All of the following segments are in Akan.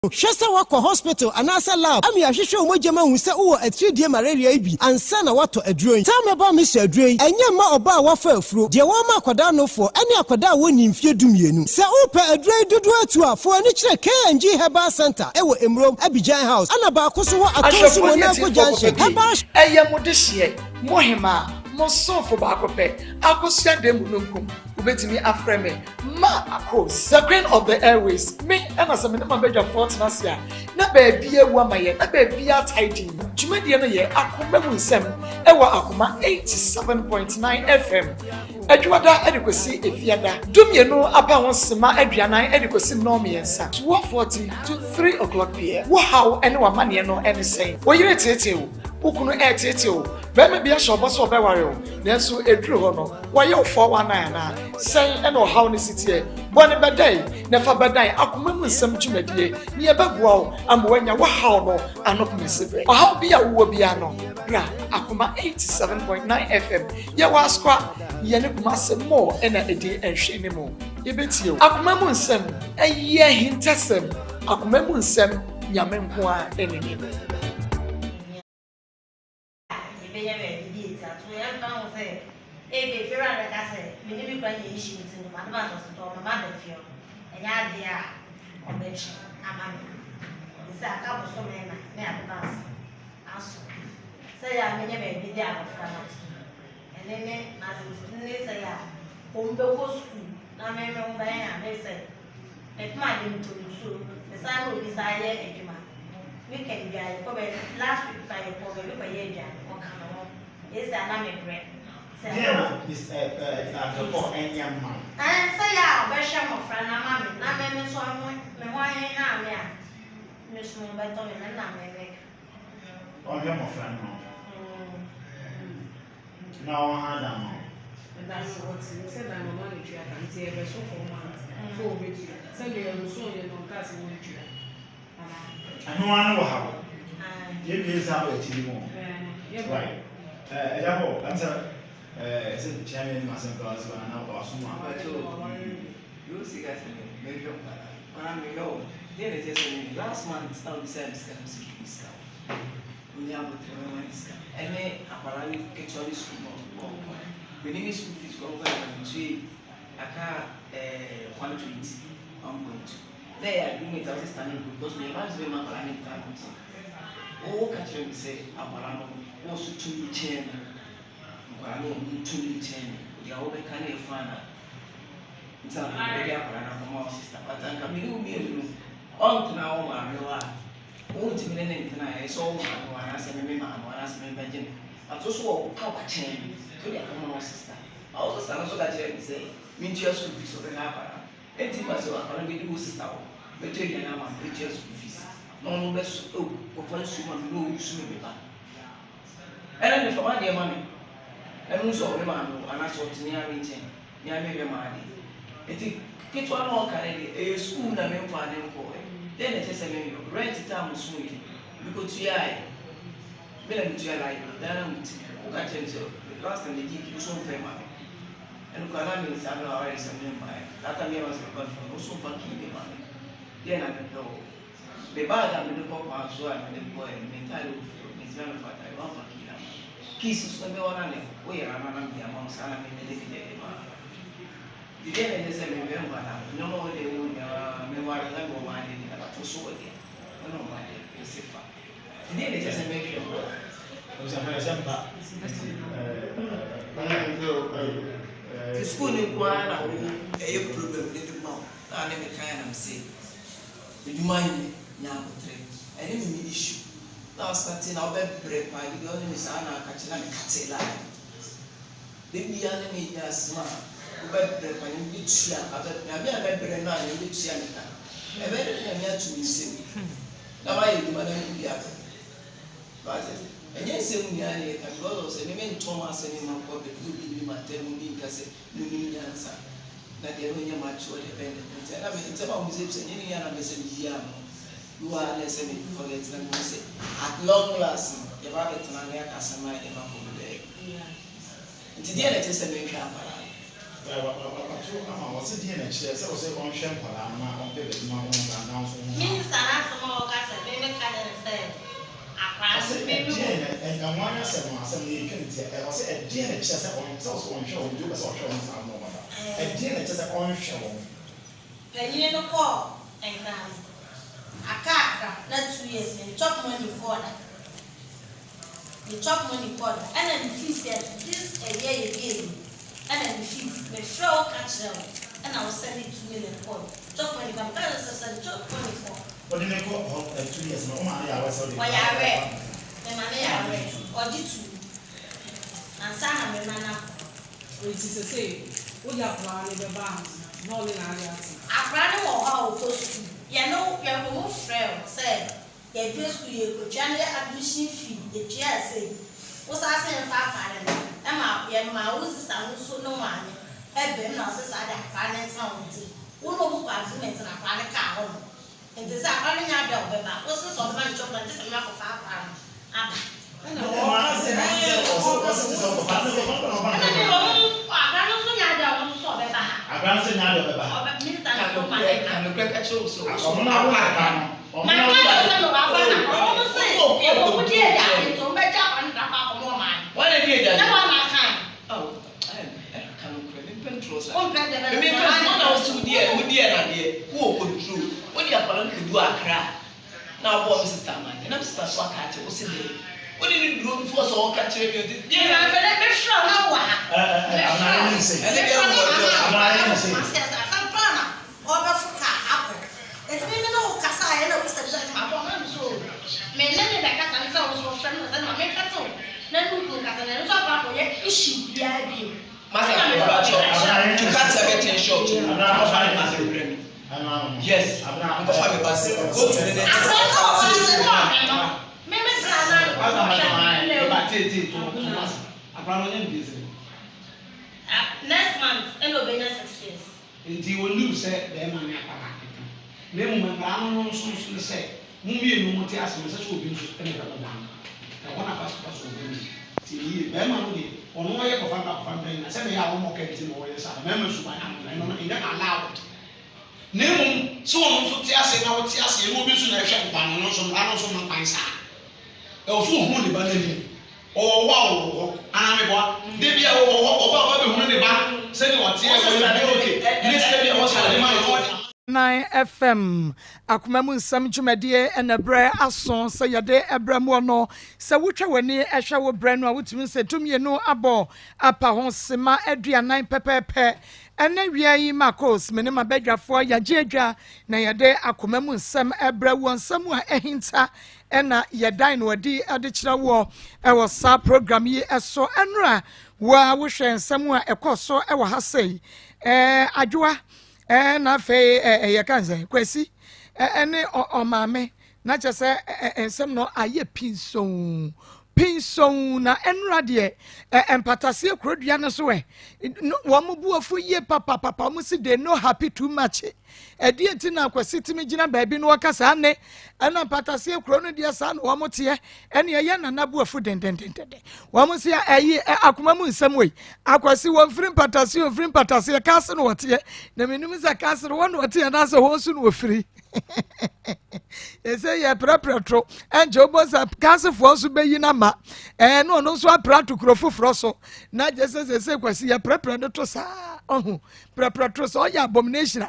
Shesa wako hospital anasa lab. Ami ahwehwe omojema hu se wo atridie malaria ibi ansa na wato aduro. Tell me about Mr. Aduro. Enye ma oba wafa afuro. De wo ma akwada no fo ene akwada woni mfie dumienu. Se upe aduro dudu atu afo ani kire KNG Herbal Center ewo Emrom Abidjan House. Ana ba akoso wo atonsu mo na ko junction. Herbal eye mo de hye mohema mo sonfo ba akope akosia dem nunkum ubetimi afreme Maa Akos, the queen of the airways. Me and as a minimum bedroom fortnasia. Na baby wamaye, na baby tidy. Jumediana ye, Akoma Munsem, Ewa Akoma 87.9 FM. Edwada adequacy efiada. Dumienu about Sima Edriana adequacy normiensa. 12:40 to 3 o'clock p.m. Wow, anyone money no any saying. Well, you're a Ukunu etete bema bia shobo so be ware o nanso eduru ho no waye 419 na sen e no haw ne sitie bone bedai na fa bedai akoma mu nsam dwumadie ne ye begua o amwanya wa haw no anopme sibre o haw bia wo bia no bra akoma 87.9 FM ye waskwa ye ne kuma se mo e na edi enhwe ne mo ye betie o akoma mu nsam eye hintesem akoma mu nsam nyame nko a enini If you're on the cassette, maybe when you issue to the man was to my mother feel, and idea of which I'm it's a couple so many advance. Say, I may never be there of and then as they say, home the school, I may know by they say, it might be to so the son will desire a human. We can get last week by a poverty by a or come along. Yes, I'm a bread. Yeah, this for any young man. And say, yeah, but shame of friend, I'm not so I'm why Miss Mumbaton and I'm or him of friend. No, I don't know. That's what he said. I'm a manager. I can see a vessel for months. 4 weeks. Send you a so you know, class in one year. I know I know how. You please have a TV more. Right. Answer. Is it chairman myself because when I know you see guys maybe when I'm low. Then it is last month some service discount. We have a and then apparently get all this school. We need school fees go over to a car 120 1.2. They are doing it as a standing because we have to my planning time. Oh, catch them say Abarano also to be chairman. I know to the chain, the old kind of fun. It's a very apparent sister, but I can be on to now. Old to me, and I saw one as a member, one as a member, but also a chain to the Akoma sister. I also stand so that you say, meet your school fees of the Apara. And it was a do sister, but take an hour, meet your school fees. No less, oh, first you want to know you soon be back. And then for my dear money. And also, and I saw to near meeting, near me, Mamadi. It is one more kind a school that I'm finding for it. Then it is a rent time sweet. You go to your eye. Then to your life, then I'm catching you. Last time they give you some family. And Kalami is under our eyes and empire. That I was a country, also fucking the money. Then I don't know. The bad and the pop are so I'm the boy and mental is very fat. I want to kill him. Kisses when they were on it. We are among the amounts and I'm in the day. The day they say, remember, no more they would memoir than go mind in about to so again. No, my dear, it's a fact. The day they just make you work. The school in Guana, a problem with the mouth. I never can say. Would you mind me? I didn't mean issue. Now, starting our bed break by the girl in his Anna catching a cat line. The enemy does smart. Bed break by him, which I bet I bet break now, and which Yanica. I bet I'm here to see. Now I do my name the other. But and yes, and God was a name Thomas and in my pocket, who give me my 10 million cassette, Lumin answer. That they only much or dependent. And I mean, it's about music and any other message. You are less than forget them. Say, at long last, the rabbit and I can my name for the day. And today, it is a big camp. Was it in a chair? So, say, on Shampa, I'm not on the announcement. na one asem you can tell say a dear chest on so on show do so show on no a dear chest on show penny no call and Akaka, not 2 years, and chop money for that. The chop money for that. And then the fees said, this a year again. And then the fees, the flow catch them. And I will send it to million for chop money. But I said, chop money for. What did they call 2 years? No, I was already. Why I read. The money I read. Or did you? And Sana, my man, Which is to say, we are planning the bands, no linearity. I ran how close to. You know, you have a friend said, "You just go to China admission fee." The chair said, "What's I saying? Papa, Emma, you my own sister, so no money. Have been now since I had finance on it. We know who arguments and a private car. And this is a running out of the back. What's this on my job and just a map of our and now, boy, Mrs. Taman, and I'm still so catch what's in there. What did you do before so catch you? Yeah, I'm not sure now. I'm not even saying. I'm not even saying. I'm planning. Over for car apple. It's me no Casa and I was such my woman so. Men never like us and so was for friends and I make that so. Then we look at an apple yet issue the idea. I'm not yes, I'm not go to the next next month, and obey success. Until you lose it, the money. Name my soon say, Mummy, no Matias, and such will be one. One of us was till Bemani, or no way of family, and 7 hours more getting lawyers are members of my family, and allowed. Name so on to Tias and our Tias, and will be soon a shop ban and also not my son. Also, only banning. Oh, wow, and I'm a Debbie, the bank, sending what okay. Nine FM Akoma nsam dwumadie na bre aso se yade ebramo no se wotwa wani ehwe wo bre no a wotumi se tumie no abo apa ho sema aduanan pepepe ena wiai Maa Akos mene mabadwafo yajeedwa na yade Akoma nsam ebra wo nsam a ehinta ena yedan no adi ade kira wo ewo sa program yi eso enra wa wo hwe nsam a ekoso ewo ha sei adwoa na fe ye kanze kwesi ene o mame na chese ensem no aye pinson na enra de empatase krodua no so we wo mobuafo ye papa mo si they no happy too much edi enti na kwesi timi gina baabi no wakasa ne ena empatase kro no de sa no wo mote ene ye na nabuafo dendendende wo mo si ayi Akoma nsam we akwasi wo mfiri empatase kase no wote na menum za kase no wo wote na so ho su no ofiri ese ye prepretro enje obosa kase fo so beyi na ma no so aprato krofofro so na jese kwasi ye prepre to sa ohu prepretro so ya abomination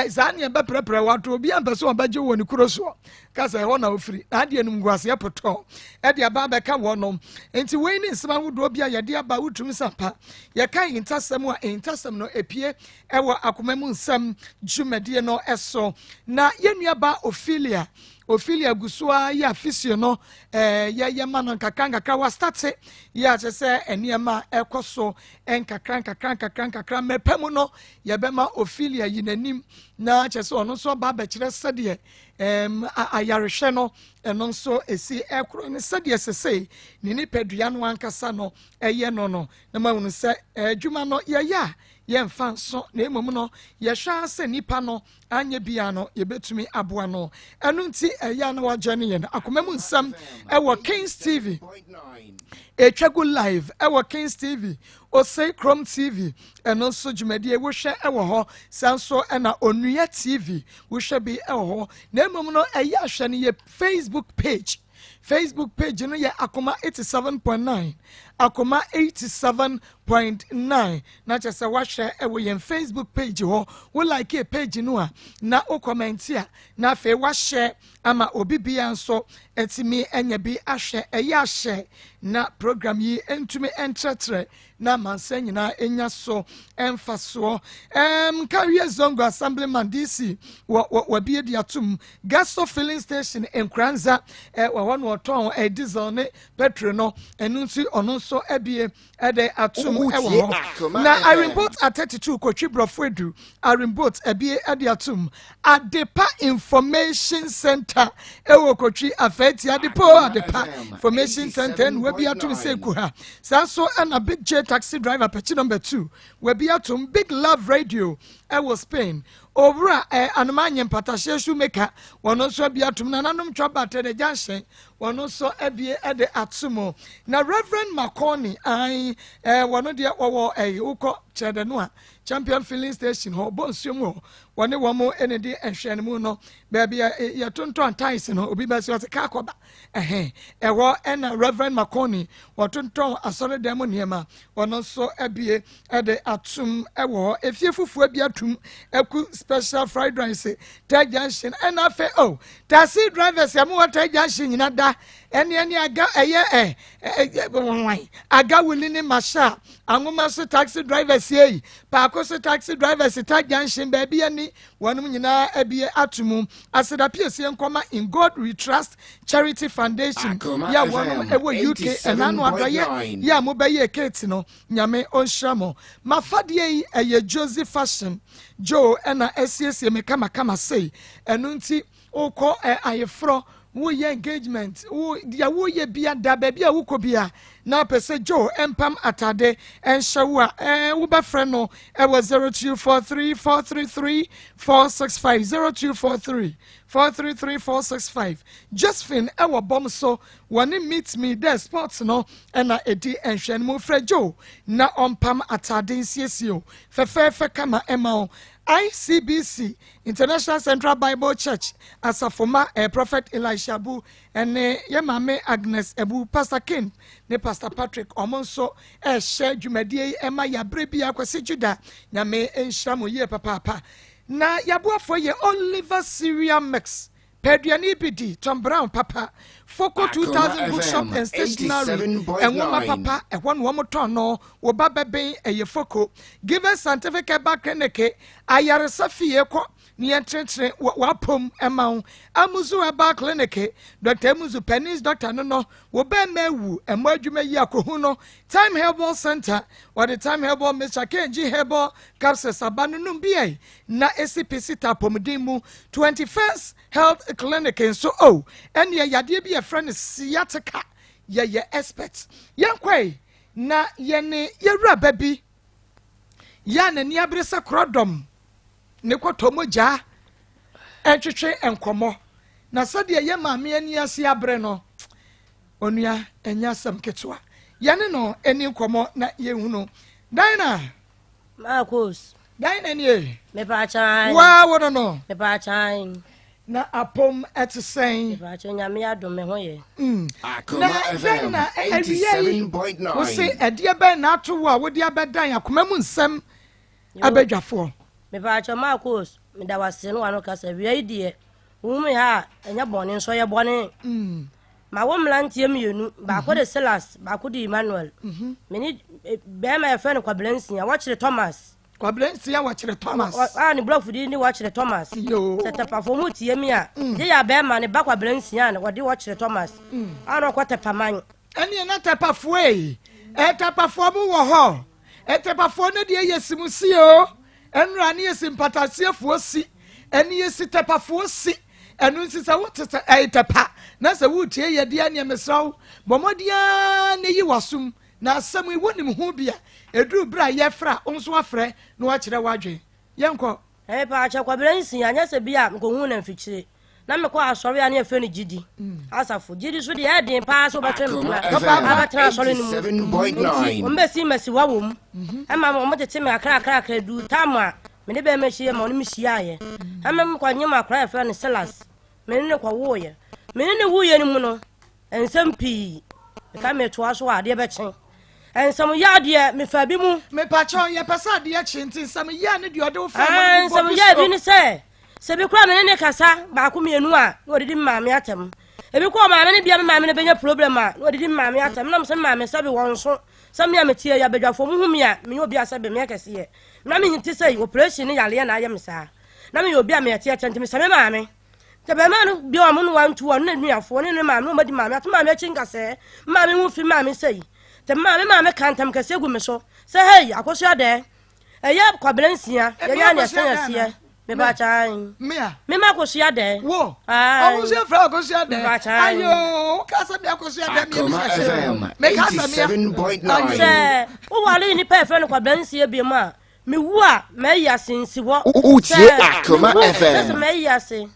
za ne be prepre wato obi ampeso obaje woni kuro so kase ho na ofiri na de enum guase ye poto e de aba be ka wonom enti we ni nsema wodo bia ye de aba wutum sampa ye kan intasem a intasem no epie ewo Akoma nsam dwumadie no eso na yenuaba Ophelia gusua ya fisio no ye manon kakanga wa start ya chese eniema ekoso enkakran mepemu no ye bema Ophelia yinanim na chese ono so ba be kire sede ayarehwe no eno so esi ekro ni sede sese ni nipadua no ankasa no eye no na mawunu se adwuma no ya yemfa so na emom no yehwa se nipa no anye bia no yebetumi aboa no enu nti eya na wagye ye no Akoma nsam ewo Kings TV etwago live ewo Kings TV Osei Chrome TV eno so dwumadie wo hwe ewo ho sanso na Onua TV wo hwe bi ewo ho na emom no eya hwe ne ye Facebook Facebook page no ye Akoma 87.9 Akoma 87.9 na chese wa share ewo yen Facebook page ho wo like a page no a na o comment a na fe wa share ama obi bia nso etimi enya bi ahwe eya share na program yi entumi entretre na mansa nyina enya so emfaso Career Zongo Assemblyman DC wa bie dia tum gas filling station enkranza wa hono oton diesel ne petrol no enu nsi ono so ebie ede atum ewo na Ironboat at 32 Kochi Brofwedu Ironboat ebie ede atum Adepa Information Center ewo Kochi afeti Adepa Information Center we be atum se kuha so and a Big J taxi driver patch number 2 we be atum Big Love Radio ewo Spain Obra anumanye mpatashe shoemaker wono so bia tum na nanom twa de junction wono so ebie ede atumo na Reverend Makoni wono de wo uko chede no a Champion Filling Station ho bonsuom ho wone wo mo enedi ehwe mu no ba bia ya tonton ties no obi ba so ka akoba ewo na Reverend Makoni wo tonton asore dem niema wono so ebie ede atum ewo efie fufu abia tum eku special fried rice tag junction and afa taxi drivers am what tag junction nyina da ene aga aga wulini masha anwoma so taxi drivers yi paako so taxi drivers tag junction baby ani wonum nyina abie atumu aseda piesie nkoma in God we trust charity foundation ya wonum ewo UK enano adoye ya mobaye kate no nyame onhyamo mafade yi eye Josie fashion Joe ena SCC mekama kama say enunti uko ayefro wo ye engagement wo dia wo ye bia da ba bia wo ko bia na pese Joe empam atade enshawa wo ba frɛ no e was 0243433465 0243433465 Josephine e wo bom so woni meet me there sports no na edi enhwe no frɛ Joe na ompam atade nsiesio fefefe kama ema ICBC International Central Bible Church asafoma Prophet Elisha Bu ene ye mame Agnes Ebu Pastor King ne Pastor Patrick omonso share dwumadie ema ya brebia kwase Juda nyame enhyamo ye papa na yaboafo ye Oliver Syria Mix Pedriani BD Tom Brown papa Foco 2000 bookshop and stationery and woman papa and one woman ton no wo babebe eye Foco give us certificate back eneke ayare safie ko ni entretre wapom ema amuzu aba clinic Dr. Amuzu Penis Dr. no wo be mewu emo adwuma yi akohu no Time Herbal Center or the Time Herbal Mr. Kenji Herbal Capsules abanu num bia na SCPC tapomdimu 21st Health Clinic so and ye yade bi a friend siateka ye expert yankwai na ye ne yewura babi ya na ni abresa krodom ne kotomoja entwetwe enkomo na sade ye maame ani ase abre no onua enya sam ketwa yane no eni nkomo na ye hunu Dina Maa Akos Dina ni me pa chan wa wono no me pa chan na apom etsen pa chan nyame adom me ho ye Akoma FM 87.9 wo se ade be na ato wo a wo de abedan akoma mu nsem abadwafo me pa chan Maa Akos me da wase no wano kasa wi die wo me ha enya bone nso ye bone ma wo mlantie mienu ba ko de Silas ba ko de Emmanuel me ni be ma ye fe no Kwablensia wo kire Thomas Kwablensia wo kire Thomas ni block di ni wo kire Thomas tepa fo mu tie mi a je ya be ma ne ba Kwablensia ne wo de wo kire Thomas ano ko tepa man ene na tepa fo tepa fo mu wo ho tepa fo ne de yesimu si o enra ne yesim patasie fo si ene yesi tepa fo si enu nsisa wo tete tepa na se wo tie ye de ane mesraw bomodia ne yi wasum na asem iwonim ho bia eduru bra ye fra onso afre na wa kire wadwe yenko pa cha Kwablensia anya se bia nkohu na mfikire na me ko asori ane afa ni gidi asafo gidi so de edin pa so betem na abatra asori ni mu 7.9 ombe si mesi wawom ama mo tete me akra du tama me ne be me hie ma no me hia ye ama me kwa nyima akra afa ni Silas me ne kwa wo ye me ne wo ye ni mu no ensem pi ka me to aso ade be chen ensem ya de me fa bi mu me pa cho ye pesa de chinti ensem ya ne de ode wo fa mo ensem ya bi ni se bi kura me ne kasa ba ko mienu a no didi maame atem ebi ko maame ne bia maame ne benya problem a no didi maame atem na se maame sabe won so sam ya metie ya bedwafo mu hum ya me obi asabe me kese ye na me nti sei operation ne yale na ayem sa na me obi a me tie tente se me maame te be ma no bi o mo no 1 2 na nuafo ne maame no madi maame ato maame chinga se maame hu fi maame sei te maame kantam kese gu me so se hey akoso ade eya kwabransia ya ne senyasie me ba chan me ma koso ade wo o se fra koso ade ayo ka sa me koso ade me ka sa me 87.9 se o wale ni pa fe no kwabransia bi ma me wu a me ya sensi wo utie Akoma FM se me ya se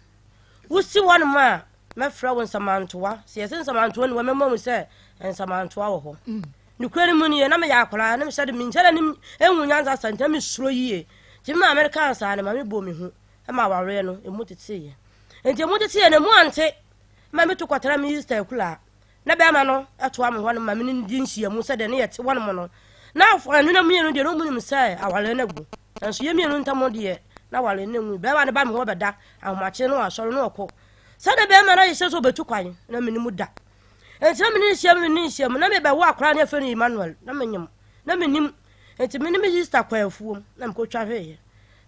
wusi won ma me fra won samantoa se yesen samantoa ni wo me mo se ensamantoa wo ho ni kwere mu ni na me ya akora na me se de mi nchele ni enwu nyanza santa me suro yie ti ma american sa na ma me bo me hu e ma ware no emu tete ye enti emu tete ye na mu ante ma me to kwatara me sister kula na be ma no eto am ho no ma me ni di nhia mu se de ne yete won mo no na afo anu na mu ye no de no mu ni se aware na gu nso ye mi no ntamo de ye na wale ne mu be ma ne ba me ho beda ahomache no asoro no okọ se de be ma na yese so betu kwan na me ni mu da enti na me ni nhia mu na me be wo akora ne fe no Emmanuel na me nyem na me nim enti me ni me sister kwa afuom na me ko twa hweye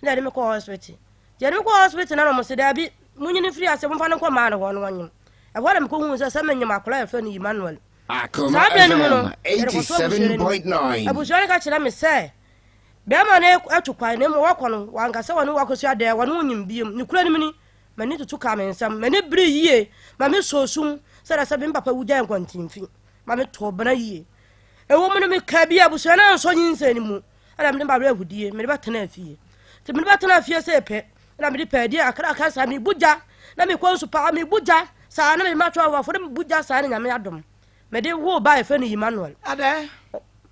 na de me ko hospital je me ko hospital na no mo se da bi munyi ni free ase mo fa ne ko ma na ho no wanyem e wo na me ko hu se me nyem akora fe no Emmanuel Akoma FM 87.9 abu jore ka kira me se be ma na atukwan ne mo wakono wanga se wonu wakosu ade wonu nyim biem ni kura ni mini mani tutu ka me nsam mani bri yie ma me sosum se da se be papa wuja nkwantimfi ma me to bana yie e wo mo me ka bia abu so na nso nyinsa ni mu ana me ba bra hudie me ba tena afie te me ba tena afie se pe na me di pa di akra aka sa me buja na me kwansu pa me buja sa na me ma twa wa fo me buja sa na nyame adom me de wo ba e fe no Emmanuel ade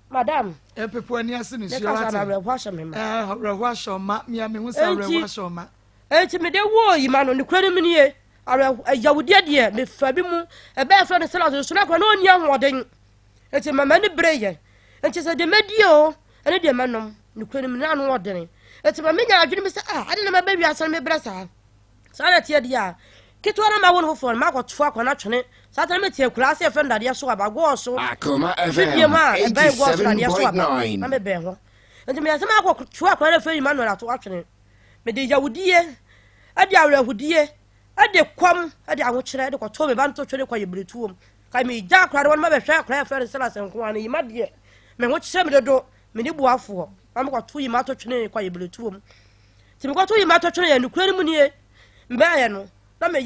madam pepo ani ase ni sio ati na rehwasho me ma rehwasho ma mi hu sa rehwasho ma enti me de wo Emmanuel ni kwani mi nie ara yawude de me fa bi mu e ba fa no sala so na kwa no nia hoden enti mama ni breye enti se de medio ene de manom ni kwani mi na no hoden enti mama nya adwene mi se ade na ma ba wi asan me brasa sa na tie dia kitu ana ma won ho fon ma ko tfo akona twene sa ta me tie kura se fe ndade so abago so Akoma FM 87.9 na me be ho enti me asema ko tfo akona fe Emmanuel ato atwene me de yawudie ade awrahudie ade kwam ade ahokyere ade ko to me ban to twene kwa yebretuom kai me ja kura won ma be hwe kura fe se la senko ana yimade me ho kyere me do me ni buafo ma me ko to yima to twene kwa yebretuom ti me ko to yima to twene ya ni kura ni mu nie mbe ya no na me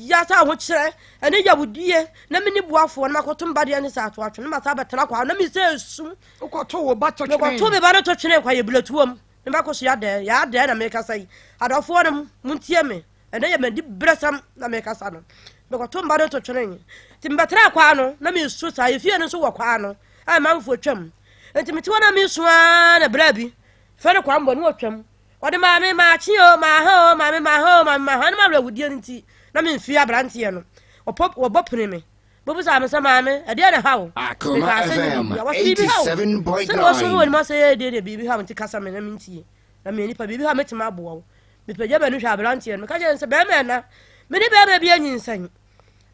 ya sa ho kyere ene yawudie na me ni buafo na makoto mbade ne sa ato atwene ma sa betena kwa na me se su ukoto wo ba to twene me ko to me ba to twene kwa yebretuom me ba ko so ya de na me ka sai adofo no muntie me ene ye me di bresam na me ka sa no me ko to mbade to twene ti mbetera kwa no na me su sa efie no so wo kwa no ai manfo twam enti me ti wona me su na bra bi fe ne kwa mbo no twam ode maame ma chi o ma ho maame ma ho ma no ma wudie nti na me mfi abrante no obopene me bobu sa me sa maame ade na hawo Akoma FM 87.9 so no so woni ma say de bibi ha nti kasa me na mintie na me nipa bibi ha metima abowo me peja ba no hwa abrante no ka je nse be me na me ni be bi anyinsan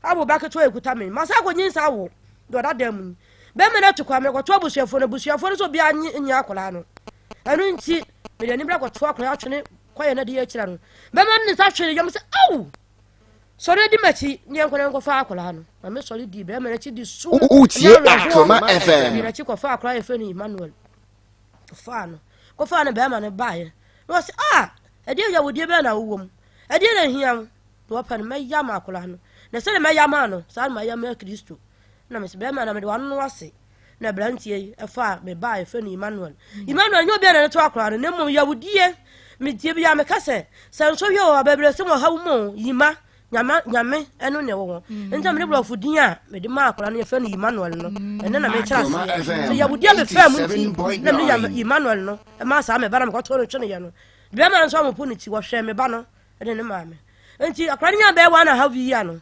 abo ba ke to ekuta me ma sa ko nyinsa wo do da dem be me na tukwa me ko to busuafo no so bia nya akola no anu nti me de ni bra ko to akola atwene kwaye na de ya kira no be me ni sa twene yom se au sori di machi ni enko ko fa akola no ma me sori di be me na chi di su utie Akoma FM na chi ko fa akola efe ni Emmanuel fa no ko fa no be ma ne bae no se e de ya wodie be na wowom e de na hiam no pa no me ya ma akola no na se me ya ma no sa ma ya ma Kristo na me se be ma na me de wano wase na brantie e fa me bae efe ni Emmanuel nyo be na to akola no ne mum ya wodie me tie bi ya me kase se nso hwe o abebre se mo hawo mo yima nyame eno ne wo nta me bro fudin a me de ma akola no efe ni Emmanuel no ene na me kira se ya wodie me fa mu ti na me ya Emmanuel no e ma sa me ba na me ko to no twene ye no be ma nso mo pu ni ti wo hwe me ba no ene ne ma me nti akola nya be wa na have yi ya no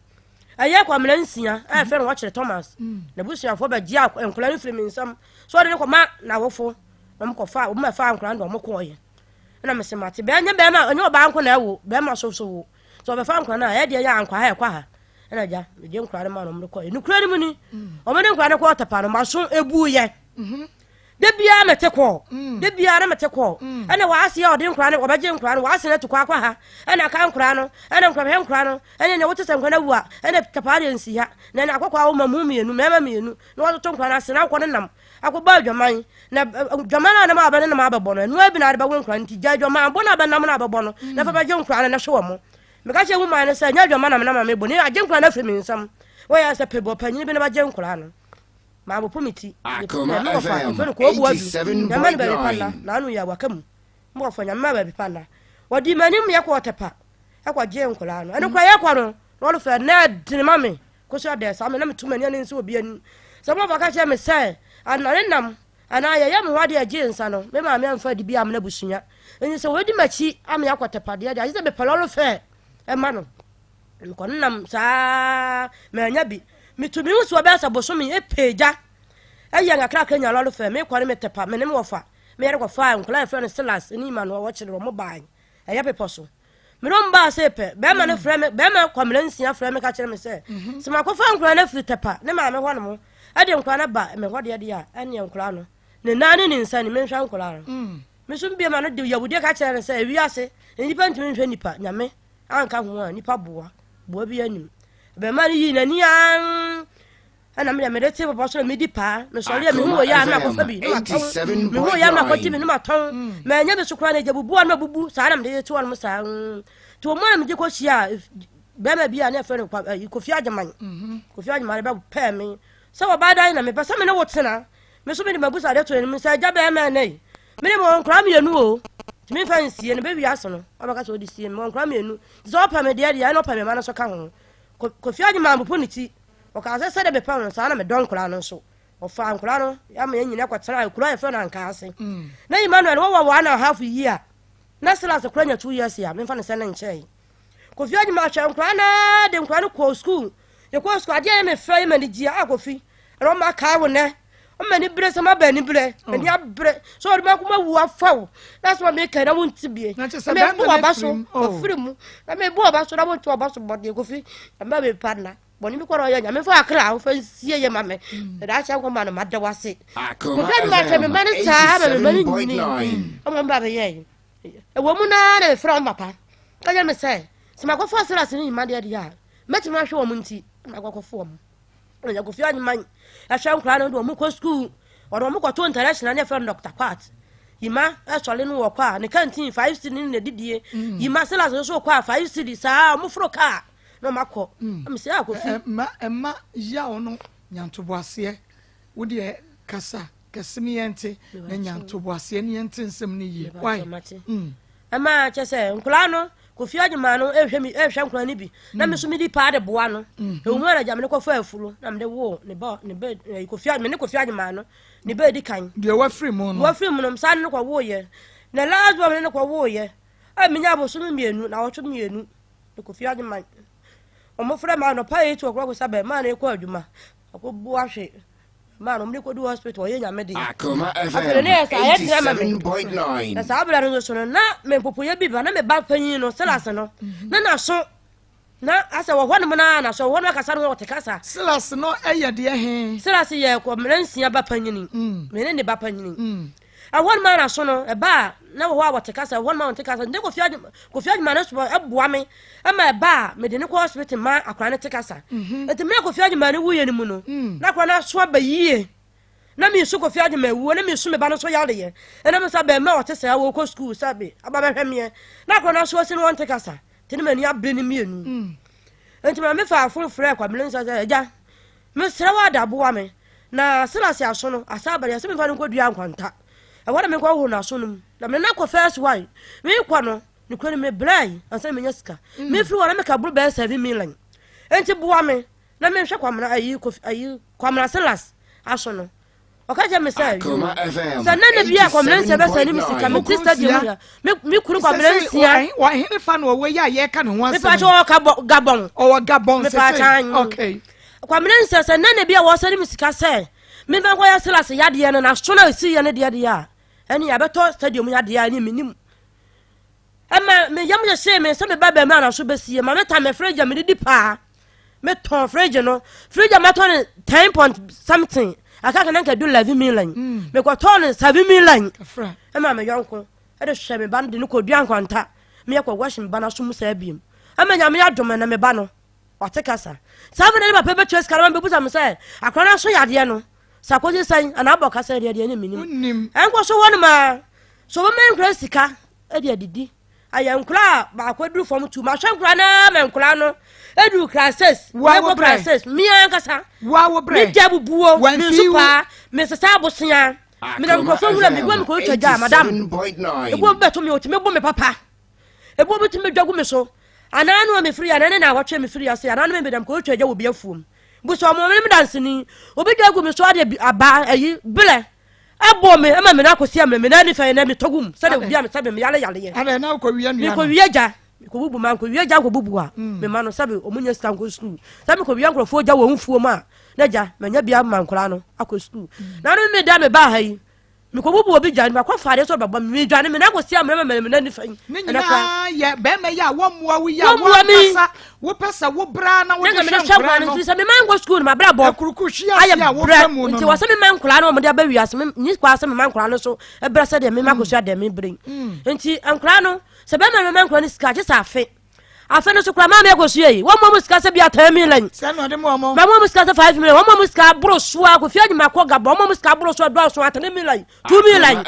aye kwamna nsia e fe no wo kire Thomas na busuafo ba gia enkola no fremi nsam so de ne ko ma na wofo na mo ko fa wo ma fa enkola ndo mo ko ye na me se mate be anya be ma onye oba anko na ewo be ma so wo so be fa enkola na ye de ya anko ha e kwa ha na ja me je enkola ma no mo ko ye no kura ni mu ni o mo ne enkola ne ko tapa no ma so ebu ye de bia mete ko de bia na mete ko ana wa ase ya ode nkura ne obaje nkura ne wa ase na tukwa kwa ha ana ka nkura no ana nkura he nkura no ana nya wote se nkura na wu a ana tapa de nsi ha na na akokwa wo mamu mienu mema mienu na wo to nkura na ase na akọ ne nam akoba adwaman na adwaman na ma aba ne ma aba bono enu abi na ade ba wo nkura nti ja adwaman bo na aba nam na aba bono na fa ba je nkura na hwe mo me ka che wu man se nya adwaman na ma me bo ne aje nkura na femi nsam wo ya se pebo panyin bi na ba je nkura no ma bo pomiti Akoma FM 87.9 na anu ya wakamu mo fanya ma ba bi panda wodi manim ya ko tepa akwa je nkura no ene kwa ya kwa no no fe na dinima me ko so de sa me na metuma ni nso obi ani so mo baka che me se anare nam ana ya me wade aje nsa no me ma me amfa di bi am na busunya enyi so wodi machi am ya kwa tepa de aje be palolo fe e ma no ko nam sa me anya bi mitumi usu obesa bosomi epeja eya ngakra kenya lolo fe me kwani metepa me ne mo fa me yere ko fa nkula e friend Silas ni ma no wo chire mo ban eya peposo me no mba se pe be ma ne frɛ me be ma kwamle nsia frɛ me ka kire me se se ma ko fa nkula na fi tepa ne ma me ho no mo ade nkula na ba me ho de ya ane nkula no ne nani ni nsa ni me hwa nkula no me so bia ma no de yawude ka kire se wi ase nipa ntimi hwa nipa nyame anka ho a nipa boa bi anim be ma yi na ni an ana me de tebe boso me di pa me so le me hu ya na ko fabi me hu ya na ko ti me ma ton me nya be sukura na jabubu na bubu sa na me de to no sa to mo na me de ko hia be ma bia na fe no ko fi agyeman ba pe me so ba dan na me pa sa me na wotena me so me de mabusa de to ni me sa ja be ma nei me ne mo nkra me yenu o ti me fa nsie ne be wi aso no abaka so di sie me nkra me yenu zo pa me de ya no pa me ma na so ka ho ko fi agyeman bu poniti o ka se de be pa no sa na me don nkra no so o fa nkra no ya me nyina kwatara nkra e fa na nka ase na Emmanuel wo wa na half year na Silas kura nya 2 years ya me fa ne se na nche ko fi agyeman hwe nkra na de nkra no ko school ye ko school ade me fa me ni gia akofi ro ma ka wo ne o me ni bre sama ba ni bre me ni abre so o ma kuma wu afaw that's what me kana won tibie me bu abaso o firi mu na me bu abaso na won tu abaso bode kofi na me partner boni mi kwaro ya me fa akra o fa sie ye mame da cha ko ma no mada wase ko ga ma che me mane sa me mane ni o mo ba be ye e wo mu na na fra papa ka ya me say se ma ko fa Silas ni ma de ya meti ma hwe o mu nti na ko fo mu ya ko fi anyi a hwe nkra no do mu ko school o do mu ko to international na fra Dr. Pat yima e sole no wo kwa ne canteen 5 cedi ni na didie yima Silas so kwa 5 cedi sa mu fro ka no makọ am se akofi ma ya ono nyantoboase wo de kasa kasimiente na nyantoboase ne yente nsem ne yi why ama chese nkula no kofi agyeman no ehwe nkula ni bi na me so me di pa de boa no e wo ara jamne ko fa afuro na me de wo ne ba kofi agyeman ne kofi agyeman no ne ba di kan de wa free mu no san ne ko wo ye na last one ne ko wo ye a me nya bo so mienu na wo so mienu ne kofi agyeman omo frɛ ma no pa yi to okro sabe ma na ekɔ adwuma akobu ahwe ma no mde ko du hospital ye nyame de Akoma FM 87.9 na sa abla no so na me popoye bi ba na me ba panyin no Silas no na so na asa wo hɔ no na so wo no kasa no wote kasa Silas no eye de he Silas ye ko mransia ba panyin me ne ba panyin awon ma na so no e ba na wo wote kasa won ma wote kasa nde ko fi agyeman na so eboa me ama ba me de ne ko hospital ma akwa ne te kasa enti me ko fi agyeman ne wuye ni mu no na akwa na so ba yie na me so ko fi agyeman wu na me so me ba no so yale ye na me sa ba ma wote sa wo ko school sabe aba ba hweme na akwa na so se no won te kasa tini me ni abre ni mienu enti me fa afuru frɛ kwa me nsa ja eja me sra wa da boa me na Silas aso no asaba ya se me fa no ko dua nkwanta awara me ko hu na so no na me na ko first why me kwa no ni ko ni me brai ansa me nyasika me firi wona me ka buru be 7 million enti boa me na me hwe kwamna ayi kwamna Silas aso no okaje me say Akoma FM sa na bia kwamrense be sa ni misika me stadium ya me kunu kwamrense ya wa hene fa no we ya ye ka no ho me pa cho Gabon o Gabon me se pa okay kwamrense sa na bia wo sa ni misika say me ba kwa ya selase ya de no na so na si ya ne de ya eni ya beto stadium ya de ya ni minim ama me yam je se me se me ba me na so be sie ma me ta me fridge me di pa me ton fridge no fridge ma ton 10 point something akaka na nka do 11 million me ko ton 7 million ama me yonko e de hwe me ba no de no ko dua nkwanta me ye ko wash me ba na so mu sa biem ama nya me adom na me ba no watekasa sabe na ba pe be chess karama be busa me say akwana so yade no sakoje san anabo kasa de de minim enko so wonu ma so wo men kra sika e de didi ayankura ba akwaduru fom tu ma hwankura na menkura no edu classes wa wo classes mi ankasa wa wo bre mi jabubuo mi supa mi sesa abosia mi na mkrofo wura mi gwa mi ko twaja madam ego beto mi oti me bo me papa ego beto me dwagu me so ananu me free anane na watwe me free ase ananu me dam ko twaja wo bia fuom bu so mo me dance ni obi dwagu me so ade aba ayi bele abo me ama me na akosi amre me na ni fa na me togum se de bia me sabe me yale ye ana na ko wiya me ko wiya ja ko bubu man ko wiya ja ko bubu a me ma no sabe omunya scan ko school sabe ko wiya nkrofo ja wo mfuo ma na ja me nya bia man kora no akọ school na no me da me ba ha yi me ko bubu obi ja ni ba ko faade so baba me dwane me na akosi amre me na ni fa na ya be me ya wo muwa wi ya wo pesa wo bra na wo de hwe no se me man go school ma bra bo kuruku hia ya wo famu no nti wase me man kora no mo de ba wi ase me ni kwa ase me man kora no so e bra se de me makosi ade me bring nti ankora no se be me man kora ni ska je sa afe no so kora ma me akosi yi wo mo ska se bia 10 million se no de mo ma mo ska se 5 million wo mo ska bro so ko fi adima ko Gabon mo ska bro so do so 10 million 2 million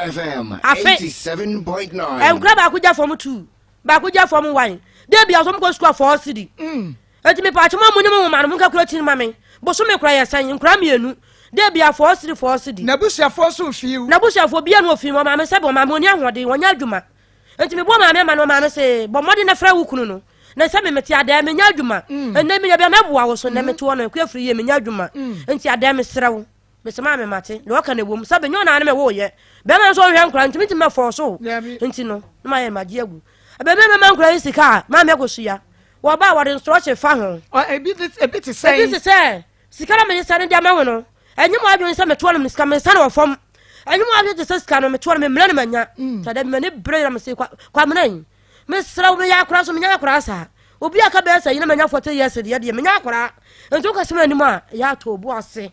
afe 87.9 enkora ba ko ja form 2 ba ko ja form 1 de bia so mo ko school for city enti me pa chama mo ni mo ma no ka kura tin ma me bo so me kura ya san nkura mienu de bia for city na busia for so fiu na busia for bia no fi mo ma me se bo ma mo ni ahode wonya adwuma enti me bo ma me ma no ma me se bo modi na fra wukunu no na se me meti ada me nya adwuma enne me nya bia meboa wo so na me to no ku afri ye me nya adwuma enti ada me srew me se ma me mate na waka na bom sabe nyo na me wo ye be ma so hwe nkura ntimi me for so enti no ma ye magie agu be me ma nkura sika ma me akosuya wo ba wo de instruction fa ho e bit say sika na me sane dia ma wo no enyi mo adwon se me to no sika me sane wo fom enyi mo adwon se sika no me to no me mle na manya ta da me ne bre na me se kwa mnan me sra wo ya kura so me nya kura sa obi aka be sa yina manya 40 years de me nya kura ento ka sema anim a ya to obu ase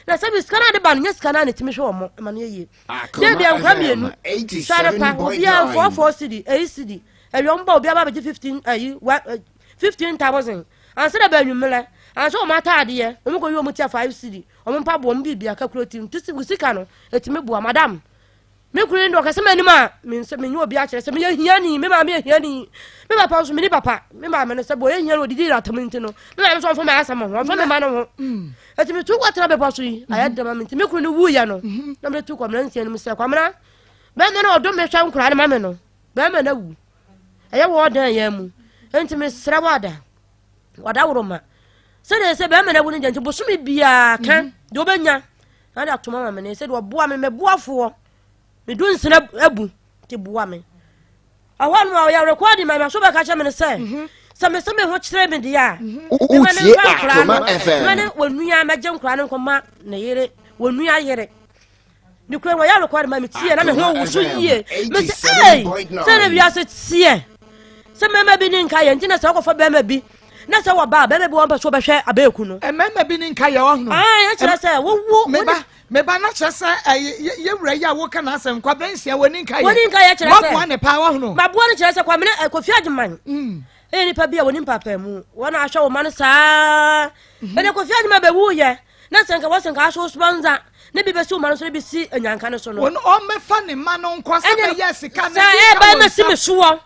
na sabi sika na de ba no nya sika na ne timi hwe wo mo ma no ye de bia nkwa mienu sare pa obi a 44 cd 8 cd eyo mba obi aba be 15 15,000 anse da ba nwumle anse o mata ade o mo ko yo mo tia 5 cd o mo pa bo mo bibia ka kuro tim tisi sika no etimi bua madam me kuro ndo ka sema anima me nse me nyo obi a kire se me hia ni me ma me hia ni me papa so me ni papa me ma me no se bo ye hia no didi ra taminti no me ma so fo ma asama ho fo me ma no ho etimi tu kwatra be paso yi ayada ma me kuro no wu ya no na me tu kwa mra nsia no se kwa mra be me no odo me hwa nkura na ma me no be me na wu eye wo dan ya mu enti me sra wada woro ma se de se be me na wu ni nti bosumi bia kan de obenya na da tuma ma me ne se de oboa me boafo me dun sina abu ti boa me awon ma ya record ma so ba ka cha me se se me ho kire me dia utie Akoma FM ma ne wonua ma je nkura ne nkoma na yere wonua yere ni kwen wa ya record ma me tie na me ho wo so yie me se se ne bia se tie se mema bi ni nka ye ntina se ko fa bema bi na se wo ba bema bi won pa so be hwe abeku no mema bi ni nka ye wo no ya kire se wo me ba na kire se ye wura ya wo ka na asem kwa bensia woni nka ye kire se wo ne pa wo no ma bo ne kire se kwa me ko fi adman ni pa bia woni papa mu wona ahwe wo man sa ne ko fi adman be wu ye na se nka wo se nka ahwe sponsor ne bi be si wo man so ne bi si anyanka ne so no won o me fa ne ma no nkwa se be yes ka na ba me si me suwo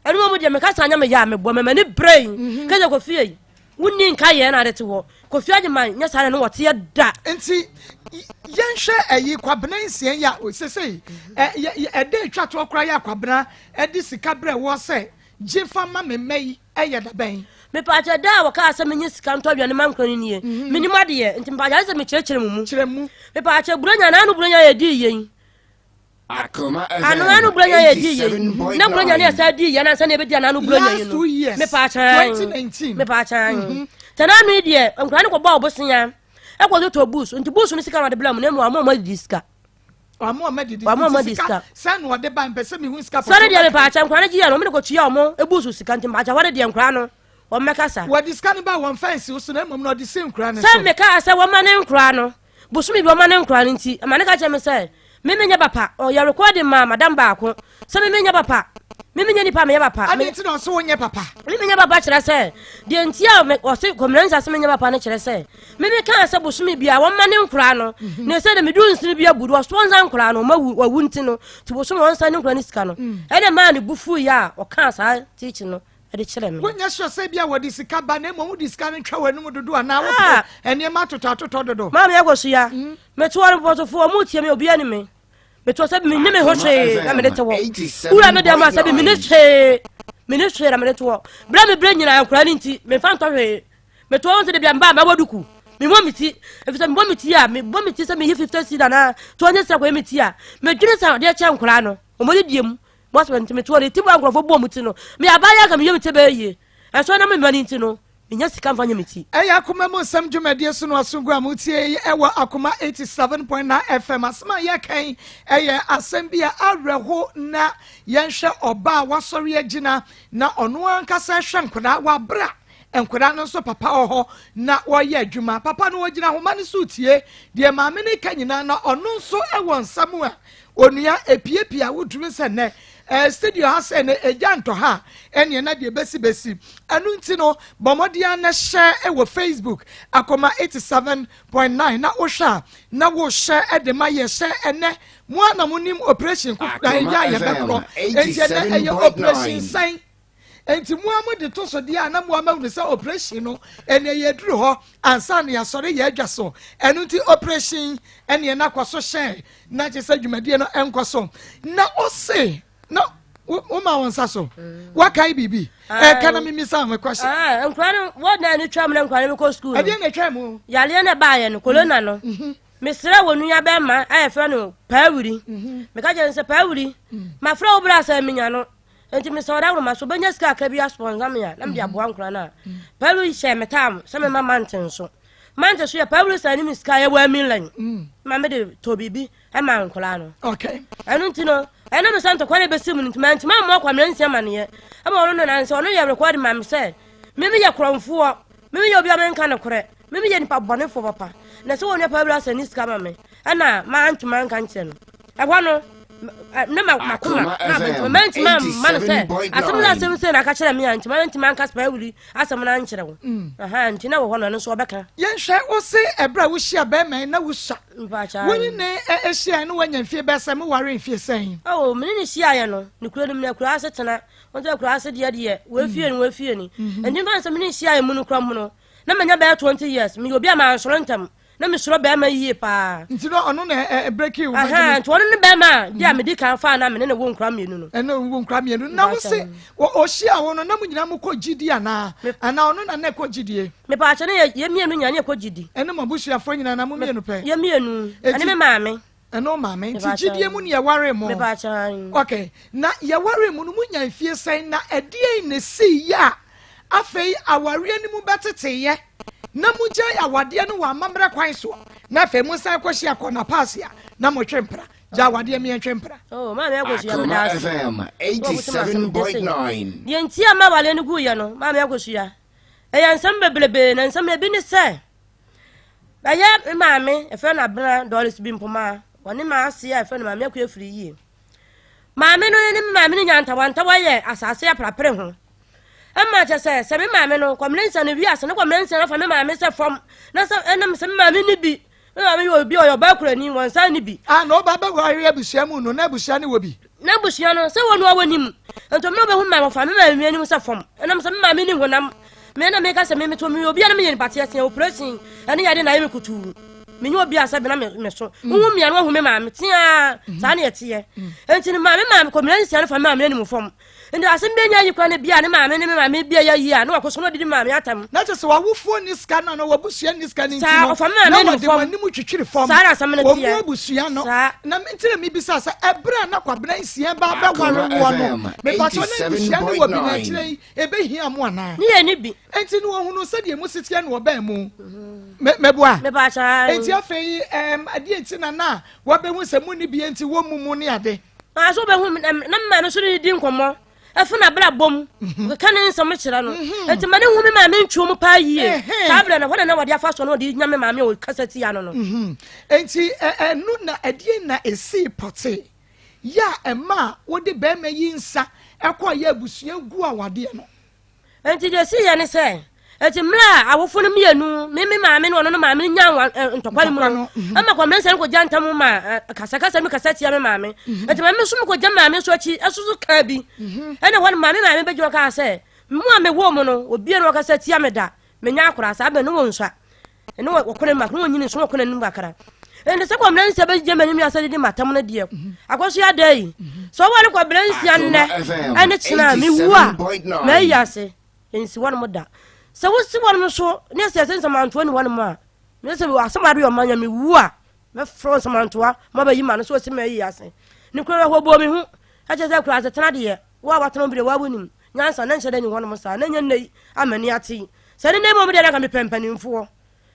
anu mo de me ka sanya me ya me bo me ne brain ka je ko fie wonni nka ye na de te ho ko fie adman nya sare no wote da enti yenhwe ayi kwabena nsien ya sesei de twa to okra ya kwabena edi sika bre wo se jefa ma me mai eye da ben me pa cha da wo ka asa menye sika nto aduane man kwani nie minima de ye nti pa cha asa me kyerɛkyerɛ mu me pa cha buronya na anu buronya ye di yen Akoma anu buronya ye di yen na buronya ne asa di yen na asa ne be di anu buronya yen no me pa cha 2019 me pa cha tana no de nkwa ne ko ba obosia e ko to bus nti bus no sika na de bla mu na mu amoma di sika Amo amadi sika san wo de ban pese mi hu sika so ne de me pa cha nkwa ne gi ya no me ko tuya omo e bus sika nti pa cha wade de nkwa no o mekasa wo diska ne ba won fancy wo so na mom no de se nkra ne so me ka asa wo ma ne nkra no busumi bi wo ma ne nkra no nti ma ne ka che me se me menya papa o ya recording ma madam ba ko so me menya papa me menya ni pa me ya papa ade ti no so wo nye papa me menya papa kire se de ntia me o se community ase menya papa ne kire se me ka asa busumi bi a wo ma ne nkra no ne se de me du nsini bi abudu o sponsor nkra no ma wu nti no ti busumi won sa ne nkra ne sika no e de ma ne bufu ya o ka asa teach no e de kire me wonya sure say bia wo disika ba na mo disika ne twa wanu dodo ana wo ene ma toto dodo ma me yagosu ya me to won portofo mu tie me obi ani me to say me ne me ho hwe na me de to wo ura me de ma say me ne hwe na me de to wo bra me bra nyina akura ni nti me fa nto hwe me to won se de bia mba ma waduku me mo miti efisa me mo miti ya me mo miti say me 50 cedi na to anya sira ko me miti ya me dwene sa de kya nkura no o mo de diem boss me to wo de ti bo ankrofo bo muti no me abaya ka me yemite be yi eso na me mani nti no minya sika mfanya miti eya akoma mo sam dwumadie so no asungu amutie ewa akoma 87.9 FM asma ye kan eye asembia areho na yenhwe oba wasori agina na ono ankasa hwe nkoda wa bra enkoda no so papa oho na woye adwuma papa no wagina homa ne sutie de maame ne kanyina na ono so ewo nsamu a onua epiepia woduru se ne studio has ene ejanto ha ene na de besi anu nti no bomodia na share e wo Facebook akoma 87.9 na wo sha na wo share e de ma ye share ene mo na munim operation ku ya ye bekro enti na ye operation sign enti mo amu de to so dia na mo amu se operation no ene ye duru ho ansa na ya sore ye adwaso enu nti operation ene na kwaso share na je sa dwumadie no enkoso na o se no uma won saso wakai bibi kana mimi sa me question nkwano what na ni twam na nkwano me ko school e dey na twam yale na ba ye no kolona no me sira wonu ya be ma aye fe no pawuri me ka je nse pawuri ma fra obra sa minya no enti me so da ro ma so benya ska ka bi sponsor me ya na me dia bo ankura na pawuri she me tam se me mama nten so mante so ya pawuri sa ni mi ska ye wa milan ma me de to bibi e ma ankura no okay anu ntino ena me santo kwale besim ntimenti ma mo kwamre nsia mane ama ono na nse ono ye record ma me say me ye kromfo me ye obi amenka ne kore me ye nipa bone fo papa na se wonu pa bla sani ska ma me ana ma antuma nka nche no ehwa no ne makoma na menti ma man say asem say na ka kire me antuma nka spa wuri asem na nkire wo aha ntina wo hono no so obeka yen hwe o se ebra wo hia be man na wo sha woni ne ehia no wanya mfie be se me ware mfie sen oh me ni hia ye no ne kuro nim ne kuro asetena wonte kuro asede de we fie ni endi man se me ni hia ye mu no kro mu no na manya be 20 years me obi ama ansoro ntam na me soro be ma yie pa nti no ono na break you aha nti ono ne be ma dia me di kan fa na me ne wo nkra mienu no ene wo nkra mienu na wo se o hia wo no na munyina mu ko gidi ana ono na na ko gidie me pa ache ne ye mienu nya ne ko gidi ene mabusua fo nyina na mu mienu pe ye mienu ene me maame eno maame nti gidie mu ne ye ware mo me pa ache okay na ye ware mu no munya mfie sen na edie ne si ya afei aware ni mu betete ye na mujja awade no wa mamra kwan so na fe mu san kwashi akona pasia na mo twempra ja awade me twempra oh ma me agosu ya me da FM 87.9 ye ntia ma wale ni gu ye no ma me agosu ya e ya nsam beblebe na nsam e bi ni se ba ye ma me e fe na bra dollars bi mpoma woni ma ase ya e fe na ma me akwa efiri yi ma me no ni ma me ni nyanta wanta wa ye asase ya prapre ho amma cha se me maame no kwamlensa no wi ase no kwamlensa no fa me maame se from na se enam se me maame ni bi me maame yo bi o ba kura ni won sa ni bi no ba ba wa ye busua mu no na busua ni wo bi na busua no se wonu awonim ento me ba hu maame fa me maame ni se from enam se me maame ni honam me na me ka se me to me obi na me ye pati ase operation ene ya de na ye kutu me nyo bia sa be na me so wo mia no hu me maame tia sa na yete enti ni maame community na fa maame ni mu fom ndi asem be nya yi kwa ne bia ne maame ne maame bia ya yi a na wakoso no didi maame atam na je se wa wofo ni ska na no wabusua ni ska ni sa fa maame ni fom ni mu twitwiri fom sa na asem na tia wo abusua no na mentire mi bisa sa ebra na kwabena nsia ba ba ware wo no me pa so na abusua ni wo bi na kire e be hia mo ana ni ye ni bi enti no hunu se de mu sitia no ba mu meboa me ba cha enti afei ade enti na wo be hu se mu ni bi enti wo mu ni ade so be hu na ma no so ni di nkomo afuna bra bom ka ne nsam kyera no enti mane hu me ma me ntwo mu pa yie tabla na na wode afa so no de nya me ma me o kasati ya no no enti enu na adie na esi pote ya ema wode be ma yi nsa ekoya abusua gu awade no enti de si ya ne se enti mra awofo no mienu me maame no no maame nya ntokwale mu no ama kwa mensa ko janta mu ma kasa mi kasati ya me maame enti maame so ko jama maame so achi asusu ka bi ene won maame be jo ka se mu ame wo mu no obi no kasati ya me da me nya akora sa be no won swa ene wo kone ma no nyini so kone nim bakara ende se ko mensa be jama nim ya se di matam na die akoso ya dai so wale ko mensa ne ene china mi wua me yase ensi won mo da so wo si won so ne se samanto ni won ma ne se wa samari o manya mi wu a me fro samanto ma ba yi ma no so si me yi ase ni kura ho bo mi hu a che se kura se tena de wa watano bi de wa wonim nyansa na nche de ni won mo sa na nya nei amani ati se ne mo de na ka me pempani mfo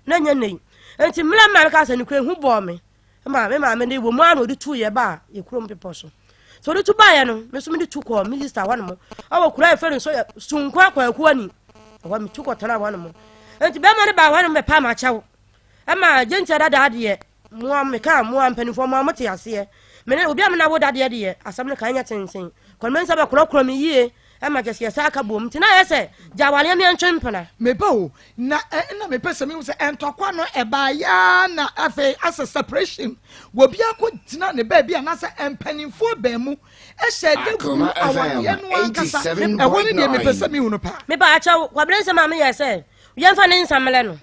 na nya nei enti mla ma ka se ni kura hu bo me me de wo mu an odi tu ye ba ye kuro mpepo so de tu ba ye no me so me de tu ko minister wan mo awo kura e fe so sunkwa kwa ku ani wa mi tuko tana wan mo enti be ma ne ba wan me pa ma chawo ama jenti dada ade mo am ka mo am panifo mo amte ase me ne obi am na wo dade ade asam ne kan nya tensen kon men saba kuro mi yie ama kese sa ka bom tina yese jawale mi antwempana me ba o na me pese me se entokwa no e ba ya na afa as separation wo bia ko tina ne ba bia na se empanifo ba mu e hede gu awade no akasa e woni de me pese me hu pa me ba acha kwabrense ma me yese yemfa ne nsamle no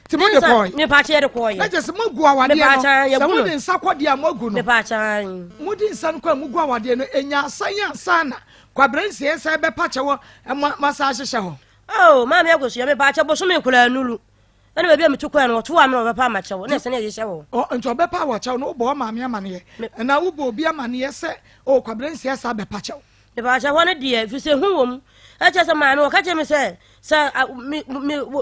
ti mo de koy me pa che de koy na je se mo gu awade no se mo de nsa kwode a mo gu no me pa acha mo de nsa kwa mo gu awade no enya asanya kwabrense yesa be pa che wo masa hyehyɛ ho oh ma me agosu ya me pa che bo so me kula nulu ene be bia me tukwa no to wa me be pa ma che wo na se ne hyehyɛ wo oh nto be pa wa che no bo ma me amane na wo bo obi amane se oh kwabrense yesa be pa che wo me pa che wo ne de fi se hu wom a che se ma me wo ka che me se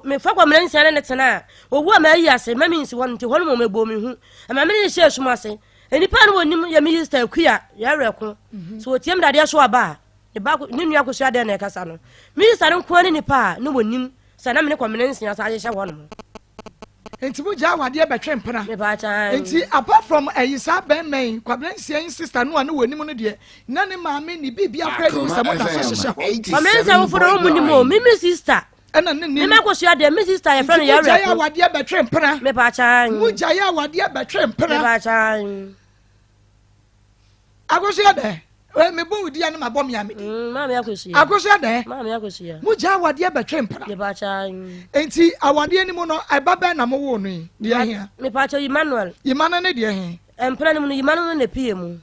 me fa kwa mrense ne tena owu ma yi ase ma mi nsi won nti hon mo me bo me hu ma me ne hye suma ase enipa no wonim ya minister kuya ya reko so otiem dade so aba ne ba ni nua ko so ade na kasa no minister nko ne nipa no wonim sana me ne kwamenensi ya sa hye ho no enti mu ja wade betwe mpena me ba cha enti apart from ayisa ben men kwamenensi yin sister no ane wonim no de na ne maame ni bibia kwa ni se mo da so hye ho kwamenensi wo foro mo ni mo mi sister ena ne ni me ma ko so ade mi sister ya friend ya reko ja wade betwe mpena me ba cha mu ja ya wade betwe mpena me ba cha agosia de me bo udi ane mabom ya me ma me akosia agosia de ma me akosia mu ja wade betwe mpena me ba cha enti awade ni mu no ababa na mo wo no de ahia me pa cha Emmanuel ne de ahia empra ni mu Emmanuel na pie mu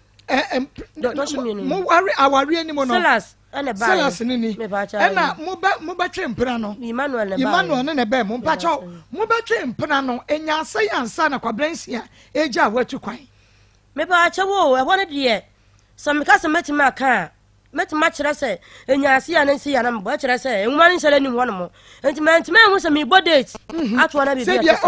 mo ware aware ni mu no Silas ni ena mo ba twe mpena no Emmanuel ne be mo pa cha mo ba twe mpena no enya asayansa na kwabransia eja watu kwan me ba cha wo e wona de some ka se metima ka metima kire se enya asia na nsi ya na mbo kire se enwa ni sele ni ho no mo entima hu se me bo date ato na bibia se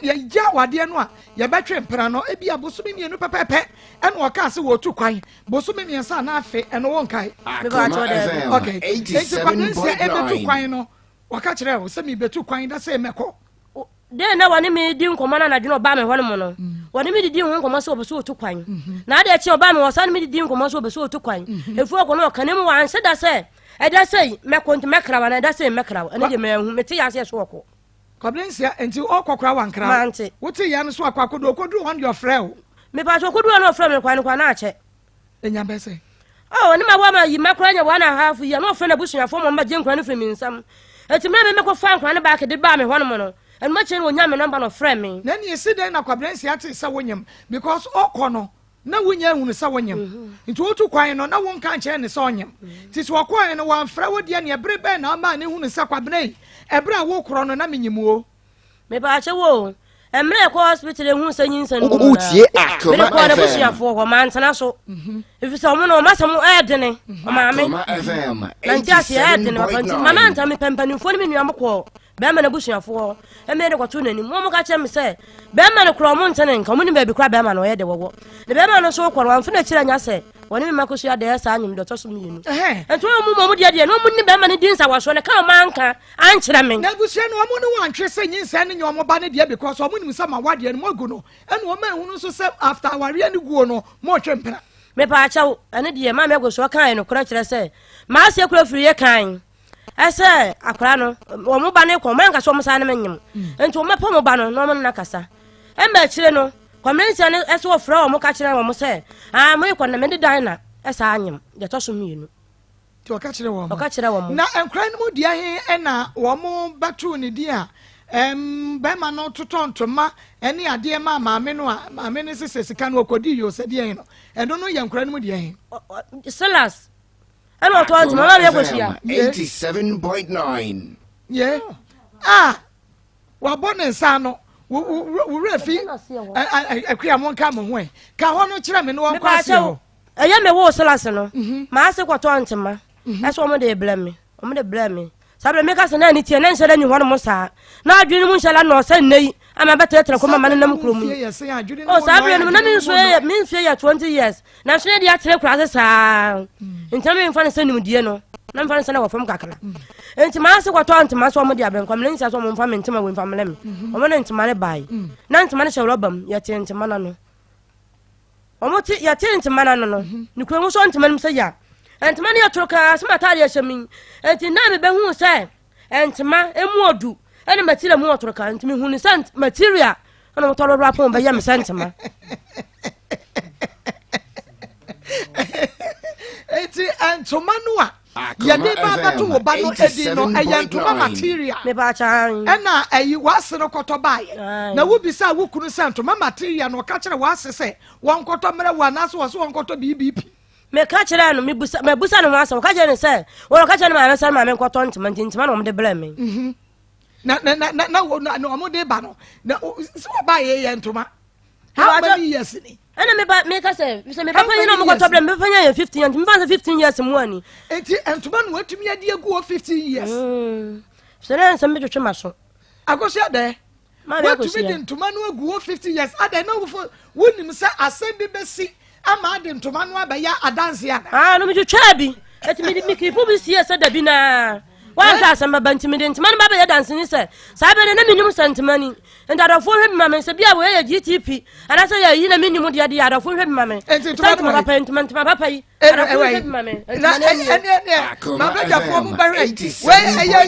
ya ja wade no a ya betwe mpena no e bia bosumi mienu pepepe ena o ka se wo tu kwan bosumi miensa na afe ena won kai me ba cha de okay 87.9 e betu kwan no waka kire wo se me betu kwan da se meko de na wani me di nkomo na dwene oba me ho no mo no wani me di nkomo so obeso otu kwan na de chi oba me wosan me di nkomo so obeso otu kwan efu okono okanem wan se da se e da se me konti mekra wana da se mekra ene de me hu me ti ya se so oko koblensia enti okokra wankra wote ya no so akwakodo okodu on your friend me ba so okodu on friend me kwan na ache enya be se oh ni ma wa ma yi mekra nya 1.5 year no friend abusuafo mo ma je nkran no fremi nsam enti me ko fa nkran ba ke de ba me ho no mo no and much in Yam number of framing. Then you sit there na kwabrensi ate sawonyam because okono na wunya hunu sawonyam. Into otu kwan no na won kan che ne sawonyam. Tis wo kwan no wan fra wodi ne ebrebe na ma ne hunu sakwabren. Ebra wo kro no na menyimuo. Me ba che wo. Emre ko hospital ehun sanyin san. Utie Akoma Me ko da FM. busuafo ko man tana so. If so mo no masam edene. O ma me. Akoma FM. Na ntiase edene wa panti. Mama 87.9. anta me pempani fo ni me nuam ko. Be ma na busuafo. E me de ko to nanim. Mo ka che me se. Be ma na kro mo ntene nka mo ni ba bi kra be ma na ye de wowo. Ne be ma no so ko wan fina kira nya se. Woni me makosu ya de ya sa anyim de to so me yinu. Ento mo de no mo ni be ma ni din sa wa so ne ka ma anka an kira me. Na busua no mo no wan twe se nyinsa ne nyomo ba ne de because omo ni msa ma wade no mo gu no. Eno o ma hunu so se after aware ni guo no mo twempena. Me pa chaw ane de ma me go so kan no kura kire se. Ma se kura firi ye kan. Ese akra no o mo ba ne ko man ka so mo sa ne menyim. Ento o mepo mo ba no no mo na kasa. E ma kire no kwamensia ne ese wo fra o mo ka kire wo mo se. Ah mo yekọ na me de dan na esa anyim. Je to so mienu. Ti o ka kire wo mo. O ka kire wo mo. Na enkran no dia he na wo mo batu ne dia. Be ma no totontoma ene ade ma maame no a maame ne sesika no okodi yo se dia no. Eno no ye enkran no dia he. Silas. Ano to anti mama me go sia. 87.9. Yeah. Ah. Wa bonensa no. Wo refi. Akua mo nka mo ho. Ka ho no kire me no won kwase ho. Eya me wo Silas no. Ma ase kwato anti ma. Eso mo de blame me. O mo de blame me. Sabre me ka se na ni tie na nhyela ni hono mo saa. Na adwene mu nhyela no se nei. Ama betetre ko mama nam kuro mu. Oh sabre no na me nso ya 20 years. Na nso de atere kura se saa. Ntam me mfa ne se nim die no. Na mfa ne se na wo fam kakra. Enti ma se kwato antima so mo de aben kwam nsa so mo mfa me ntima we mfa me lem. O mo na ntima ne bai. Na ntima ne hyewro bam ya tie ntima na no. O mo ti ya tie ntima na no. Ni kuro mu so ntima nim se ya. Entima ne yatoroka smata ya shamin enti na me be hu se entima emu odu ene material mu otoroka enti hu ni sent material ana mo tolo rapon be ya me sentima enti entoma no a ya de ba batu wo ba no edi no eyantoma material me ba chan ena ayi wasere koto bae na wo bisa wo kunu sentoma material no ka kire wase se won koto mere wa na so won koto BBP me ka kire no me busa no wasa ka je ne se wo ka kire no ma se ma me koto ntima no mo de blame me na mo de ba no na so ba ye yantoma how many years ni ana me ka se me papa you know mo koto blame me papa ya 15 years me fa 15 years mo ani enti entoma no watumi ade agu 15 years so na se me twetwe maso agosia de watumi de entoma no agu 15 years ade na wo nim se asem bi besi ama ade ntoma no aba ya adanse ana no me twetwa bi eti me kipu bi sie se da bi na wa ka asem ba ntimi de ntima no baba ya danse ni se sa be na minim sentimani ndadofo hwe bi mama se bia we ya GTP ana se ya yi na minim de ya adofo hwe bi mama ntoma papa ntoma papa yi adofo hwe bi mama ma be ja fo mu ba we eya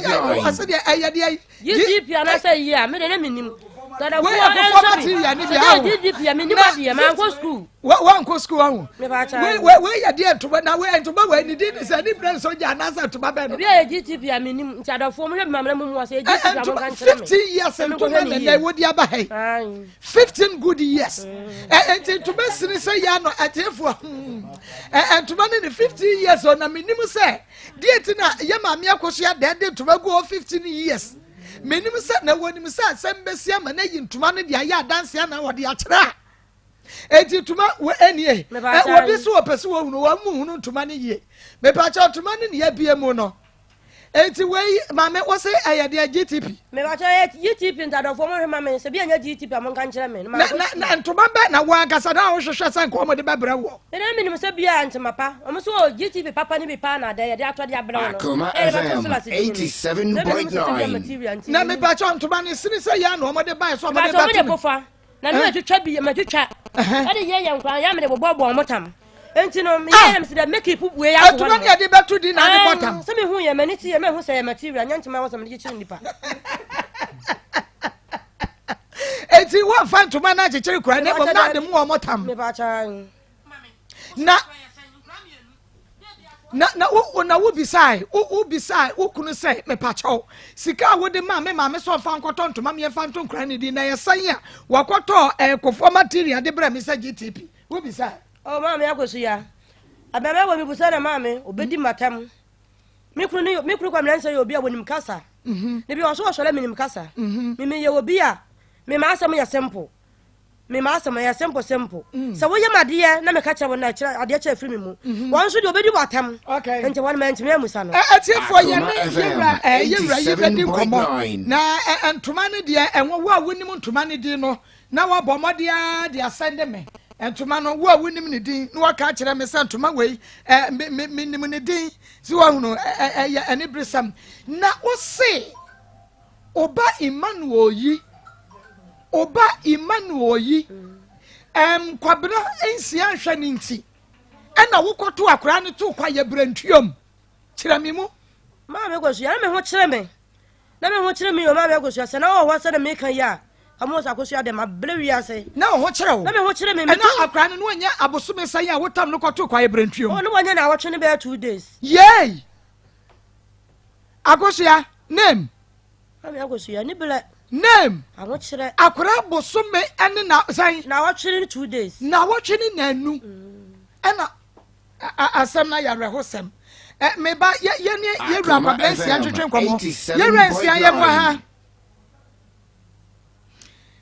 ase de eya de GTP ana se yi a me de na minim dada we ya fo material ni bia GTP ya minim ade ma go school wa nko school ahu me ba cha we ya de ntoma na we ntoma we ni di se ni brand so ja na sa ntoma be no bia GTP ya minim nti adofo hwe bi mama mu wa se GTP ya mo kan kire 15 years ntoma na wo di aba he 15 good years enti ntoma sini se ya no atefo ntoma ni 15 years na minim se dieti na ye ma me akoso ya de ntoma go 15 years menim se na wonim se asembesi ama na yi ntoma no dia ya dance na wo dia kira enti ntoma wo enie wo bi so opese wo hunu wo mu hunu ntoma no yie me pa cha ntoma no ne ya bie mu no enti we mame wo se ayade GTP me ba cha GTP ntadofo mo hwe mame se bia nya GTP amon kan kire me na ntoma ba na wa gasa na wo hwehwe san ko mo de bebra wo ene minim se bia ntmapa omo so GTP papa ni bi pa na de ya atode abra wo Akoma FM 87.9. na me ba cha ntoma ne sini se ya na mo de ba so mo de ba to na me twetwa bi me twetwa ade ye nkwa ya me de bobo motam enti no me yam se de make people we ya ko ntoma ne de betu di na de bottom se me hu ye mani ti ye me hu se ye material nya ntoma wo se me de kire nipa enti wo fa ntoma na kire kura ne bom na de mu wo motam me ba cha na wo bisai wo kunu say me pacho sika wo de ma me so fa nkoto ntoma me fa nto nkran ni di na yesan a wakoto ekofo material de bra me sa GTP wo bisai oh ma me Akosu ya ababa wo mi busa na ma me obedi matam me kunu kwa mlansa yo obi a wonim kasa ne bi wo so le minim kasa me ye obi a me ma asam ya simple me ma asam ya simple so wo ye made na me ka che wo na kira ade che afiri me mu won so de obedi matam ente won ma ntime amusa no atiefo ye ne yewra yefedi komo na ntoma ne de enwo wo a wonim ntoma ne di no na wo bomode a de asende me entuma no wo a wonim ne din na waka kire me se ntuma wei nim ne din si wo hunu ene bresam na wo se oba Emmanuel yi kwabena ensia hwa ne nti ena wo koto akora ne to kwa ye brantuom kire me mu ma me Akosu ya me ho kire me na me ho kire me yo ma me Akosu ya se na wo se na me kan ya Amos Akosu ya de ma blewi ase na ho kire wo na me ho kire me na akora ne no anya abosome san ya wotam no koto kwa ye brantuom oh no wanya na wo twene be 2 days yey Akosu ya name ma me Akosu ya ni bele name awo kire akora bosome ene na san na wo twene 2 days na wo twene na anu ena asem na ya rehosem me ba ye yewra kwablensi antwetwe nkomo yewra nsia ye mo ha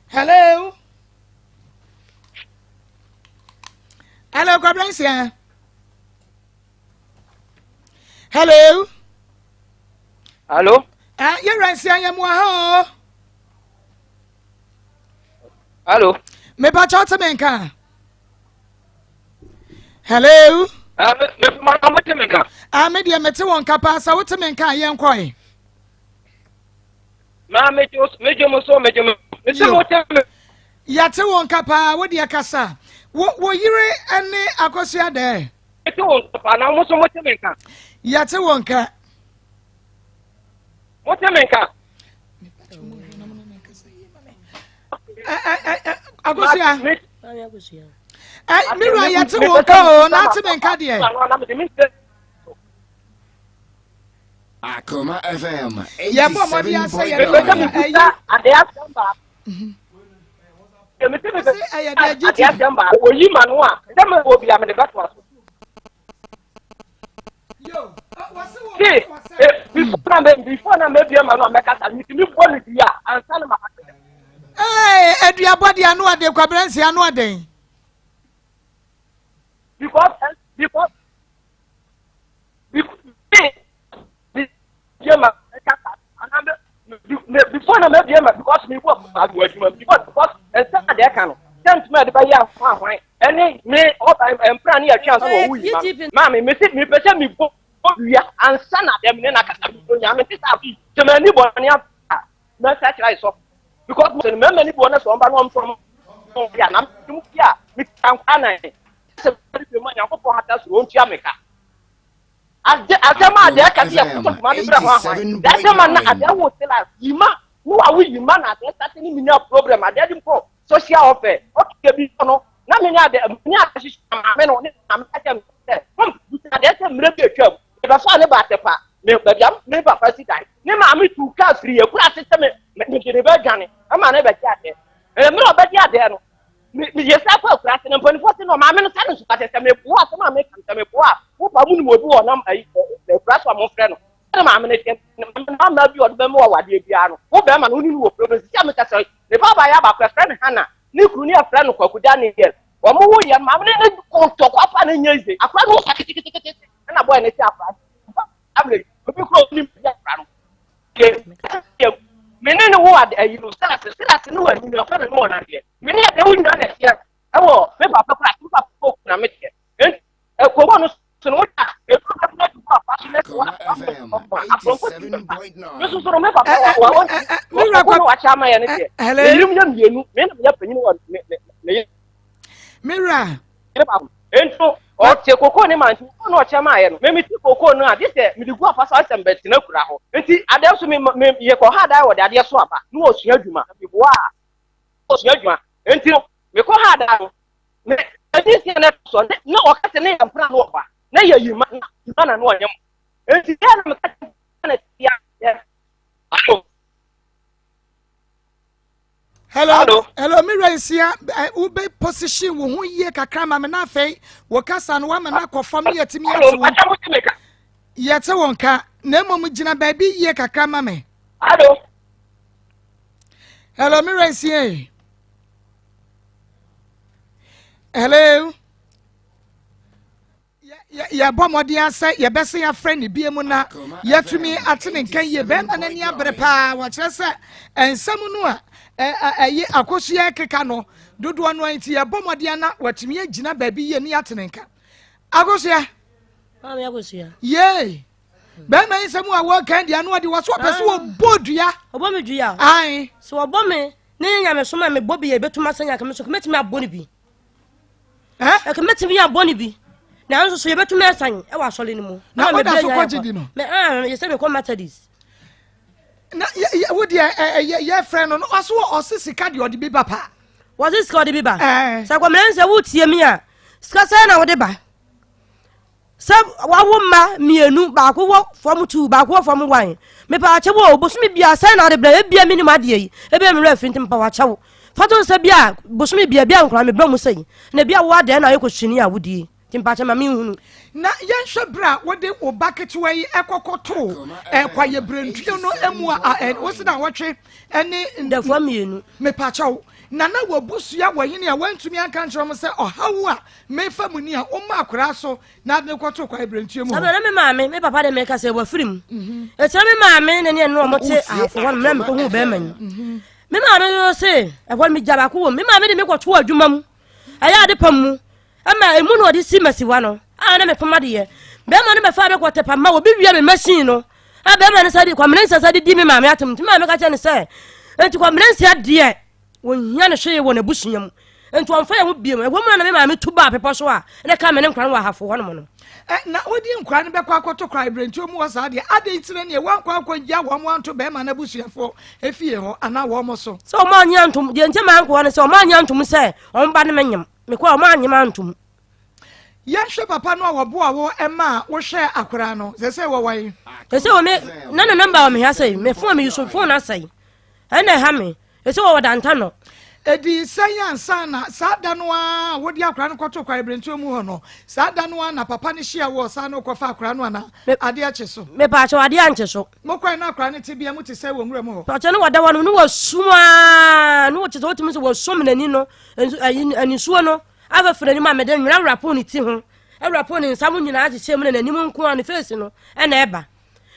hello kwablensi hello yewra nsia ye mo ha Hello. Me ba chota menka. Hello. Me dia mete won kapa sa wote menka ye nkoi. Ma mejo ya te won kapa wo dia kasa. Wo yire ene Akosu ya de. Mete won kapa na mo so mote menka. Ya te won ka. Mote menka. Akosu ya. Akosu ya. Mira ya te won ka o na te menka de. Akoma FM. Ya bo mo dia say ya before na maybe man no make us meet me policy ya ansa na makata edua body anu ade kwabransi anu ade because before na maybe because me work because and they can send me the buy ya any me all time plan ya chance wo wi ma me me pese me go wia ansa na dem ne na kata bi nya me tisa bi je mani bo ne na sa try so because me mani bo na so mba no from ya na mu ya mi kan kana se bi me nya ko po hata so ontu ameka adama de ka bi ya ko ma bi bra ho adama na adawo tela yima no wa wi yima na de start ni minya problem ade di po social offer okay bi no na me nya de nya shi me no ne na me ka me ade se mre bi atwa e ba fa ne ba tepa me ba biam me ba fa si dai ne ma me tu ka free e kura se me de ba dwane ama ne ba ti ade me no ba ti ade no me je sa fa kura se ne poni fo se no ma me no sa no su ka se me po a se ma me kan se me po a wo ba mu ni mo bi wo na ai e kura so mo frɛ no ne ma me ne ke na ma bi o de me wo wade bia no wo ba ma no ni wo problem si me ka se ne ba ba ya ba kura frɛ ne hana ni kru ni afrɛ no kwakuda ne here wo mo wo ye ma me ne ko to kwa fa ne nyaze akwa no sa kiti na boy ne ti afra abre obi kro ni ya afra no ke menene wo ade ayi no sala no wa ni no fa no na de menene de wo nyina na sia ewo me papa kra ti papa ko na me ke ko bo no so no ta e ko ka na papa so ne ko so so me papa wa mi ra ko wa chama ya ne de elim nya mienu me na ya panyin wa me Mira ento o te koko ne man ko no chama ya no me ti koko no a de se me di gu afa so asem bet na kura ho enti ade so me ye ko ha da wo de ade so aba no o sua adwuma bi wa o sua adwuma enti me ko ha da no me adi se na so na o ka se ne ya mpra no ba na ye yima na no onyam enti ya na meka na ya hello Miraisia ube position wo hu ye kakra ma me na afei wo kasa no wa me na kofam ye timi ate wo ye te wonka na mom gina ba bi ye kakra ma me hello Miraisia hello ya bomodi asa ya bese ya friend bi emu na ya tumi atene nkan ye be ma na ni abere pa wo kire se ensam no a ayi akosu ya keka no dodo no anti ya bomodi na watumi agina ba bi ye ni atene nka akosu ya ma me akosu ya ye be ma ensam a wo kan dia no odi wo so pese wo bodua obomedua ai so obome ne nya me so ma me bobi ye betuma sanya ka me so metimi aboni bi ka metimi aboni bi na nso so ye betuma asan e wa sole ni mu na me da so kwaji di no me ye se me ko matadis na wo dia ye friend no aso osisika de odi bi ba pa was this called the biba sa ko mren se wutie mi a ska sa na wo de ba sa wa wo ma mienu ba ko wo form 2 ba ko form 1 me pa che wo bosumi bia sa na wo de bra e bia minimum ade yi e bia me re fintim pa wa che wo fato se bia bosumi bia nkra me bra mu sei na bia wo ade na ye ko hwini a wodie timpa che ma mi hunu na yenhwe bra wo de wo bucket wa yi ekokoto kwa ye brantue no emu a wo se na wotwe ene ndefo mienu me pa che wo na wo busua wo yini a wantumi anka nchoro se ohawo a mefa mu ni a o ma akora so na de koto kwa brantue mu sabe na me maame me papa de me ka se wa firim e tira me maame na ne no mo te afo won me ko hu be man me maame yo se e won me jaba ko wo me maame de me ko to adwuma mu aya de pam mu ama emu no de si masiwa no a na me pama de ye be ma no me fa be ko te pam ma wo bi wi me machine no a be ma ne sa de kwa mene sa de di me maame atem ti maame ka che ne se enti kwa mene sia de wohia ne hwe wo na busunyam enti wonfa ya wo biem e wo mu na me maame tu ba pepo so a ne ka mene nkran wa hafo ho no na odi nkran be kwa akoto kra brantue mu wasa de ade itire ne wan kwa akogya wo mo anto be ma na busuafo efie ho ana wo mo so o ma nya ntom de ntema anko ne se o ma nya ntom se o mba ne menyam me kwa o ma nya ntom yenhwe papa no wo bo a wo ema wo hwe akora no se wo wai se wo me na number wo me ha sei me phone me use phone asai ana ha me se wo wadanta no edi sayansa na sada no a wo di akora no koto kwa brantue mu ho no sada no na papa ne hia wo sa no kofa akora no na ade ache so me pa cho ade anche so mo kwa na akora ne tibia mu te se wo nwura mu ho pa cho no wada wano no wasuma no che so timi so wasum na ni no ani suo no ava frani ma me de nwura rapo ni ti ho e rapo ni nsamu nyina ache che mu na ni mu nko an face no e na eba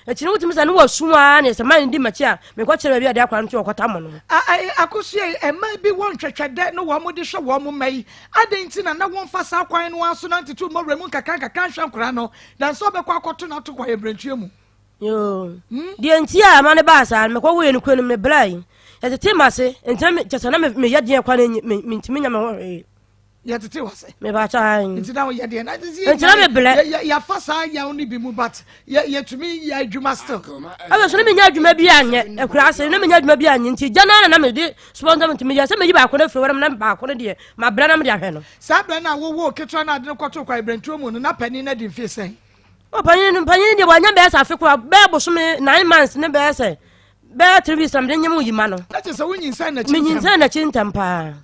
echini wutimi sa no wasuma na se man di machi a me kwa chere bia de akwa nti okota mo no akosie ema bi won twetwede no wo mo de hwe wo mo mai adenti na won fa sa kwan no aso na ntitu mo remu kakran hwe nkora no dan so be kwa akoto na to kwa ebrantue mu yo di enti a ma ne ba sa me kwa wo ye no kwenu me blai ya tete ma se enti chesa na me ya de kwa me ntimi nya me ho ya tete wase me ba cha enti na wo ya de na tete enti na me blai ya fa sa ya oni bi mu but ya tumi ya adwuma still aba so na me nya adwuma bi anye ekura ase na me nya adwuma bi anye enti jana na me de sponsor ntimi ya se me yi ba ko na firi wara na ba ko de ma bra na me de ahwe no sa bra na wo ketwa na de ko to kwa ebrantue mu no na pani na di mfie sen o pani de wanya be sa afi kwa be bo so me 9 months ne be se be 3 weeks am de nyemu yima no na se wo nyinsa na me nyinsa na chintampa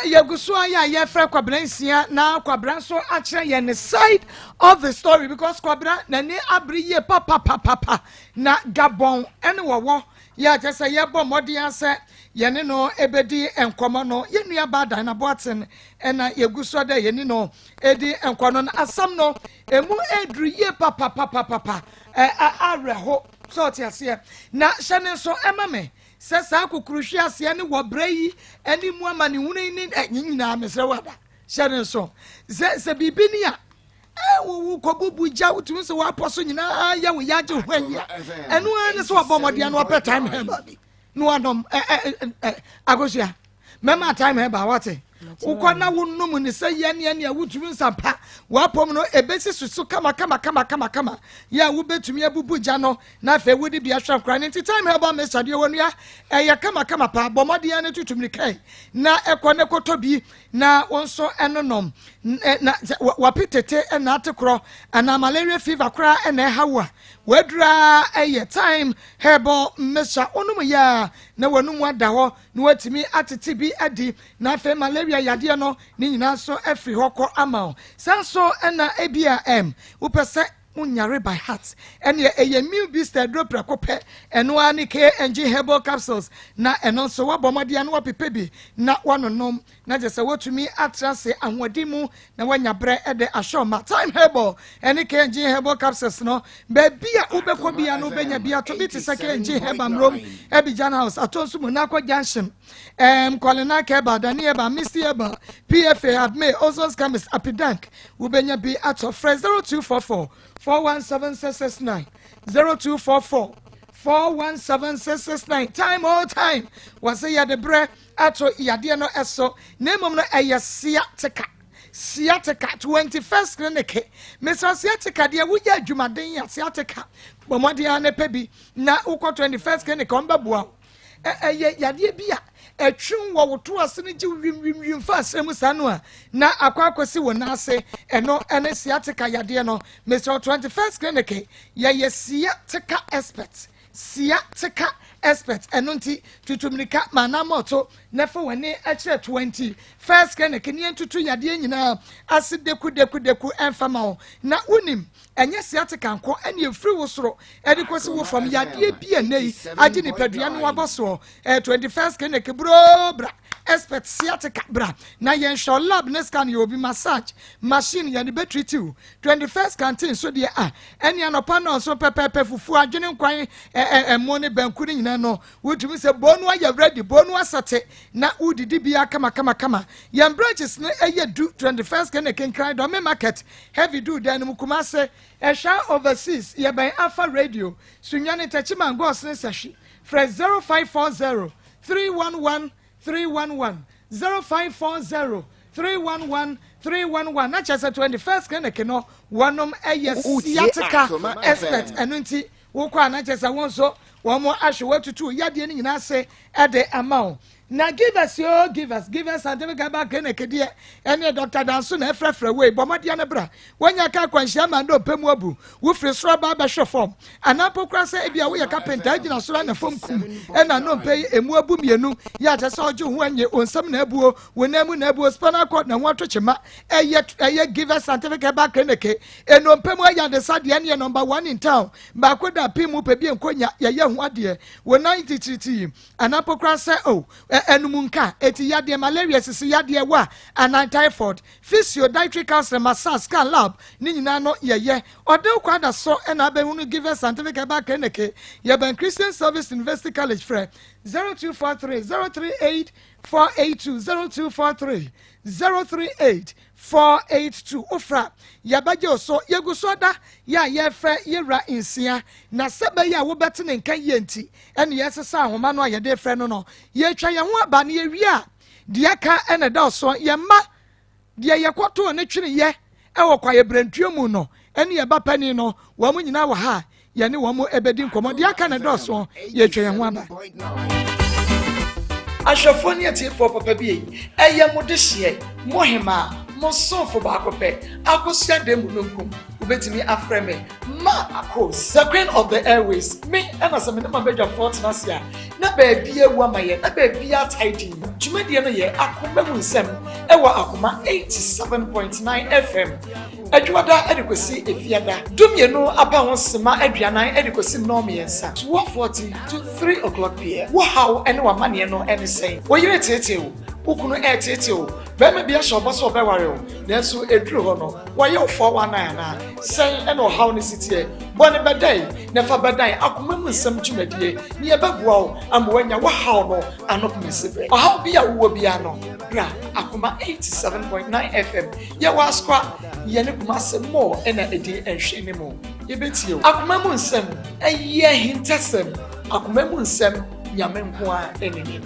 Yagusua ya frɛ kwabra nsia na kwabra so akire ye ne side of the story because kwabra na ne abri ye papa na Gabon ene wowo ya tese ye bɔ mɔden ase ye ne no ebedi enkomo no ye nua bada na boaten ena yagusua da ye ne no edi enkono no asam no emu edru ye papa areho so tiase na hyene so emame sesa akukuruhwe ase ne wobrayi ani mu ama ne hunu ni nyina mesre wada hyere so se bibi ni a wo kobubu ja utun se wa poso nyina ya wo yaje hwanya enu ne so obomode no opɛ time heba no anom agosia mema time heba wate ukwana wonum ne sɛ yɛne a wotumi nsampa wapom no ebesi susu kama ya wobetumi abubu gya no na afɛ wodi bia hwɛ nkra ne time heba me sade wonua ɛyɛ kama pa bɔmɔde ne tutumri kai na ɛkɔ ne kɔtɔ bi na wonso ɛnonom na wapitete na atekro ana malaria fever kra na hawa wadura ɛyɛ time heba mesha onum ya na wonum wada hɔ na watimi atete bi adi na afɛ malaria yade no ne nyina so afiri hɔ kɔ ama sanso na ebia wopɛsɛ unyare by heart and ye meal beast drop rakope and one KNG herbal capsules na and so what bomadi and what pepebi na one nom na just what to me atrase and wadimu na when ya bre at the ashoma time herbal and KNG herbal capsules no baby ubeko bia no benya bia to be to KNG herbal room Abidjan house atonsu Monaco junction Kolina Keba Danieba Misty Eba PFA have made also scammers apidank ubenya be at of 0244 417 0244 417 time all time was a yade bre ato yade no eso name no eye Siatica 21st clinic Mr. Siatica dia wuya adwumaden ya Siatica bomodia ne pebi na uko 21st clinic ombabua yade bia etwun wo woto asene ji wim fa asemu sanu na akwakosi wona ase eno ene Siatica yade no Mr. 21st clinic ye Siatica expert enunti tutumrika manamoto nefa wani ekire 20 first clinic ni entutu yade nyina ase deku enfama na unim enye Siatica nko ene efiri wosoro edikosi wo fam yade bia nei agi ni padua no waboso 21st clinic bra expert Siatica bra na yen show lab ne scan you obi massage machine yade battery too 21st canteen so de ene anopa no so pepepe fufu adwene nkwan emo ne banku ni nyina no wotumi se bonu aya ready bonu asate na udidi bia kama yen branches ne du 21st clinic kran do me market heavy do dan mu kuma se Esha overseas ye by Alpha Radio sunyane tachima ngos ne sashi fresh 0540 311 311 0540 311 na chese 21st clinic no wonom Siatica expert enunti wo kwa na chese wonso wo mo ahwe tutu yade ni nyina se ede amount na give us certificate back clinic de ene Dr. Danso na efrefre we bomode ne bra wonya ka kwanhia ma ndo pemu abu wo firi soro ba ba form anapo krasa e bia wo ye carpenter agina soro na form kum ena no pay emu abu mienu ya tese oje ho anye onsam na abuo wonamu na abuo spinal cord na ho atochema eye give us certificate back clinic eno pemu aya de sade ene number 1 in town ba koda pimu pe bi enkonya ye ho ade wo 93 anapo krasa enumunka eti yade malaria sisi yade wa ana typhoid physio dietary counselor massage scan lab ni nyina no yeye ode kwada so na be hunu give us certificate back clinic ye ban Christian Service University College frɛ 0243 038 482 0243 038 482 ofra yabaje so yegusoda ya yefe yera insia na sebe ya wo betene nkan yenti ene yesesa ahoma no ayede frɛ no no ye twa ye ho aba na ye wi a de aka ene da so ye ma de ye kwoto ne twene ye ewo kwa ye brantuo mu no ene ye ba pani no wo mu nyina wa ha ye ne wo mu ebedi nkomo de aka ne da so ye twa ye ho aba Ashafoni atifo papa bi eye modehye mohema mosofo ba akopɛ akosia dem nunkum ubetimi afreme Maa Akos the queen of the airways me and some na mabedwa fort na sia na ba bia wu amaye na ba bia tidy dwumadie no ye Akoma mu nsem ewa Akoma 87.9 FM adwada edikosi efiada dumienu aba won sema aduanan edikosi nomiensa 12:40 to 3 o'clock p.m. wo how ene wa mane no ene sen wo yire tete o ukunu tete o be me bia shobo so be ware o nanso eduru ho no wo ye 419 na sen ene o how ne sitie bone bedai ne fa bedai Akoma mu nsem dwumadie ne ye bagua o amwanya wo how no anopmesibe o how bia wo bia no bra Akoma 87.9 FM ye wa skwa ye ne kuma se mo ena edi enhwe ne mo ye betie o Akoma mu nsem eye hintasem Akoma mu nsem nyame nko a eneni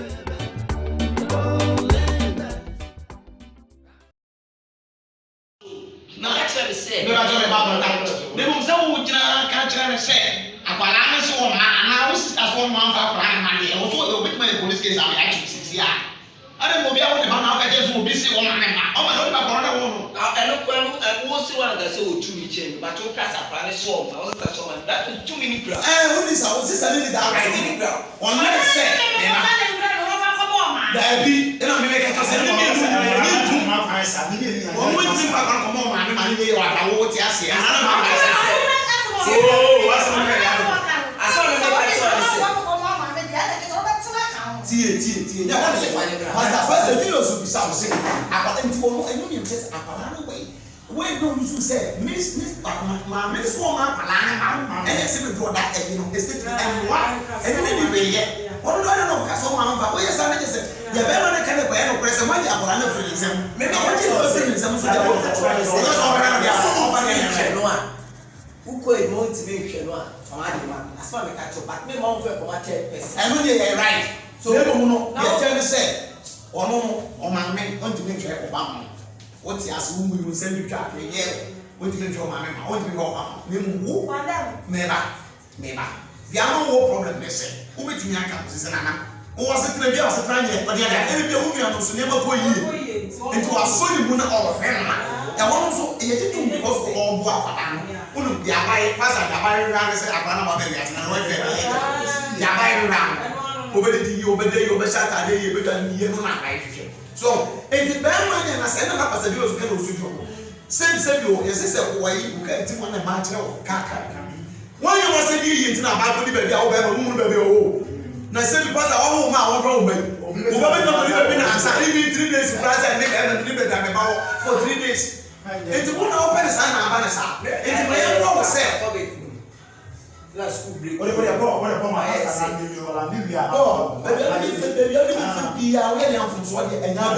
me ba jo me ba ba ta me mo se wo jina ka kire ne se akwala ne so ma na wo sister so ma fa akwala ne ma de wo so o bit my police case am ya chi si ya are mo bia wo ne ba na ka je so obi si wo ma ne ma o ma do ba korona wo no eno kwanu wo si wa nga se o tu mi chen but o ka sa akwala ne so ma wo sister so ma that too many bra who is our sister need that right any bra on let say Dabi, ina me make ka say me do ma fa sa me ni ya. Won won tin pa kan ko mo ma me ma ni ye wa ta wo ti ase. Ana ma fa sa. Oh, what's the matter? I saw me make so say. Tie. Ya wa se fa ni bra. Pastor, the video so be sa say. Apa nti wo enu ni test apa na no way. We no you say miss ma miss wo ma pa la na ma. E se me do that you know, estate and what? And ni be ye. Ono do no ka so ma fa. We say na say ya be ma na ka ne ko e no press ma ya bora na free exam. Me no wa ji o free exam so ja wo. Because o ra na ya so o fa ni no a. Uko e mo ti be hwe no a. Fa ma di ma. Asma me ka cho but me ma wo fe ko ma 10%. I know they right. So they don't know. They tell me say ono o ma me on ti me hwe ko ba mo. What you ask who you send you track me yeah. What you can show my man, what you go me who never. The no problem they say. Who bet me aka say na. O was it be was trying yet, but yeah, any be who me no so never go yi. Into a solid buna all of them. Ya won so e yeti tum because of all bo afada no. Unu dia bai pastor dia bai ran say abana ba be ya na we fe. Dia bai ran. Obedi you shata dey you be kan ye no na bai hwe. So, if the band and I said, I'm not going to go to same you, yes, I said, why you can't want a match of caca. Why you must say you into a Bible, baby, I'll have a woman, baby, oh. Now, say because I want my own baby. Who have not been answered, even 3 days, price and make and deliver them about for 3 days. It's one open sign and banner. It's my own say. That's school break. What about my head? Oh, baby, I'm from Sweden and now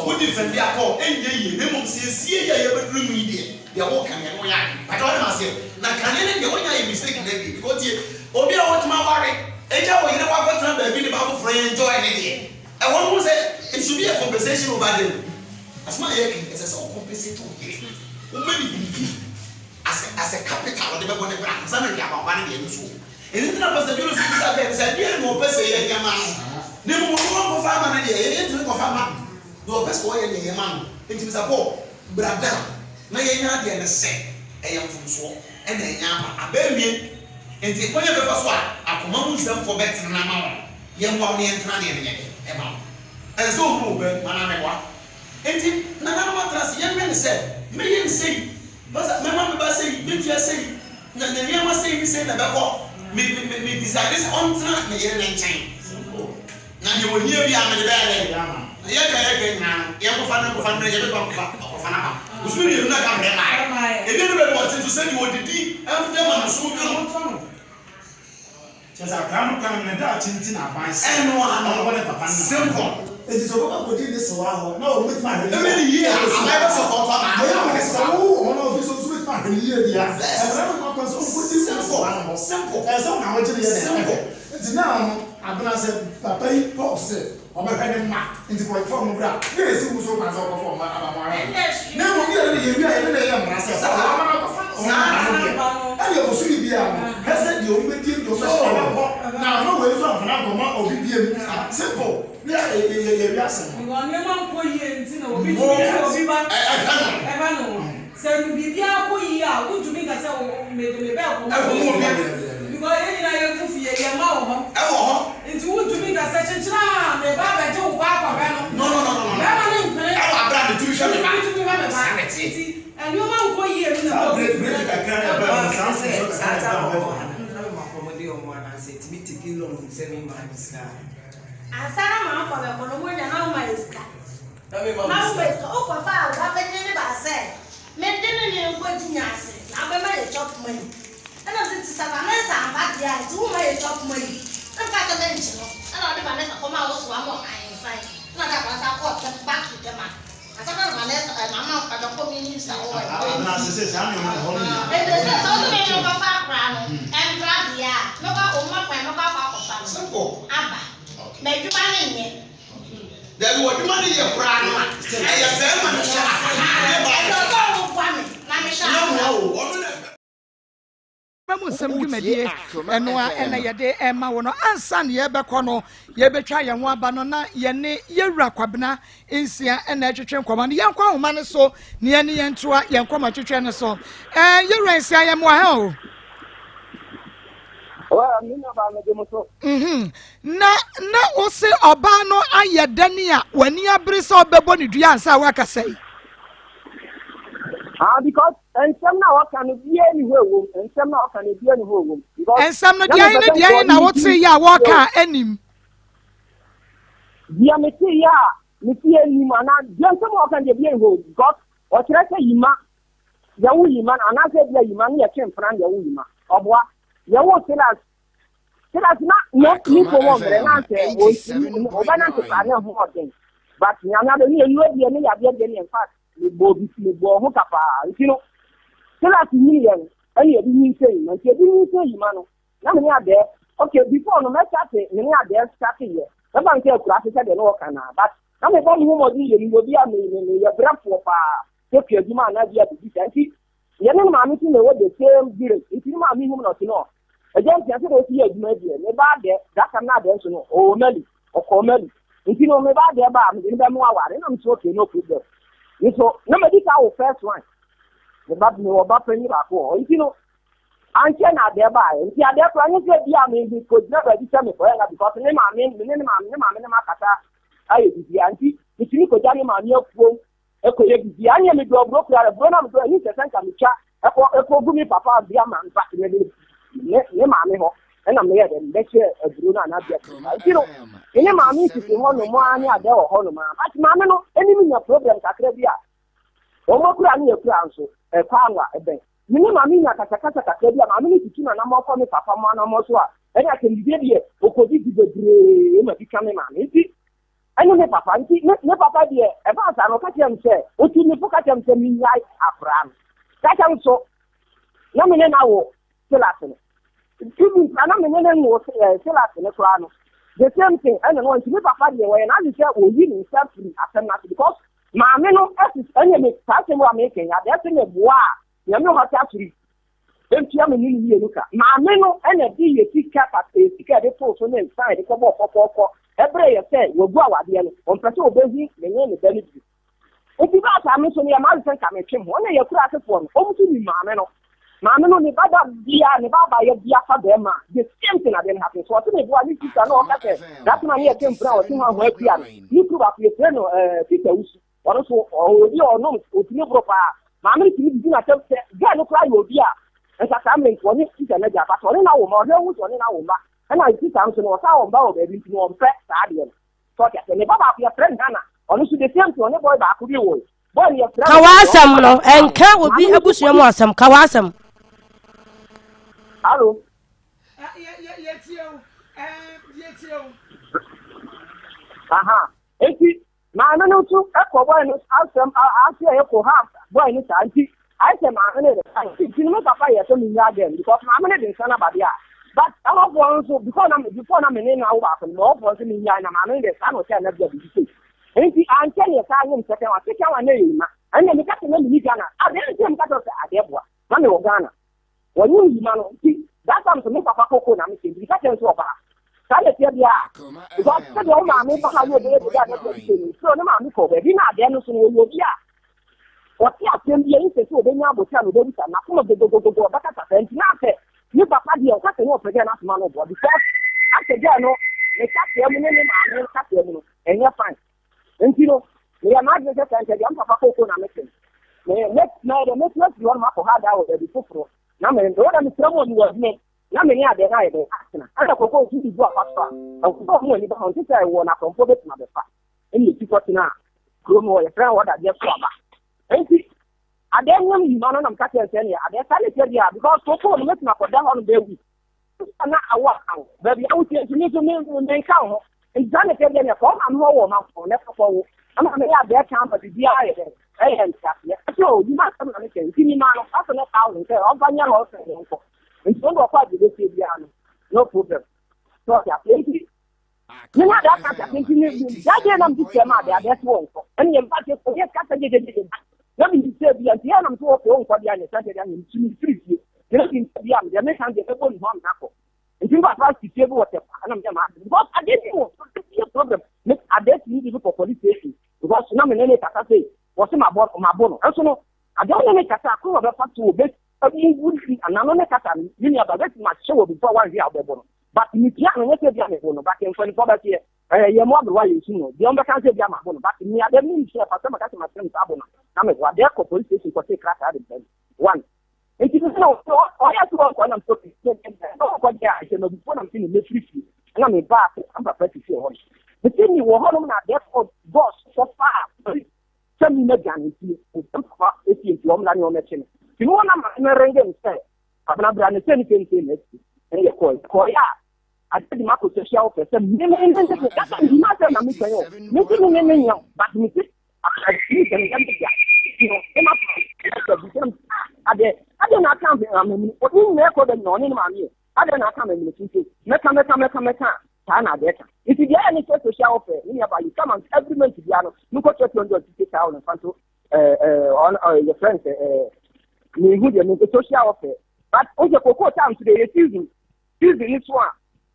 what different they are called? And they won't see a bedroom media. They are all coming on. I told myself, now can you only a mistake maybe because you Obi what my worry. And you know what baby about friend enjoy anything. I want to say it should be a conversation over them. As my head is a so compensatory. As a capital, they were going to brand some of them money in school. And it's not the beautiful thing said, you know, person, young man. They will go for farmer, and they didn't go for farmer. No, best boy, and young man. It is a poor brother. Now, you're not the same. I am from Swamp, and then a baby. And the point of the first one, Akoma is them for better than a man. Young woman and tranny and so, Manama. And Nana Matras, young man said, million say. But my mama say, did you say? The name was saying, say that me desire this on track, me in chain. Now you will hear me, I'm in the bed. Now, you have a fun, who's really not come here. If you never wanted to send you what did he after them so good. Just a crown coming and that chintin advice. And one simple. It is about putting this while. No, with my many years. I never support one of his with my year. Simple. As long as I simple. It's now I'm going to say, Papa, Pop said, or my head and mark into my form of ground. Here is who so much of my now, we are here. And you will see the has said you will give yourself. Now, no way from Akoma or BBM. Simple. Yeah, you want never go here and be back. I know. So, be here, would you make us made the because I am Fufi, your mom. It's would to make a such a charm, a baba to Papa. No. I got the tuition and your mom go here in the great I can't Asama for the Monomoy and all my sky. Now, oh, Papa, what I said. Maintain what you say. I'm a chop money. And I'm sitting Savannah, I'm back there, 2 my chop money. I'm back to mention. And I'll be Vanessa come out, so I'm more inside. Not that was our back to the man. I said, Vanessa, and Mamma, but the communist are all. And this is also made of a background and grab the air. No, no, simple. Abba. Make you money. Then what money you brought? I have them. I don't know. Mamu sem dwumadie eno a ena yede ema wo no ansa ne yebekọ no yebetwa ye ho aba no na ye ne yewura kwabena nsia ena atwetwe nkoma no yenkwa homa ne so ne ye ne yentoa yenkoma twetwe ne so yewura nsia ye mo ha o na o se oba no ayedani a wani abere se obebo ne dua ansa wakasai because and some now can be anywhere and some now can be anywhere because and some no dia na what say ya waka anim dia me see anim na dia some can be anywhere because what try say yima ya wu yima na say dia yima na ya chemfran ya wu yima obwa ya wu tilas na no ni ko won bere na say o ba na to ka na ho odin but nyama de ni enu dia ni ya bia de ni in fact le bo ho kapa ntino tilas ni yen ani ebi ni say na ti ebi ni say yima no na me ade okay before no me start me ade start here na ban ke kura se de no kana but na me ba mu mo di ye ni obi a me ye brafo pa ke ke aduma na dia bi tanti ye ne ma mi ti na wo the same village ntino ma mi hu no ti no again ti ase do si aduma die me ba de that na de so no o mali o ko mali ntino me ba de ba me ni ba mu aware na me so okay no problem so na me di ka wo first one the bad me wo ba pani ba ko ntino anche na de ba nti ade kwa ni se bia me bi ko na ba di se me ko na because ni ma ma kata aye bi anti ntini ko jani ma mi afuo e ko ye bi anya me do bro kra bro na me do ni se sanka me cha e ko gumi papa bia ma mpa ne ma me ho na me ye de be che aduro na bia ntino ni ma mi ti ho no mo ani ade ho no ma but ma me no eni mi na problem kakra bia o mo kura ni e kura nso e kwa anwa e ben mini mami na kata kakra bia mami ni titu na mo ko mi papa mo na mo so a e ya ke bidie die okodi bebre e ma bi kame mami ti enu ne papa nti ne papa die e ba sa no ka tia mse o ti ni fuka tia mse mi nyai afram ka tia mso na me na wo selasene ti mi na me ne wo selasene so ano the same thing enu no nti mi papa die wo na di se o yi ni self free afem na because mami no esis enye me ka se mo ameke ya de se ne boa yami ho ta free entia me ni ni enuka maame no ena di ye tika tika de to so na inside de ko bo ebre ye say wogu awade no on pese obehi menye ne bani bi obi ba ta me so ne ma nsen ka me twem ho na ye kura asefo no o mutu ni maame no ni baba bia ni baba ye bia fa de ma the same thing again happen so to me bo ani tika no o ka say that man ye tempra o ti ho ho bia ni kura pa ye no tika usu ono so o di ono o ti ni bro pa maame ti bi na tem se ga no kra yo bi a esa ka me ko ni ti na ja ba so ni na wo ma o hu so ni na wo ma na ti ta nso no sa wo ba o be bi ti no mpe sa de so ja se ne baba ya friend Ghana onu su de tem to ne boy ba ku bi wo boy ya friend kawasam no enka obi abusua mu asam kawasam allo ye aha eti maame no tu ekọ boy no asem ase e ko ha boy ni sa anti I say maame ne de ti no papa ye so mi nya dem because maame ne de sana ba dia but our boys so before na me na wo ba ko no boys mi nya na maame de sana o say na bia bi sei enti anche ne ka nyem sete wa se ka wa na yima anya mi ka te na mi Ghana ade nti mi ka to say ade boa na me wo Ghana wo nyi yima no ti that time so me papa koko na me se bi ka te so ba ka le tie bia because se do maame ba ha wo de bia na bia bi so na maame ko be bi na ade no so wo yo bia what ya tem bia ise so be nya abota no be bisa na ko go ba ka ta enti na se ni papa dia o ka te no pege na ma no bo because ate dia no me ka te mu ne maame ka te mu no enya fine enti no me ya ma je se kan te dia papa ko na me se me di one ma ko ha da wo de fufuro na me ndo da me tramo ni wo ne na me ni ade na ide asena ada ko si di bu afafa o ko mo ni ba on ti sai wo na ko be na be fa eni ti ko tina kromo ya fra wo da dia so aba enti ade nyam yi ma no nam ka te se ne ade sa le te dia because ko no metina ko da ho no be wi na awa kan ba bi au ti ni so me kan ho enti te dia ne ko ma no wo ma ko ne ko wo ama me ya be kan ba di aye de nta ya so di ma sam na me ke ni ma no aso na 1000 ke o banya ho se ne ko enti ndo kwa di se dia no problem so ya enti ni na da ka ta enti ni da je nam di se ma de ade so won ko eni em pa te ko ye ka ta je let me say bi anti na mto ko on kwadi anya sante dia ni tumi free let me be am the next time the people home nako nti ba fast tie bo wote na me ma because I didn't know the problem make I didn't need for police station because na me nene kaka say was my bono so no I don't know kaka ko ba fa to be you would see and no ne kaka ni ya ba get ma show before one year bono but ni tia no say bia me bono but in 24 that year ye mo abro wa yesu no the on be can say bia ma bono but ni ade ni say fa ma ka ma say ma bono na me wa de ko police station ko say crack at the one it is no I have to work on them so ko dia I no before I'm seeing me free na me ba am ba practice here one the thing you wo na there for boss so far tell me na guarantee so far if you am la ni o me chen you know na ma renge say abna bra ne say ni next and you call ya I said the macro social person me that's the matter na me say me but me I see them ya you know I don't know how to mean what you make of the non in money. I don't know how to mean meka Tana data. If you get any social offer, you come on every month to Piano, look at 250,000 in front of on your friends me who you make a social offer. But on the cocoa time today, using this one.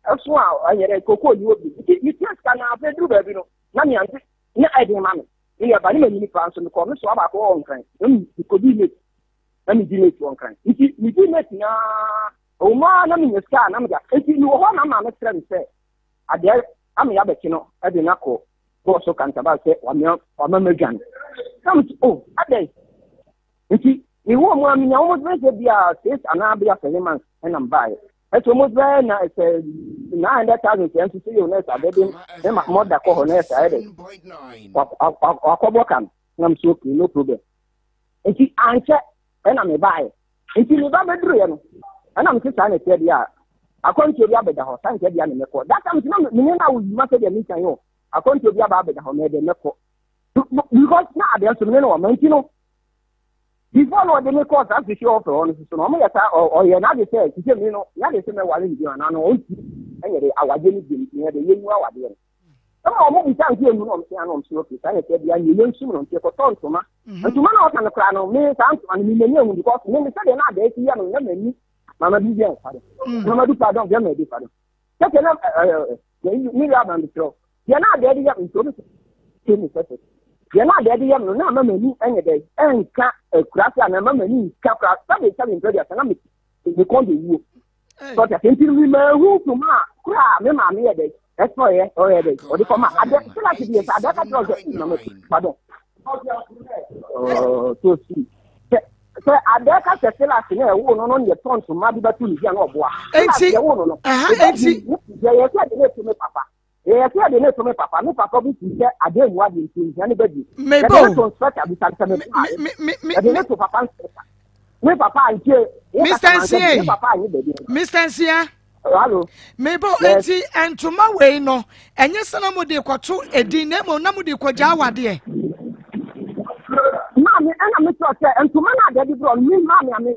That's why I had a cocoa you will be. You just can have a do baby. None of no idea, mammy. You have any many pounds on the corner, so I'm all kind. You could be it. Let me do it one kind. If you do it now, oh, man, I'm in the sky. I'm just, if you know what I'm trying to say, I dare, I'm a Yabakino, I did not go so can't about say, I'm a gun. Come to, I dare. You won't want me almost ready to be a state and I'll be a 7 months and I'm by. It's almost very nice. 900,000 cents to see you next. I didn't more than call next. I did. I'm so no problem. And she answered, and I'm a buyer. And she was a dream. And I'm just trying to tell you, I can't tell you about the house. I'm telling you, that time, I would not say the meeting. I can't tell you about the home. Because now there's a minimum, you know. Before no they make cause as the show for on so no ya or ya na dey say you know ya dey say me wale ndi na no onti enye dey awaje ni dem ni dey yenu awade no so mo bi tan tie mu no mse ano mse okay sai ya bia ni yensu no mse ko ton toma ntoma na o kan kra no me san toma ni me nyamu because me say na dey tie no na mani mama bi bien fare mama du pardon bien me dey fare take na ni ya ban do ya na dey ya ntoma se ni se ya na dey ya no na mama ni enye dey enka kurasi na mama ni kapra sabe sabe ntodi asana me konde wu so ta tinti mi ma hu to ma kura me ma me dey eso ye o ye dey o di koma ade sila ti dey ade ka tro na me pardon so si se ade ka se sila ti na wu no no ye ton to ma bi ba tu ni ya na obo a enti ye wu no no enti ye ye ka dey to me papa yes, I didn't know my papa. My papa was here. I didn't want him to anybody. Me, Mr. Nsia. Hello. Mebo enti entuma we no. Enye sana mo de kwato edin na mo na mo de kwaja awade. Mami, ana me to say entuma na de bro mi mami ami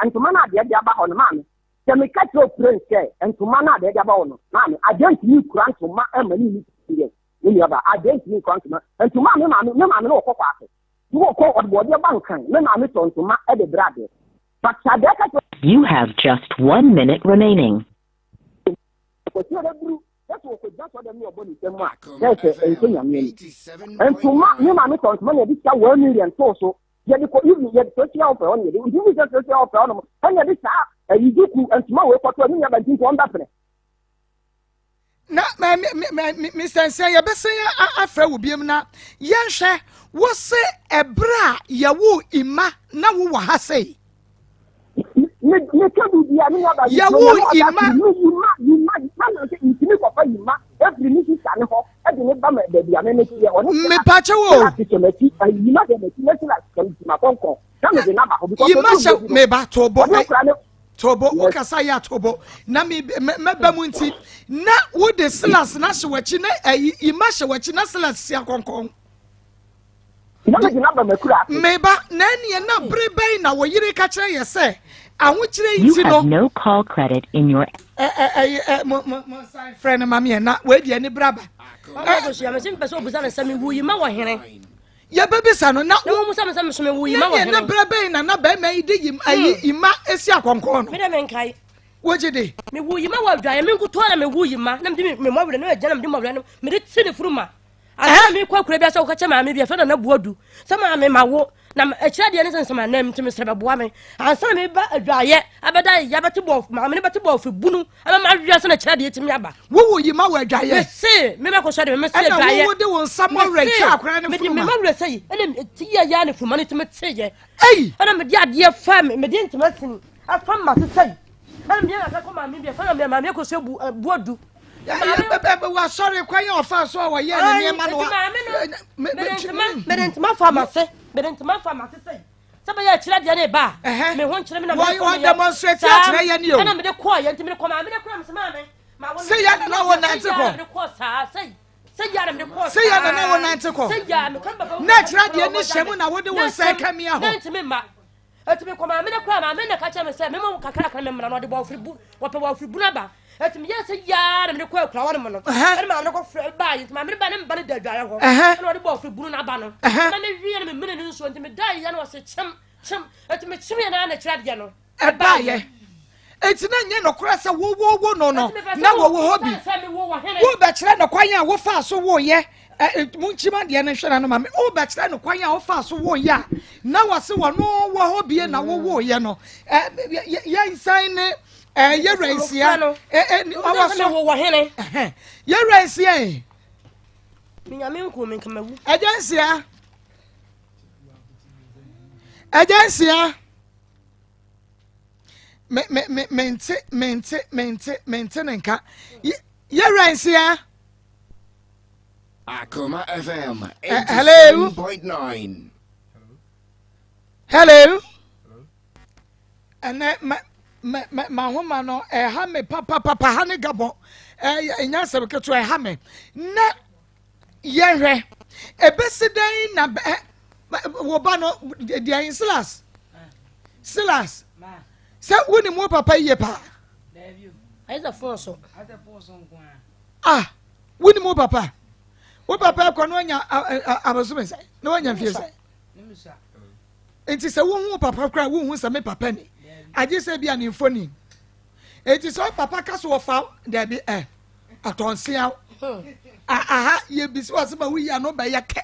entuma na de aba ho no mami. Se me catch your friend say entuma na de aba ho no. Mami, I don't need grant to ma emani ni tie. Ni aba I don't need grant ma. Entuma me mami no okwa ase. You go odbo de bankan. Me mami to entuma e de brade. But you have just 1 minute remaining. Na Mr. Say afra wo biem na yenhwe wo se ebra yawo ima na wo wa ha sei yawo ima me pache wo me ba tobo ukasa ya tobo na me ba mu nti na wo de silas na hyewachi na ima hyewachi na silas sia konkon meba na ene na brebe na wo yire ka kire ye se ahokyire nti no you have no call credit in your friend mama na we die ni braba go sia me sim peso buza na sami wu yima wo hene ya baby sano na wo musa me so me wo yima wo na brebe na ba ma ide yim ayi ima esi akonkon no me de men kai wo jide me wo yima wo dwa me nkuto na me wo yima na me mo wure na agya na me mo wure no me de tsi furuma ana me kwakura bia so ka che ma me bia so na buodu se ma me ma wo na akira de ne sense ma na mtimi sere beboa me ansa me ba adwaye abeda ya beti bo ma me beti bo fibunu ama ma adwa so na akira de timi aba wo yima wo adwaye me se me ba ko so de me se adwaye ana wo de won samo rek akura ne fuma me ma wure sei ene ti ya ne fuma ne timi tije ei ana me de ade fa me de ntimi sini afa ma se sei ana me na ka ko ma me bia fa na me ko so buodu wa sorry kwan ya ofa so wa ye ne ma no me dent ma pharmacy me dent ma pharmacy say saba ya kira de ne ba me ho kira me na me wa demonstrate ya kira ye ni o ana me de ko ye ntimi ko ma me de ko am se ma me ma say ya na wo nante ko me de ko sa say ya na me de ko say ya na wo nante ko say ya me kan baba na kira de ni hyemu na wo de wo say ka mi aho ntimi ma etimi ko ma me de ko ma me na ka kira me say me mo kakara kan me mra no de bo ofri bu wo pe wo ofri bu na ba etimi yes ya na me ko akura won mo no e ma no ko ba yi ma me ba ne ba ne da dware ho na wo de bo ofri bunu na ba no na me wi na me mene ni so etimi dai ya na wo se chem etimi chim ya na kira de no e ba ye etina nye no kura se wo no na wo hobi wo ba kira no kwan ya wo fa so wo ye munchima de ne hwera no ma me wo ba kira no kwan ya wo fa so wo ya na wo se wo no wo hobi na wo ye no ya insan ne ye rensia awaso wo hene ye rensia mi nyame nko me kamawu agensia mente nenka ye rensia Akoma FM 87.9 hello and ma homa no ha me papa ha ne gabon nya se ke to ha me na ye hwe ebesidan na wo ba no dia Silas se woni mo papa ye pa aiza fonso woni mo papa wo papa ko no nya abaso sai no nya fie sai enti se wo hu papa kra wo hu se me papa ni aje se bia ni mfoni enti so papa ka so fa da bi atonsia aha ye bi so asema wi ya no ba ya ke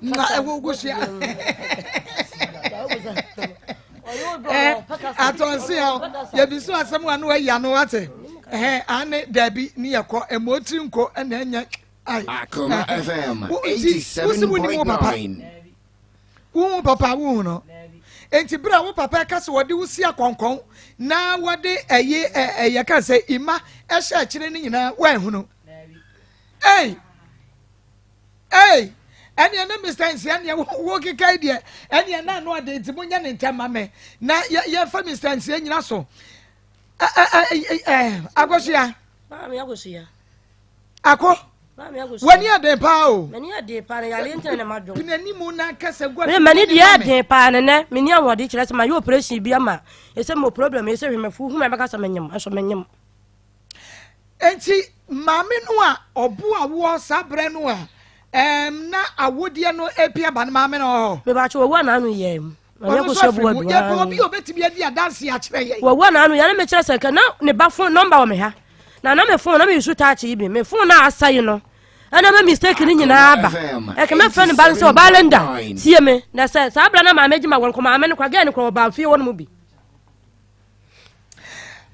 na ewo gusia atonsia ye bi so asema no ya no ate ane da bi ni yakọ emoti nko na anya Akoma FM 87.9 wo papa wo no enti bra wo papa ka so wode wusi akonkon na wode eye ka se ima ehye kire ni nyina wa ehunu eni na Mr. Nsia wo kika die eni na no ade enti munya ne ntama me na ye fa Mr. Nsia nyina so agosia mami agosia ako wani ade pa o mani ade pa na yale ntene na mado pinani mu na kasa gwa me mani dia ade pa na ne meni awode kire se ma yo operation bi ama ese mo problem ese hwemefu hu ma baka sa menyam aso menyam enti mame no a obo awo sabre no a na awodie no epia ba na mame no me ba cho wa na anu ye mami ko so bu adu ye ko bi obetimi adi adanse a kire ye wa na anu ya na me kire se ka na ne ba phone number wa me ha na me phone na me use touch yi bi me phone na asayi no ana ma mistake ni nyina aba e ke me friend ba nse oba lenda sie me na se sa abra na ma meji ma won ko ma me ne kwa ga ne ko ba fie won mu bi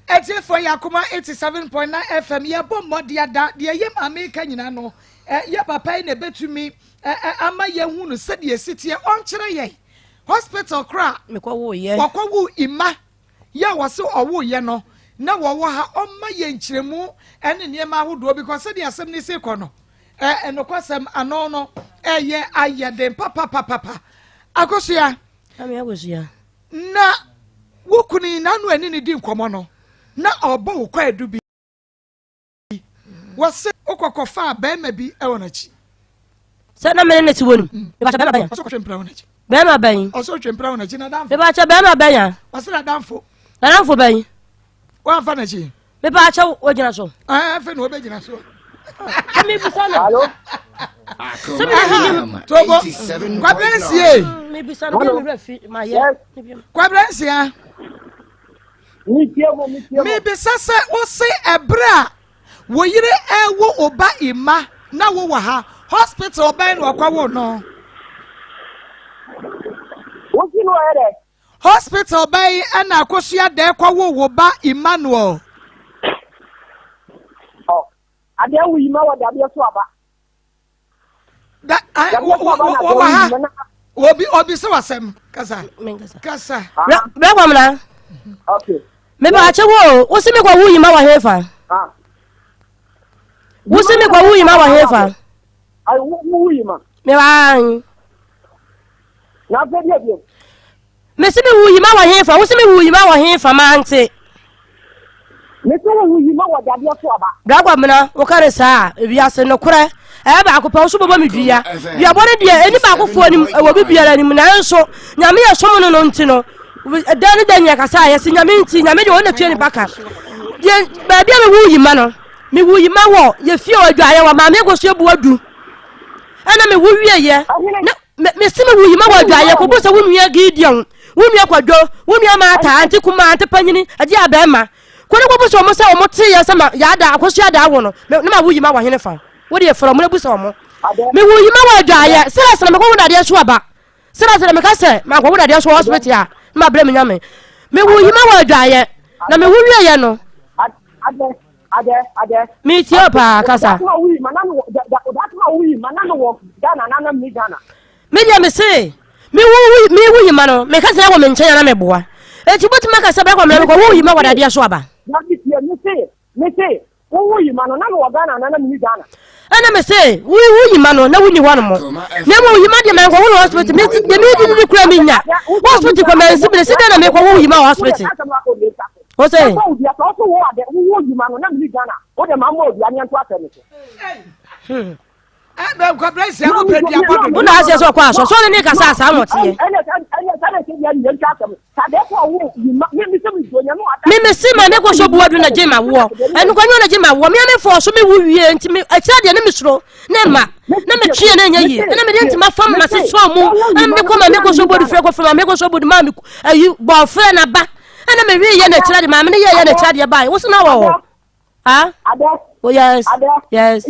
eti for Akoma 87.9 FM ye bom modia da de ye ma me ka nyina no ye papa ne betumi ama ye hunu se de sitie on kire ye hospital kra me kwa wo ye wakwa wo ima ya wase owo ye no na wo ha on ma ye nkiremu ene ne ma hodo because se de asem ni se ko no enokwasem ano no ye ayede papa akosia ami agosia na wukuni na no ani ni di nkomo no na obo wo kwa edu bi wose okokofa ba ma bi e wonachi se na me ne ti wonu me ba cha ba ba ya so ko twempra wonachi ba ma ba yin o so twempra wonachi na danfo me ba cha ba ma ba ya wase na danfo ba yin wa fa na chi me ba cha o gina so fe no obegina so Hello? Togo. Kwabrensie. Maybe some refi my yeah. Kwabrensia. Maybe sasa o say ebra. Wo yire ewo oba ima na wo wa ha. Hospital ben wakwa wo no. What you know here? Hospital bay and Akosua de kwa wo ba Emmanuel. Oh, and then we know what they are swaba. That I obi so wasem kasa. Begwamla. Okay. Me ba chewo, wo se me kwa wu yima wa hefa. Ah. Wo se me kwa wu yima wa hefa. Ai wu yima. Me ba. Na fe dia. Me se me wu yima wa hefa, wo se me wu yima wa hefa ma ante. Me se wu yima wa da dia so aba. Begwamla, wo kare sa, ebi ase no kure. E ba ko pa wo so bobo medua. Bia bone dia eni ba ko fo anim wo bibiara anim na enso nyame ye som no nti no. Dan nya kasa ye se nyame nti nyame de wona tue ni baka. Ye ba bia me wu yima no. Me wu yima wo ye fie odwaye wa ma me go so ebu adu. Ana me wu wie ye. Me se me wu yima wa odwaye ko bo se wo nua Gideon. Wo nua kwadwo, wo nua mata anti kuma anti panyini ade abema. Ko ne ko bo so mo se o mo te ye se ma ya da akoso ada wo no. Na ma wu yima wa hene fa. What do you from Mubusa? Me will you know why? Says I'm going to the Swaba. Says I'm a cassette, my go to the hospital. My blame yammy. Me will you know why? Na me will you know? Me too, Pa Cassa. Medium say, me will you, Mano, make us a woman, China, boy. And you put my Cassaba, who you know what I dear Swaba. Me say, who you, Mano, no, Ghana, and Ghana. And I say, we Mano, no one you want more. Never you might demand who hospital, the meeting cramming. Hospital commence, sit down and make a who you hospital. What's it? Me see my neck was so bored in a gym at war. And when you're a gym at war, me for so me will be and me. I said, the name is Ro. Nema, never cheer in a year. And I'm into my family, my sister, and me come and make us so body from a make us so body, mammy. You bought friend a back. And I'm a real young child, mammy, and a child by. What's an hour? Ah? Oh, yes, yes.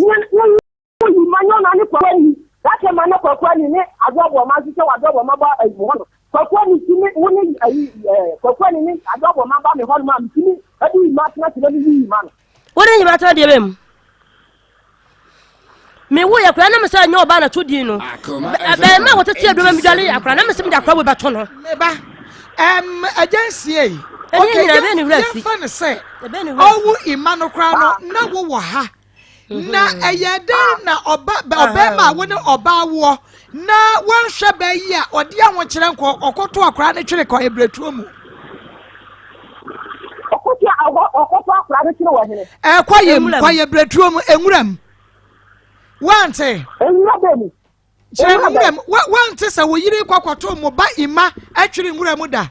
That's a man of a quality. I got one master, I got one mother as one. For quality, only for quality, I got one mother, the whole man. I do not let you man. What do you matter, dear him? Me, we are crying, I'm saying no banner to Dino. I know what to tell you, Dali. I cry, I'm saying that crowd about Tono. Agency. Okay, fun to say. Oh, Emmanuel Crown, no, ha. Na eyede na obema woni oba wo na wonhwe ba yi a ode awon kire nko okoto akra ne twere ko ebretuo mu okoto akra ne twere wo hene kwa ebretuo mu enwuram wante enwuram enwuram wante se wo yiri kwakoto mu ba ima atwere enwuram da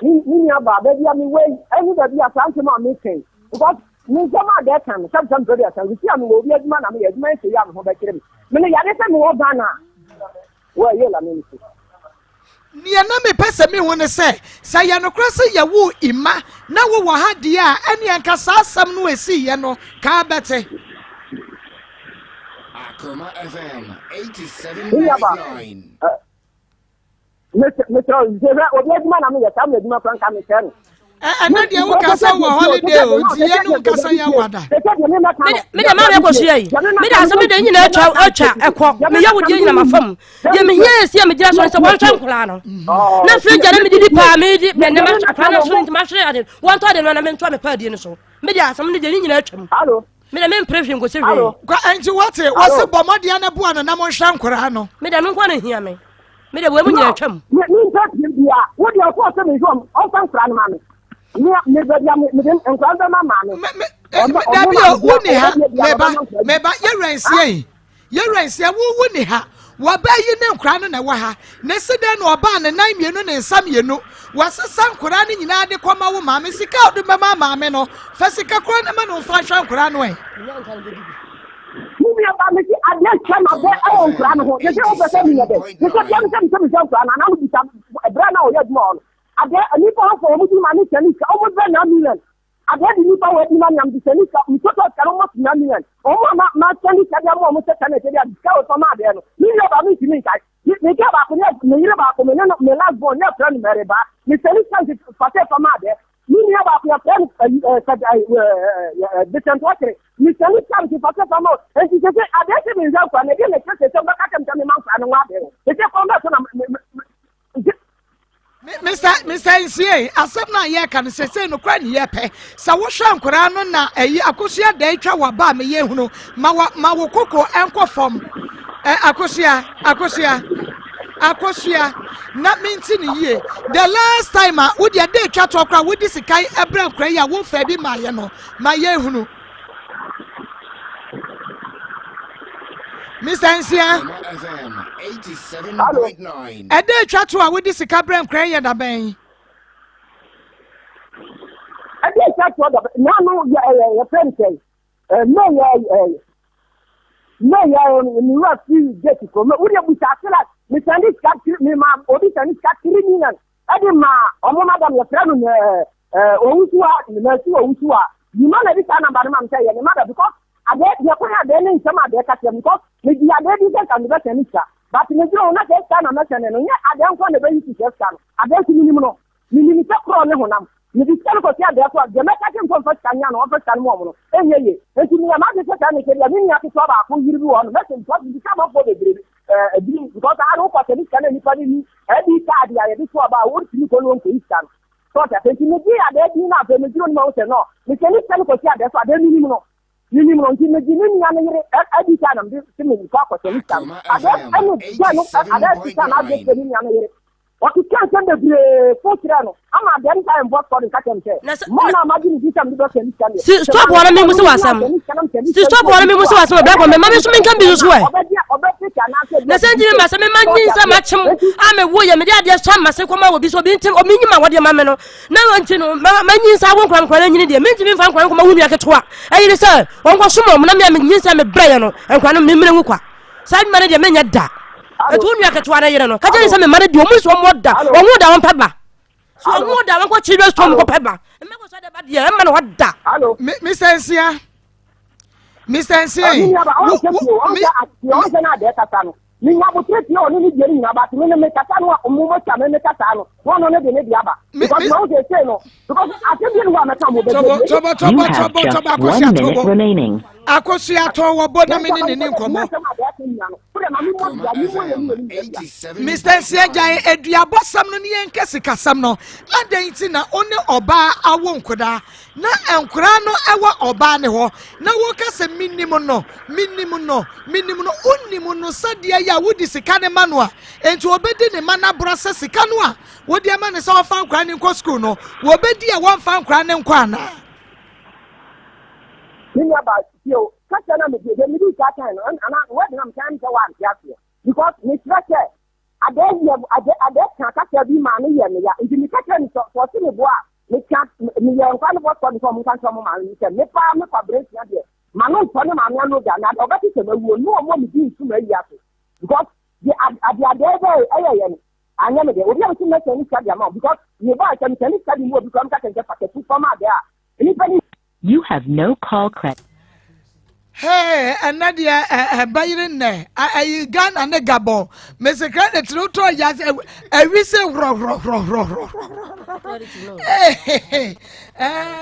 ni aba ba bia mi we enu da bia sanse ma me ken because me come at that time, some brothers, and we see I'm going to be a man, I'm going to say, I'm going to be a man. When you are more than well, you're a minister. Near me, person me want to say no crossing your woo, Ima, now we will have the air, and you can saw some new see, you know, car better. Akoma FM 87.9. Mr. Man, I'm going to my friend. And then you can say holiday, you can say Yawada. Me, the man was here. Me, that's something in a child, me, you would give my phone. Yes, you me just want one time, Colano. No, friend, Jeremy did it, and never to my share. One time, when I meant to have a per dinner, so maybe I somebody didn't know. Hello. Me, the main preference was zero. And you what? What's a Bomadiana Buana, and I'm on Shankorano. Me, I don't want to hear me. Me, the women, you're chum. What do you call them? All thanks, Grandmammy. Me, and Grandma, Meba, you're right, wouldn't ha. Wabay you know, crown and a waha. Nessedan or ban and 9 years and some you know. Was a son Kurani in Adi Koma, mammy, sick out the mamma, mamma, Fessica Cronaman or Fashion Cranway. me about me, I didn't come up there. I won't run home. You don't say me. You said, and I would be a brand new yet more. I get a new power for money, almost 1 million. I get the new power money, I'm the Senica, we took out almost 1 million. Oh, my Senica, almost a Senator, discovered from my there. You know about me to me. You get back when you're about the last born, your friend, Mary Bar. You send it for from my there. You know about your friend, different water. You send it for from out. And she said, I guess it is out and again, I can't tell me, and what there. It's a combat. Mr. NCA, asem na ye kan sese no kwa ne ye pe sa wo hwa nkora no na eyi akosia da etwa wa ba me ye hunu ma wo koko enko fom akosia na minti ni ye the last time wo de da etwa to kra wo di sikai ebra nkora ya wo fa bi ma ye no ma ye hunu Mr. NCA 87.9 Ede etwa to a wo di sika bra nkora ye da ben Ede etwa to na no ye friend say no ni wa fi get ko me wo de bu sa kala me sandi ska me ma obi sandi ska criminal ade ma omo madam ye friend no owusuwa ni na si owusuwa ni ma na bi sa number ma say ye ni ma because ade ye ko ha de ni nsema ade ka tem because me di ade bi se kan be sandi ska but me jiro na ke ska na me sandi no nya ade nko na be yi ska no ade si minimum no minimum se kro ne honam ni di ska ko ti ade ko de me ka tem ko fa ska nya no fa ska mo no enye enti mi ma de se ka ne ke ya ni nya ke to ba ko yiri bi won me se to di ka ba ko de bi because I don't want to can anybody any card ya bi to ba wo ti ko no ko iska no so ta enti mi di ade di na fe me jiro no se no me ke ni ska ko ti ade so ade minimum no nti me di ni nya ne yire adi ka na me ti me ko ko ti iska ade anu ja no ade ti ka na ade ti ni nya ne yire o ti kan se de bre fo tira no ama de nta en boss ko ka tem se mo na ma di ni ti am do ke iska ni stop wala me musu wasam stop wala me musu wasam bra ko me ma me so me kan bi so e na senji me ma se me ma nyin sa ma chim a me wo ye me de ade so ma se ko ma wo bi so bi ntim o mi nyima wo de ma me no na wanti no ma nyin sa wo nkran nkran nyini de me ntimi fa nkran ko ma wu nua keto a ayi de se won ko so mo na me nyin sa me bra ye no nkran no me mire nwu kwa sa ma ne de me nya da etu nua keto na yire no ka je se me ma de o mu so mo da o mu da won peba so o mu da won ko chire so mo ko peba me ko so de ba de e ma no da Mr. NCA ni nya bo treti o ni jeri na ba me me kasa no o mu mo cha me kasa no won no de ne dia ba because no dey say no because atebi no wa me ka mo be akosia to wo bona me ni nkomo Mr. Siajan eduabo sam no ne yenkese kasam no adan ti na one oba awo nkoda na enkora no ewo oba ne ho na wo kase minimum no unnimu no sadia ya wodi sika ne manua enti obedi ne mana brose sika no a wodi ama ne so fa nkora ne nko school no wo bedi a won fa nkora ne nko ana Ninya ba yo kaka na me de me di kaka no ana what am kan to one ya because me strike ade kaka bi ma ne ye me ya ndi me kaka ni so ti me bo a me kan me ye nkwa no bo so mo kan so mo ma ni se me pa me kwa break ya de ma no so ne ma me no da na o ba ti se me wo no mo me di nsu ma ya so because the ade ye ni anya me de obi am ti me se ni ka dia ma because me ba ka me se ni ka di mo bi ko am ka ke pa ke tu for ma de a ni pa ni. You have no call credit. Hey, anadia bayire ne ayi Ghana ne Gabon me se credit no to ya we say ro hey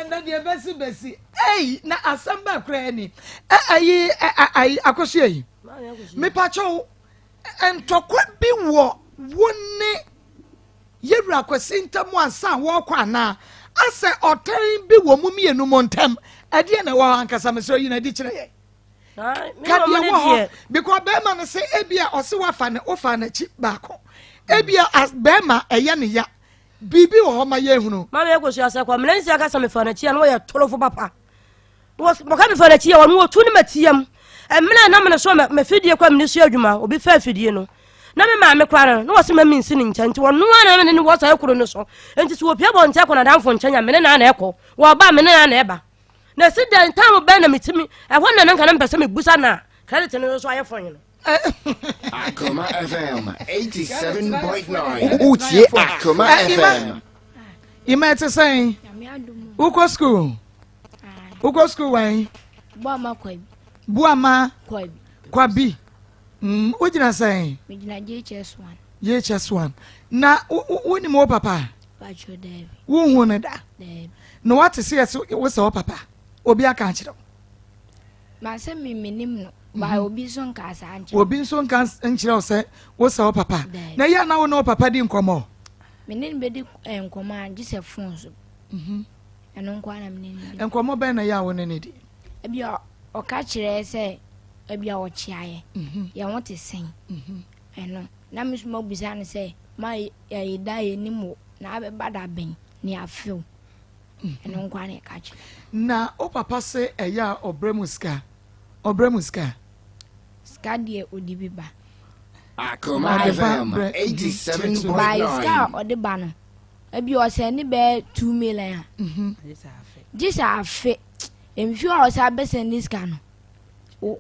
nadia besi hey na asamba kra ni ayi akosie yi me pacho entokwa bi wo woni yewura kwasi ntamu ansa wo kwa na ase otan bi wo mu mienu montam ade na wa ankasa me so yi na di kire ye because bema no say ebia ose wafa ne ofa na chi baako ebia as bema eye ne ya bibi wo ma ye hunu ma me ko so ase kwa me nsi aka sa me fa na chi an wo ye tolofo papa wo ka me fa na chi ya wo tu ni matiam emna na me so me fidie kwa me so adwuma obi fa fidie no na me ma me kwara no wo se ma minsi ni ncha nti wo no ana me ni wo sa ekuro no so enti so opia bo ncha ko na danfo ncha nya me na na eko wo ba me na na eba na si den time be na mitimi e ho na nka na mpese me busa na credit no so aye phone no Akoma FM 87.9. Utie Akoma FM. Ima te say uko school when Buama Kwabi ujina say JHS1 na woni mo papa wo hu ne da no what say wo say papa obi aka akire ma se me menim no ba obi so nka sa anche obi so nka nkire o say wo say papa na ya na wo no papa di nkomo menim be di nkomo anje se phone so eno nkwa na menim nkomo be na ya wo ne di ebi o ka kire se ebi a wo chiaye ya won te sen eno na me suma busa ne se ma ya da ye nimo na be bada ben ni afew eno nkwa na ka kire na o papa se eya obremuska skadie odibiba Akoma FM 87.9. By ska odiba no ebi o se ni be 2 million this afe emfi o se abese ni ska no o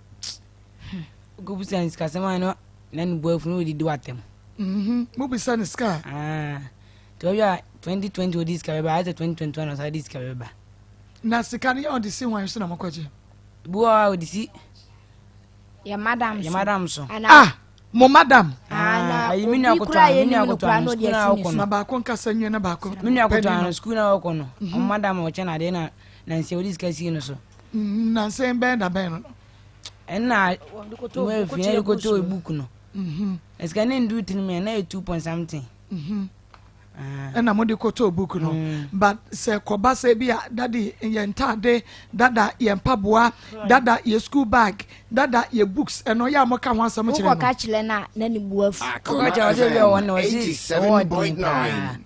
go busa ni ska se man no na ni boafu no di watem mo bisa ni ska to ya 2020 odi ska ba 2021 no sa di ska ba na sika ni on the same one so na makwaje buwa odi si ya madam so mo madam ayi mini akoto na ba ko nkasa nwe na ba ko mini akoto an school na wako no madam o che na de na nse odi ska si no so na nse be na be no enna we fi ko to book no eska ne ndu tin me na 2 point something ena mo de ko to book no but se koba se bia daddy ye ntade dada ye mpaboa dada ye school bag dada ye books eno ya mo ka ho asam kire no ko ka kire na ni buafu ko ja de bia won no 87.9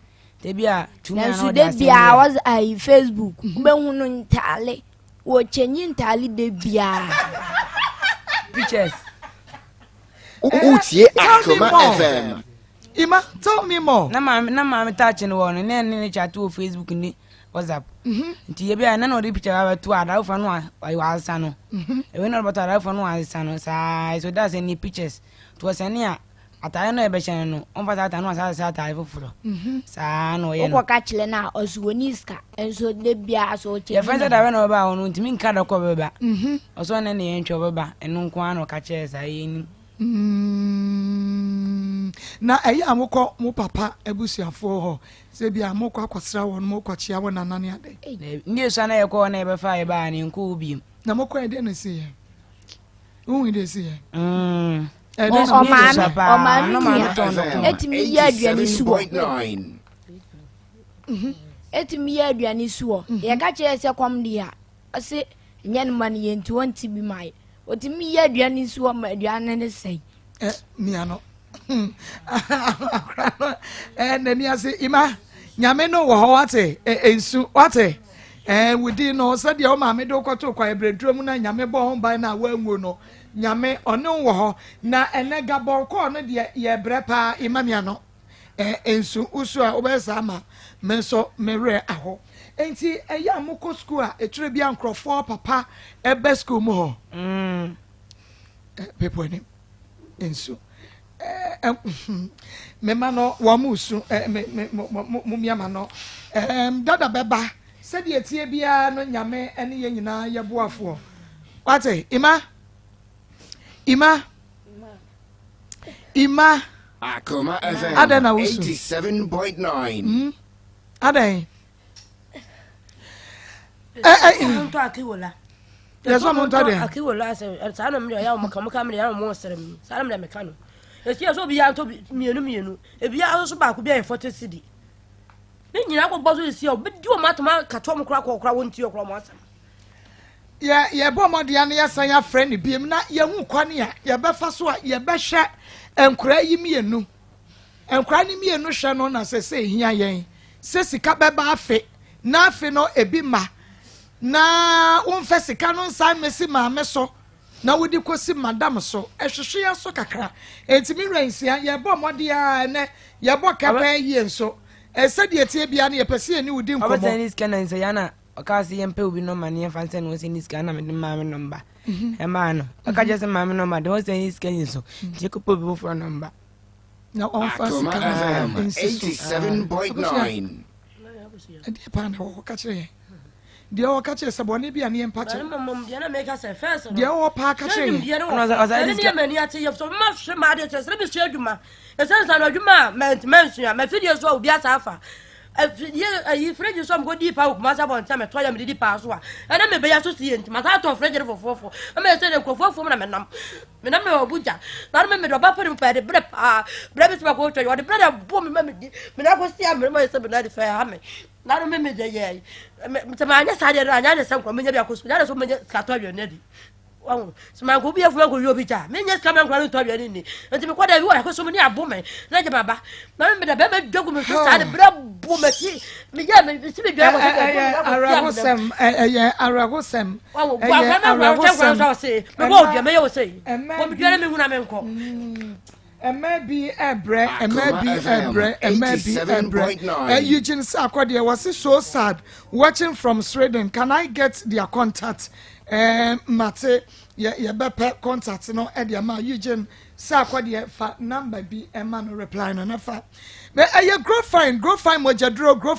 de bia tumi na de bia was I Facebook be hunu ntale wo chenyi ntale de bia pictures Utie Akoma FM. Ima, tell me more. Na ma touching one na ni chat o Facebook ni WhatsApp. Nti ye bia na no de picture ba to ada fa no ayi wa asa no. E we no but ada fa no asa no sai so that's any pictures. To send ya ataye no e be hyen no. On fa ata no asa ataye foforo. Sa no ye no. Ko ka chile na osuoniska enso de bia so che. Ye friend da we no ba ono ntimi nka da ko be ba. Oso na ne ye ntwe be ba eno nko ano ka che sa ye ni. Na eyi amukọ mu papa ebusuafo ho se bia amukọ akwasra won mu kwachia won nanane ade ndi eso na ye ko na ye be fa ye ba ni nko obi na mukọ ede na si ye unwi de si ye o ma etimi ya aduani suwo etimi ya aduani suwo ye ka che se kom dia ase nyen man ye 20 bi mai otimi ya aduani suwo ma aduane ne sei miano nani ase ima nyame no wo ho wate ensu wate wudi no said ya o ma me do kwato kwa ebredrum na nyame bo ho ban na wangu no nyame one wo ho na enega bo ko no de ye brepa ima miano ensu usu a obesa ma menso mere aho enti eya moko school a eture bia nkrofo papa ebe school mu ho people ni ensu mema no wa musu mu miama no dada beba said ye tie bia no nyame ene ye nyina ye boafo wate ima Akoma FM Adana usu 87.9 Adan to akiwola Yeso mo ntade akiwola sa na me ya mo kam ya mo serem sa na me meka no esi so bi ya to mienu ebi ya so ba ko bi ya 40 cedi ni nyina ko gbozo esi o bi di o matoma kato mo kura wonti o kura mo asam ye bo modia na yesan ya friend biem na ye hu kwane a ye befa so a ye behwe enkura yi mienu enkura ni mienu hwe no na se hia yen se sika beba afe na afe no ebi ma na unfe sika no nsan mesi ma me so na wodi kosi madam so ehwehwe ya so kakra entimi ransia ye bo modia ne ye bo kapa yi enso se de tie bia na ye pese ni wodi nkomo abata ni scan na nse yana okasi yempe obi no ma ne fanse no se ni sika na me ma me number e ma no aka just ma me number de o se ni sika yin so je ko po bi for number na on fanse Akoma FM 87.9 ade pa na wo ka kire dia wo ka kire se bone bia ne empa kire mom dia na make us first dia wo pa ka kire ni dia mani ate ye so ma hwe ma de se be hwe adwuma e se san adwuma mention ma video so obi asafa ye fridge so go deep out ma sa bon ta me to ya me di pa so a na me be ya so sie nti ma sa to fridge fofofo ma se de kofofo na me nam me obuja na me do ba pa de pa de bre pa bre be ko to yo de bre bo me me na ko sia me se be na de fa ha me na me je ye me ma anya sa de anya de se ko me nya bi akoso nya de so me ka to awie na di wawo sima ko bi afuma ko yobi ta me nya skama nkwa to awie ni nti me ko da wi wa ko so me ni abo me na je baba na me da be me dogu me so sa de bre bo me ti me ya me si me dwa ko aragosem aragosem wawo gwa na aragosem so se me bo dwa me ye wo se bo me dwa me hu na me nko Maybe Ebre, Eugene Sarkodie was so sad watching from Sweden. Can I get their contact? Mate, ya bepe contact no Ediama Eugene Sarkodie fa number be a man reply no nafa. Me grow fine mojadro, grow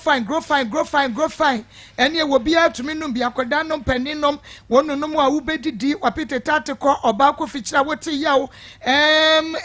fine. Any will be out to me no be akwadanum peninum, one no more ubedi wapite tateko obako fichra wote yaw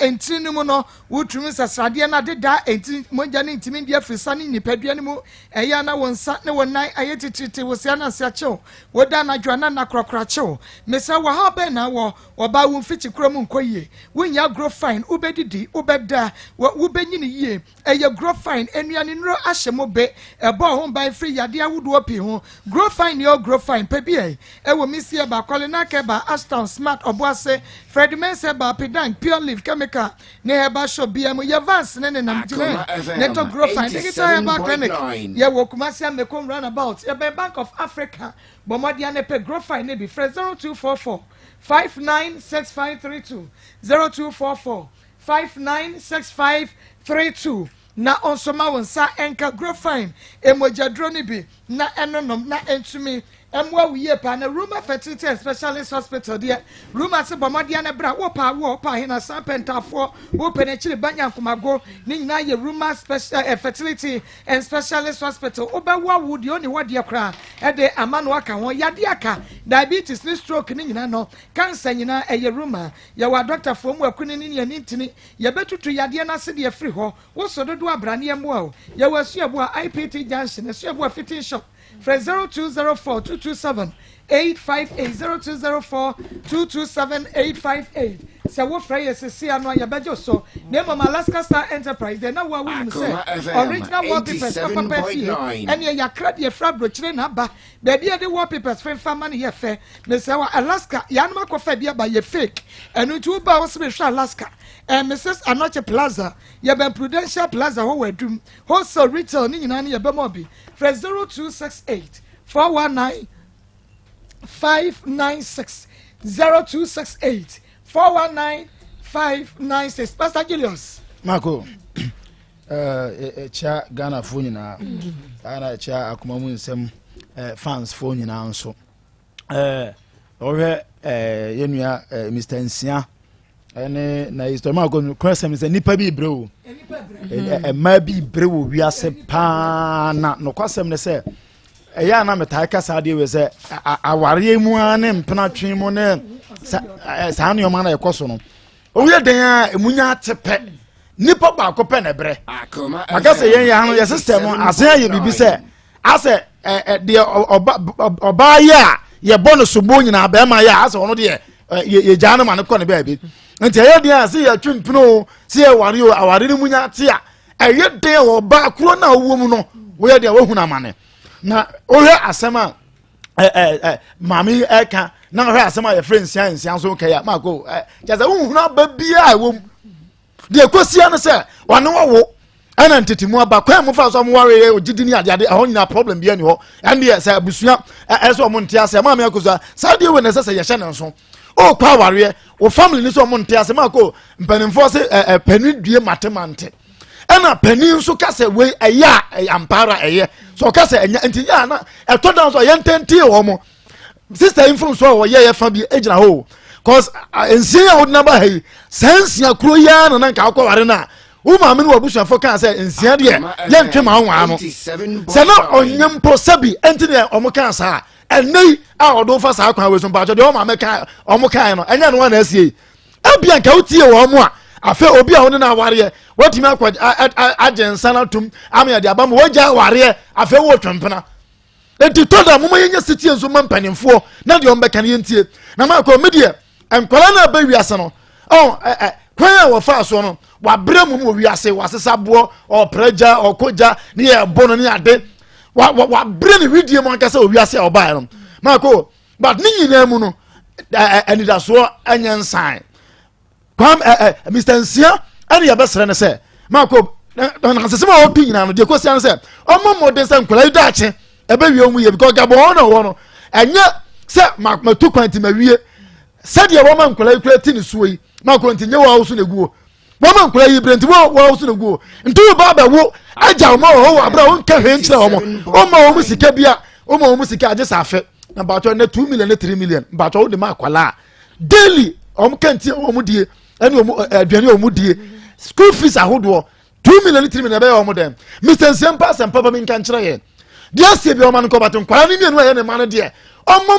entinu no wutumi sasade na deda enti monjane ntimi dia frisani nipadua ne mu eya na wonsa ne wonan ayetititi wosia na siacho woda na dwana na krokracho mesa wa ha be na wo oba wo fichi krom nkoyie wonya grow fine ubedidi ubeda wubenyini yie eye grow fine enuane nro ahyemo be ebo ho ban free yade awodo opi ho grow fine yo grow fine pebie ewo misie ba kwale na keba Ashton Smart oboase Fred Mense ba pedan pure leaf chemical ne heba show BM ye vance ne namjine ne to grow fine digital heba clinic ye wo Kumasi Amekom roundabout ye Bank of Africa bomodia ne pe grow fine ne bi 0244 596532 0244 596532 na onsoma wonsa enka grow fine emojadro ni bi na enonom na entumi emwa wiye pa na Ruma Fertility and Specialist Hospital there Ruma se bomodia na bra wo pa hina sampentafo wo penechiri banyankomago ni nyina ye Ruma Special Fertility and Specialist Hospital obawa wudi oni wode kra e de amano aka ho yade aka diabetes ni stroke ni nyina no cancer nyina ye Ruma ye wa doctor fo mu akuni ni ni ntini ye betutu yade na se de free ho wo sododo abrane emo ye wa suabo IPT junction suabo fitting shop for 0204 227 858 0204 227 858 se wo fra yesisi ano ya bejo so na mama Alaska Star Enterprise de na wa win say original wallpapers papa perfume and ya yakra de fra brochire na ba baby de wallpapers fa man ye fe me se wa Alaska ya no makofa bia ba ye fake enu tu ba wo se be hwa Alaska Mrs. Anoche Plaza ye ben Prudential Plaza ho wadum wholesale retail ni nyina ye be mobi for 0268 419 596 0268 419 596 Pastor Julius Marco cha Ghana phone na ana cha akoma mu nsem fans phone na nso ohwe yenua Mr. Nsia ene na history Marco question is nipa bi brewo ma bi brewo wiase pa na no kwasem ne se eya na metai kasa de we se aware mu ane mpena twen mu ne sa ne yoma na ekoso no owie den a emunya tepe nipa ba ko pe na bre akase yen ya no ye system asen ye bibi se ase de oba ya ye bonus bo nyina ba ma ya ase ono de ye jana ma ne ko ne ba bi nti ye den a se ye twempno se ye ware o aware ne munya te a eye den oba kro na owo mu no wo ye de wo hu na mane na ohwe asema mami eka na ohwe asema ye friends nsia so kaya Marco jaza unhuna babia wo de kosia no se wane wo ana ntetimu aba kwa mu fa so mo ware ogidini ade ho nyina problem bia ni ho ande se abusua eso mo ntia se mami akosa saudi we ne se ye hye ne so o kwa ware wo family ni so mo ntia se Marco mpanimfo se panidue matemante ɛna panin so kasa we ɛyɛ ampara ɛyɛ so kasa ɛnya nti ya na ɛtɔ dan so yɛntɛntie wɔ mo sister influence wɔ yɛ fa bi egyina ho cause ensia ya wodna ba hai sansia kuro ya na nka akɔware na wo ma me no wabusuafo kan sɛ ensia de yɛntwe ma nwa no sɛ na onyempo sabi enti ne ɔmo kan sa ɛnei a ɔdo fa sa akwan we so mpa de ɔmo ma kan ɔmo kan no ɛnya no na asie abia nka wotie wɔ mo a afa obi a wo ne na aware watimi akwa agensa na tum amya de abam wagya aware afa wo twempena enti toda mo yenya sitie nso mampanimfo na de ɔmo bɛka ne yentie na ma akɔ medie enkwala na ba wiase no kwan a wɔfa so no wabrɛ mu no wiase wasesa boɔ ɔpraja ɔkoja ne yɛ bono ne ade wabrɛ ne widie mu ankasa wiase a ɔbaa no ma akɔ but ne nyina mu no anidaso anya nsan kwam Mr. Nsia ani ya besere ne sɛ ma akɔ na sesema opi nyina no de ko sia no sɛ ɔmo modern sɛ nkwala yi daache ebe wie mu ye because gabo no wo no ɛnya sɛ matu kwanti mawie sɛdeɛ wɔma nkwala yi kura ti ne suo yi ma akɔ ntinye wɔ wo so na guo wɔma nkwala yi brenti wɔ wo so na guo ntu ba ba wo agya wo wɔ abra wo nka hwe nkyerɛ wo ma wo sika bia wo ma wo sika agye safe na ba na 2 million na 3 million ba wo de ma akwala daily kanti wo die ɛne aduane wo die school fees ahodo 2 million 3 million be wo dem Mr. Nsempa sempa ba mi nka nkyerɛ ye de asie bi wo ma no kɔbato nkwala ne mienu ayɛ ne ma no de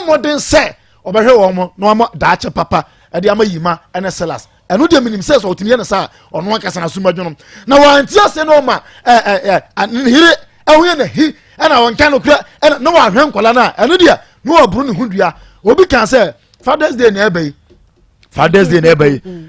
modern sɛ obehwe wo mo na mo daache papa ade ama yima ene sellers eno de minim sɛ so otimi ye ne sa ono akasa na suma dwono na wanti ase no ma hire ehwe na hi ena wonka no kura ena no wa hwe nkwala na eno de no wa buru ne hundua obi kan sɛ Father's Day na ebai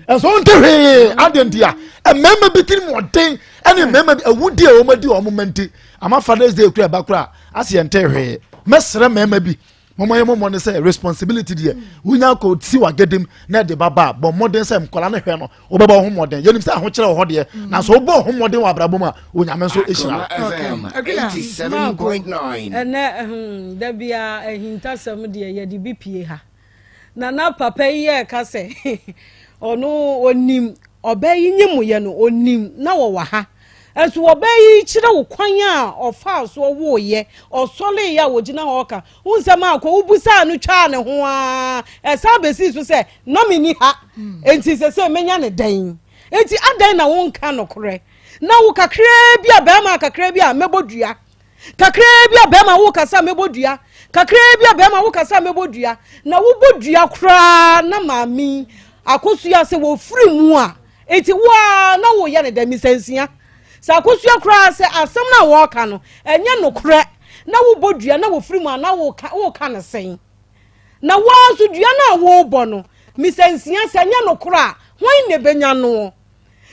enso ontewe adentia emema bitiri moden ene emema awudi a wo madi o momenti ama Father's Day kura ba kura ase entewe mesre emema bi momo ne say responsibility there wunya ko ti wa gedem na de baba bo modern say mkola ne hwe no obeba ho modern yenim say ho kire ho de na so obo ho modern wa brabom a wunya men so ehira 87.9 ene da bia ehintasem de ye de bipie ha na papa ye ka se ono onim obayi nyimu ye no onim na wo wa ha enso obayi kire wo kwan a ofa so wo ye osole ya wo gina ho ka unsema akọ ubusa no twa ne ho a esa besi so se no mini ha enti se menya ne dan enti adan na won ka no kore na wo kakra bia ba ma kakra bia mebodua kakra bia ba ma wo kasa mebodua kakra bia ba ma wo kasa mebodua na wo bodua kra na mami akosu ya se wo firi mu a enti wa na wo ye ne da misansia sakosu akra se asem na wo ka no enye nokre na wo bodua na wo firi mu na wo ka ne sen na wo so dua na wo bo no misansia se enye nokre a hwan ne benya no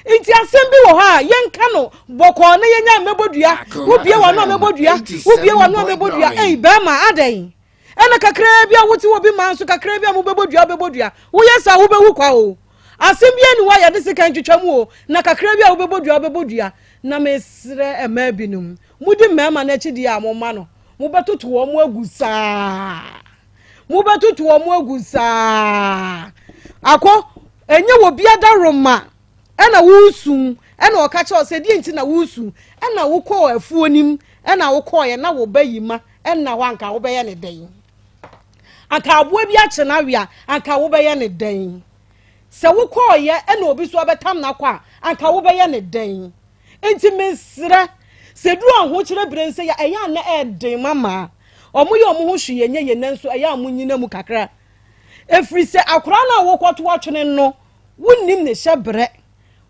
nti asem bi wo ha yenka no boko na yenya mebodua wo bie wo no mebodua ei ba ma adan ena kakra bia wo ti wo bi man so kakra bia mo bebodua wo yesa wo bewu kwa o asem bia ni wa ya de sika ntwetwa mu o na kakra bia wo bebodua na mesre ema binum mudi mema na chi di a mo ma no mo betoto wo mo agusa akọ enye wo bia da roma ena wusu ena okacha o se di nti na wusu ena wo kọ afuonim ena wo kọ ye na wo bayima ena wanka wo beye ne den aka abo bi a che na wia aka wo beye ne den se wo kọ ye ena obi so obetam na kwa aka wo beye ne den enti mesre se duru anho kire brense ya eya na eden mama omo ye omo ho hwe nye ye nanso eya amunyina mu kakra efri se akora na wo kwoto atwene no wunnim ne hyebre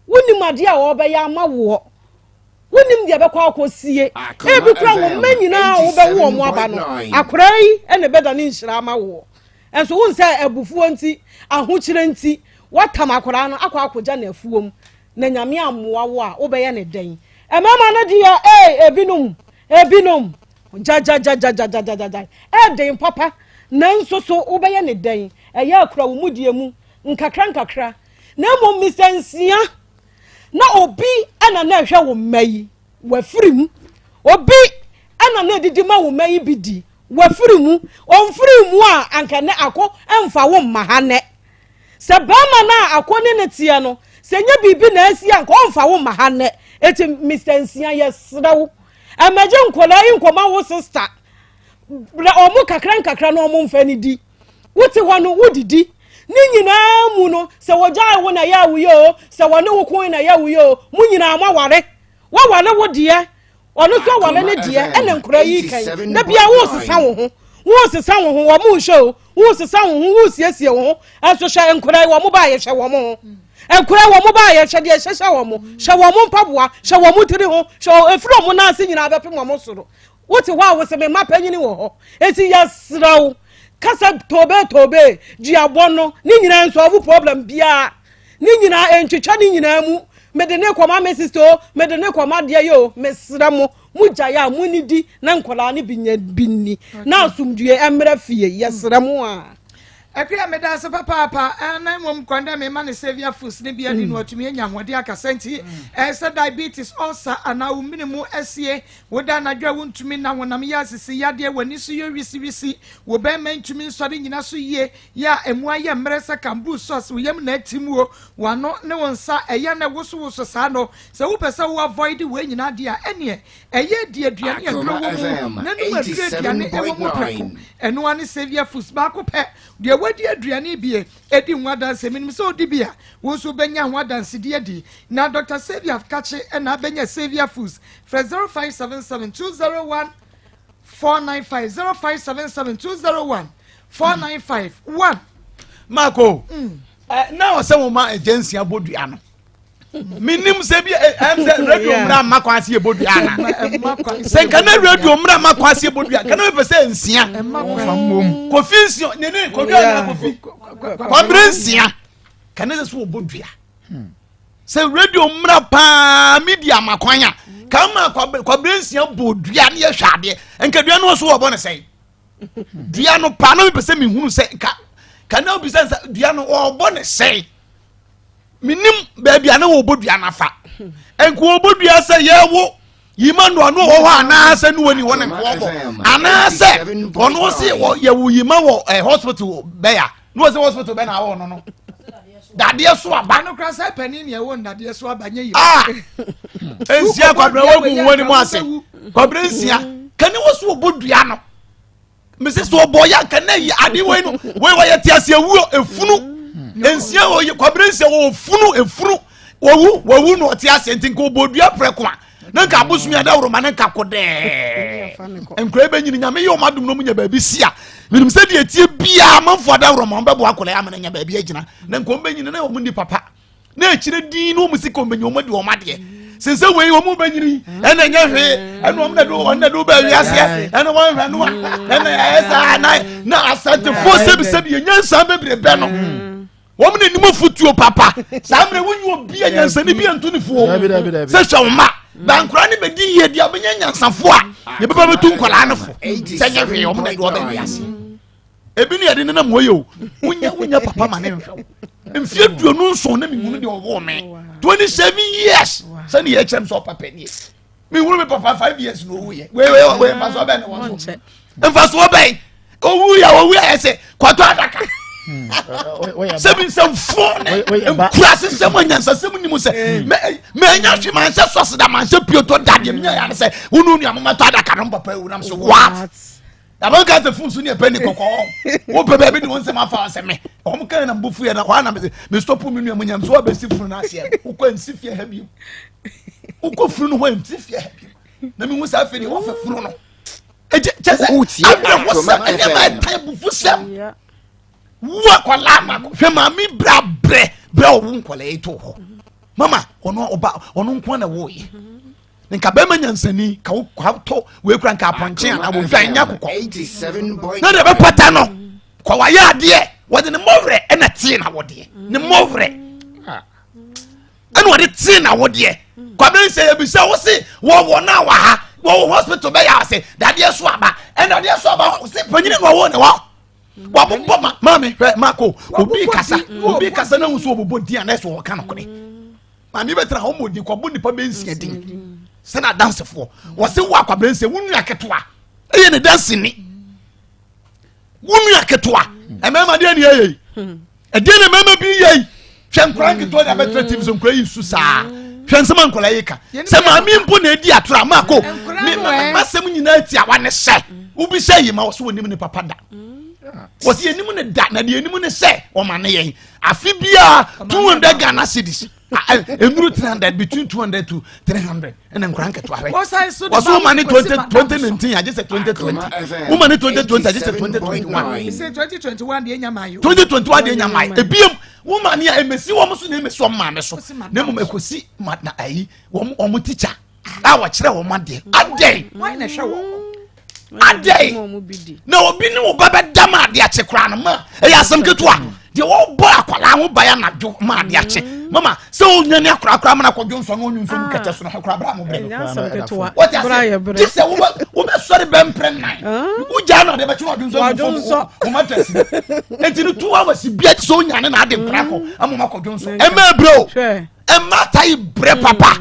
wunnim ade a wo be ya mawo wunnim de be kwa akosie ebi kura wo manyina wo be wo mo aba no akora yi ene beda ne nhira mawo enso won se abufuo nti ahokire nti watam akora no akwa akoja na afuom na nyame amoa wo a wo be ye ne den emama no dia ebinum jaja den papa nanso so wo be ye ne den eye akora wo mudie mu nkakra na mo misansia na obi ana na hwe wo mai wafirim obi ana na didima wo mai bidi wafirimu onfirimu a anka ne akọ emfa wo mahane se bama na akọ ne tie no se nya bibi na asi anka onfa wo mahane eti Mr. Nsia yesrawo amaje nkola yi nkoma wo sister bra omu kakra no omu mfa ni di wote ho no wodidi ni nyina mu no se wogya wo na ya wuyo se wone wo kon na ya wuyo mu nyina amaware wa wale wo de ono so wale ne de ene nkora yi kan da bia wo sesa wo ho wo mu show wo sesa wo ho wo siesie wo ho aso hye nkora wo mu ba ye hye wo mo nkora wo mu ba ye hye de hye wo mo hye wo mu mpaboa hye wo mu tiri ho hye efro mo na ase nyina abepem wo mo soro wote ho a wo se me mapanyini wo ho eti yasrawo kasa tobe diabono ni nyina nso ovu problem bia ni nyina entwetwa ni nyina mu mede ne kwama me sister mede ne kwama de yo mesra mo mujaya munidi na nkola ne binya binni na asumdue emra fie yesra mo a akria me da se papa na mom kwanda me ma ne sevia foods ne bia di no atumi anya hode akasenti se diabetes ulcer ana wo minimu esie woda na dwa wontumi na wonam ya sisi yade wani so yo wisi wo be ma ntumi nsore nyina so ye ya emu aye mrese kambu sauce wo yam na atimuo wano ne wonsa eye na woso sa no se wo pese wo avoid we nyina de a ene eye di aduane ya dro wo mu na nu aduane e wo mu preko eno ani sevia foods ba ko pe de wadi aduane bie edi nwada se minim se odi bia wo so benya nwada se de edi na Dr. Sevia kache na benya Sevia Foods for 0577201495 0577201495 Marco na o se mo ma agency abodua no minim se bi am se radio mra makwase abodua na se kana radio mra makwase abodua kana be se nsia kofi nsio nene kodua na kofi kwabrensia kana se obodua se radio mra pa media makwanya kama kwabrensia bodua ne hwade enkadua no so obo ne sei dua no pa no be se mihunu se kana obi se dua no obo ne sei minim baby ana wo bodua nafa enko wo bodua se yewo yimando no ho ana se no woni wona ko ana se ono se yewo yima wo hospital beya no se hospital be na wo no dade so aba no kra se pani ne wo dade so aba nye yi ensia kwabra wo gu woni mo ase kwabra ensia kane wo so bodua no mese so boya kane yi ade we no we yeti ase ewuo efunu ensia wo kwabrensia wo efunu wo no ti ase ntinko bodua preko a na nka abosumi ada woro ma na nka kode enkura be nyini nyame yo madum no munya baabi sia minim se de etie bia manfo ada woro ma bebo akola ya ma nya baabi agina na nko be nyini na wo mu ni papa na ekire din no mu sika ombenye o made o made sense we wo mu be nyini ena nya hwe ena om na do ba wi ase ena won hwe no ena esa na asante fo sebi nyansa bebre be no womne nimo futuo papa samre wonyu obi anyansa ni bi antonifo se hwoma bankura ne bedi ye dia obenya nyansafo a ye baba betu nkola anfo se nya hwe omne do ba wiase ebi ne yede na moyo wonya papa ma ne hwe mfie duonu nso na mihunu de owo me 27 years se ne ye chem so papa ni mihunu me papa 5 years no wo ye we ma so be ne won so mfa so be owu ya ese kwato adaka seven some phone classes some nyansa some ni mo se me nya hwe man se so da man se pioto dade me nya se wonu nu amama to adaka no papa ewu nam so what da ka se fun so ni epani kokko wo bebe bi ni won se ma fa se me o mo kan na mbufu ya na kwa na me stop me nu amanyam so ba si fun na ase wo ko nsifie ha bi wo ko fun no ho nsifie ha bi na me hu sa afeni wo fa fun no eje chese Akoma FM wa kwala ma hwe ma mi bra owu nkwala eto ho mama ono nko na wo ye nka ba manyansani ka wo to we kura nka aponche na wo hwa nya kokko 87 na de be pata no kwa wa ya de wo de ne movre e na tie na wo de ne movre anu wo de tie na wo de kwa be se ebisa wo se wo na wa ha wo hospital be ya se dade so aba e na de so aba se panyine no wo ne wa wabomba mami Marco obi kasa na nso obobo dia na so ka nokone mami betra ho modi kwa boni pa bensia din se na dance for wo se wo akwabrense wunu aketoa eye ne dance ni wunu aketoa e mema de ne ye e de ne mema bi ye hwe nkran keto da betra team so nkran yi su saa hwensema nkola yeka se ma mi mpo na edi atora mako ma sem nyina ti awa ne se ubi se yi ma wo so onim ne papa da wo se enim ne da na de enim ne se o ma ne yen afi bia 200 Ghana cedis enuru 300 between 200 to 300 and then crank to away was money 2019 I just said 2020 woman 2020 I just said 2021 you say 2021 de nyamayo 2021 de nyamayo ebiem woman ya emesi wo so na emesi o ma me so na mo makosi na ayi wo teacher a wo kire wo made adai why na hwe wo adai na obi ne wo baba dama ade ache kra no ma e ya asem ketua de wo bo akwala ho baya na dwo ma ade ache mama se o nyane akra ma na kwadwo nso no onyu nso kete so na akra bra mo bre what you say say wo be sorry bem pre nine wo ja na de be chwa dwo nso wo ma tesi enti no 2 hours bia so nyane na ade kra ko amoma kwadwo nso e ma bro e ma tai bre papa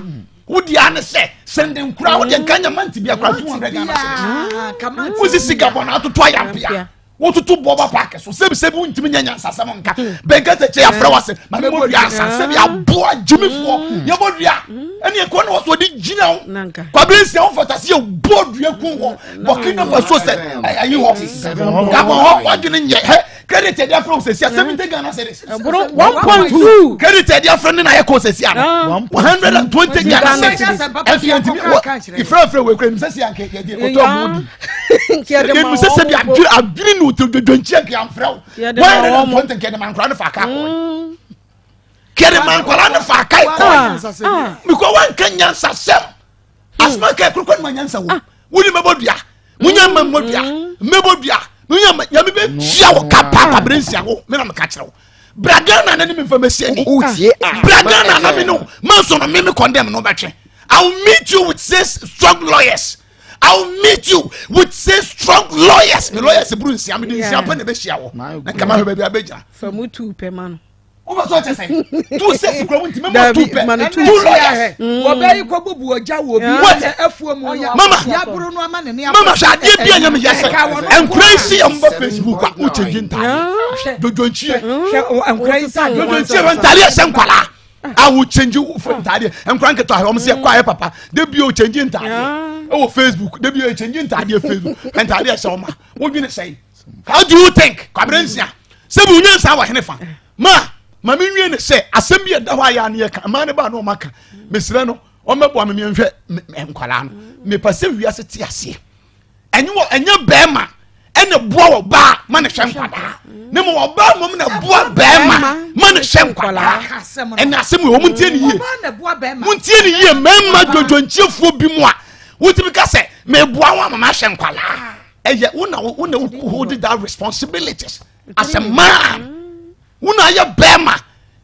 wudi ane se sending kra wudi kanya manti bia kra 200 Ghana kama wuzi siga bona atoto ayampia wotutu boba pack so sebi untimi nyanya nsasam nka benkete che afra wase ma me bodua asase bia boa jimifo ye bodua ene ko na waso di gina kwa bensia wo fotase ye bodua ku ho bokina faso se ayi ho ka bo ho wadune nye he credit dia from se 70 Ghana cedis 1.2 credit dia from na ye ko se sia 120 Ghana cedis ifra we kre se sia nke ye ko to modi nke se se bia abiri no to donchia ke amfrau why don't want to man kra fa ka ko kere man kra na fa kai ko because one Kenyan sasem asma ke krukon manyansa wo wuli mebodua munya mamodua mebodua munya nyame be bia wo ka papa brensia wo me na me ka kire wo bragana na ni me famasi ni bragana na me no man so no me condemn no betwe I will meet you with six strong lawyers. I will meet you with six strong lawyers. The lawyers Bruce, I'm in the Beshiao. And come out, baby, I bet you. For me, 2 per man. What was I saying? 2 sets growing to me, 2 lawyers. Wobey Kobu, Jawo, what a form, Mama, Yabruno man, and Mama, shall be a young and crazy on Facebook, which is in time. Don't cheer, and crazy, don't cheer and Talia Sanquala. I will change you from Tadia and crank it to home, say, quiet, papa. They be changing Tadia. Oh, Facebook, they be changing Tadia Facebook and Tadia Soma. What you gonna say? How do you think? Cabrencia. Sebunia Sawa Henefa. Mammy say, Assembly at Dawaya near Manaba no Maka, Miss Reno, or my woman, and Kalan, may perceive we are Tiasi. And you and your Bama. And the boy bar man shankwala no more bar woman a boy bema man shankwala and I say woman tieni ye memma jojo nchefo bi mu a wotimi ka se me boa wa mama shankwala eye una hold that responsibilities as a man una ye bema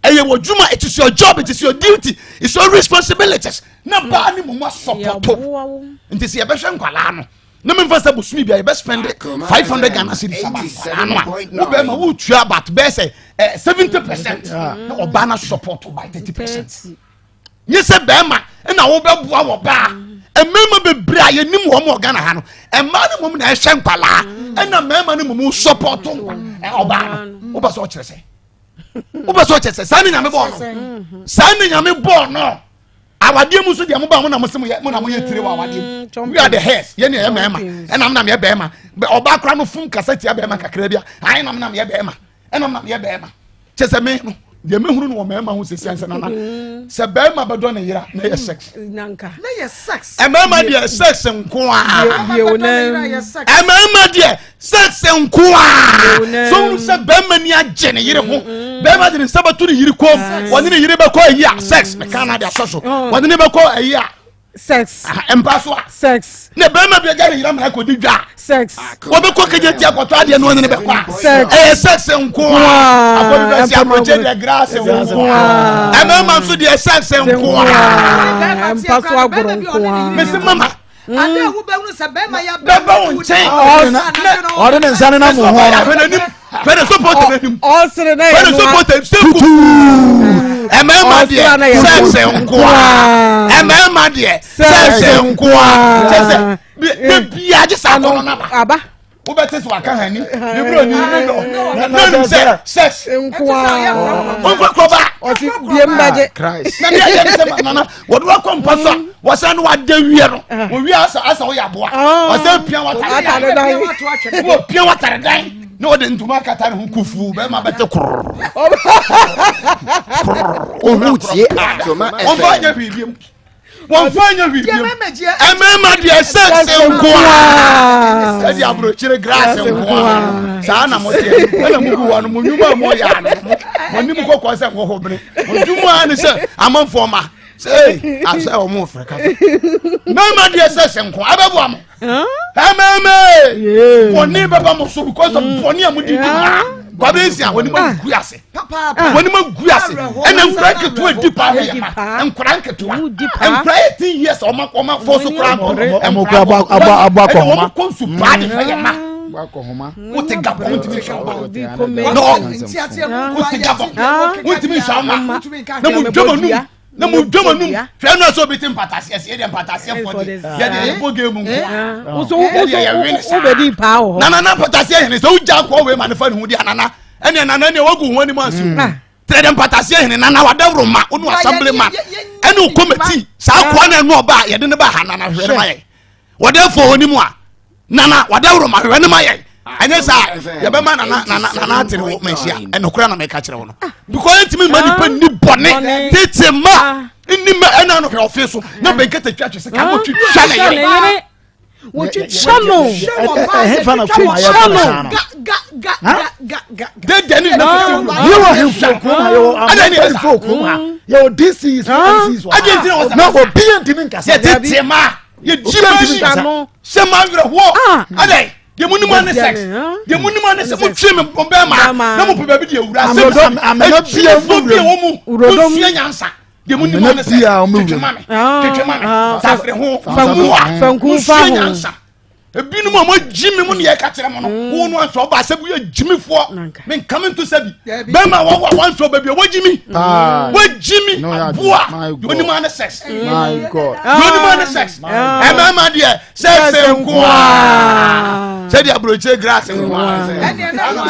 eye woduma, it is your job, it is your duty, it's your responsibilities na ba ni mo support nti se ye be shankwala no no me first busumi bia you best spend 500 Ghana cedis no be ma wo tua but be say 70% na obana support by 30%. Ye say be ma na wo be boa wo ba emema be bra ye nim wo mo Ghana ha no e ma ne mom na e hwe nkwala e na mema ne mom support oba wo ba so kire say wo ba so kire say sa ne nyame bo no sa ne nyame bo no awade mu so de mo ba mo na mo sem mo na mo ye tire wa awade we are the heads ye ne ye mema e na ye bema oba kra no fum kasati abema kakra bia ai na ye bema e na ye bema chese me no de me hunu no mema ho sesi ansa na se bema bedo na yira na ye sex nanka na ye sex e mema de sex nko a e mema de sex nko a so se bema ni age ne yire ho bema de sabatu ni yiri kom woni ni yiri be ko yi a sex me kana de asoso woni ni be ko yi a sex empaswa sex ne bema bi ga yira ma ko di dwa sex wo be ko keje ti akoto ade no ne be kwa sex nko a akodo be si approach de grace nko a mema so de sex nko a empaswa goro nko a me mama ade wo be hu se bema ya be won chen ore ne nsane na mo ho When the support him, all sere na when the support him, emema die, sex nkoa, emema die, sex nkoa. Be bia je sa kono na aba wo bete so aka hani ne bro ni no say sex nkwa koba oti biem baje Christ na dia ye se nana wo do kompa so wo sa no wada wie no wo wie asa wo ya boa wo sa pia watare dan wo pia watare dan no de ntuma kata ne hukufu be ma bete kror o hutie Akoma on va nya bibiem wọ́n fanya bibiem emema dia sex nkoa sadi abrochire grass nkoa saa na mote na mugu wanu munyuma mo ya no monim kokko se ko hobere modumu an se amanfo ma say asa o mo freka mema dia sex nkoa abebu am ememe woni baba mo so because of woni amudi Babensia woni ma guase papa woni ma guase ena nkranke to adipa ya nkranke to nkranke years o ma force kran emokra aba ko ma konsu bad fa ya ma ko homa wote gabon wote shawo no wote gabon wote mi shawo na mu dwoma na mu dwoma num hwe no so bitim patasies ye dem patasies for de ye de bo game nko so bedi pa ho na patasies ne so uja ko we manifa ne hu di anana ene nana ne wagu ho ni masu tre dem patasies ne nana wadawro ma onu assembly man ene committee sa ko na no ba ye de ne ba hanana hwe ne ma ye wadafo oni mu a nana wadawro ma hwe ne ma ye anya sa ye be ma nana atere wo machia ene kura na me ka kire wo no because ntimi ma ni pa ni bone tete ma ni ma ena no hwe office na be kete twatwe se ka mo twitwa na ye wo twitwa he fa na twitwa ya ga de ni na you wa him for kuma yo am for kuma yo this is Argentina was no for bien timi nkasa ye tete ma ye jima se ma wre ho ade ye muni man sex ye muni man se mo twe me bombe ma na mo pe ba bi de ewura se amena bia wo mu fie nyansa ye muni man se twe mame safre ho fanku fa ho ebinu mo jimi mu ne ye ka kire mo no wo no anso ba se bu ye jimi fo men come to sabi be ma wo anso ba bi wo jimi boa you ni man sex my god you ni man sex e ma dia sex nkoa se dia broche grass nkoa ene no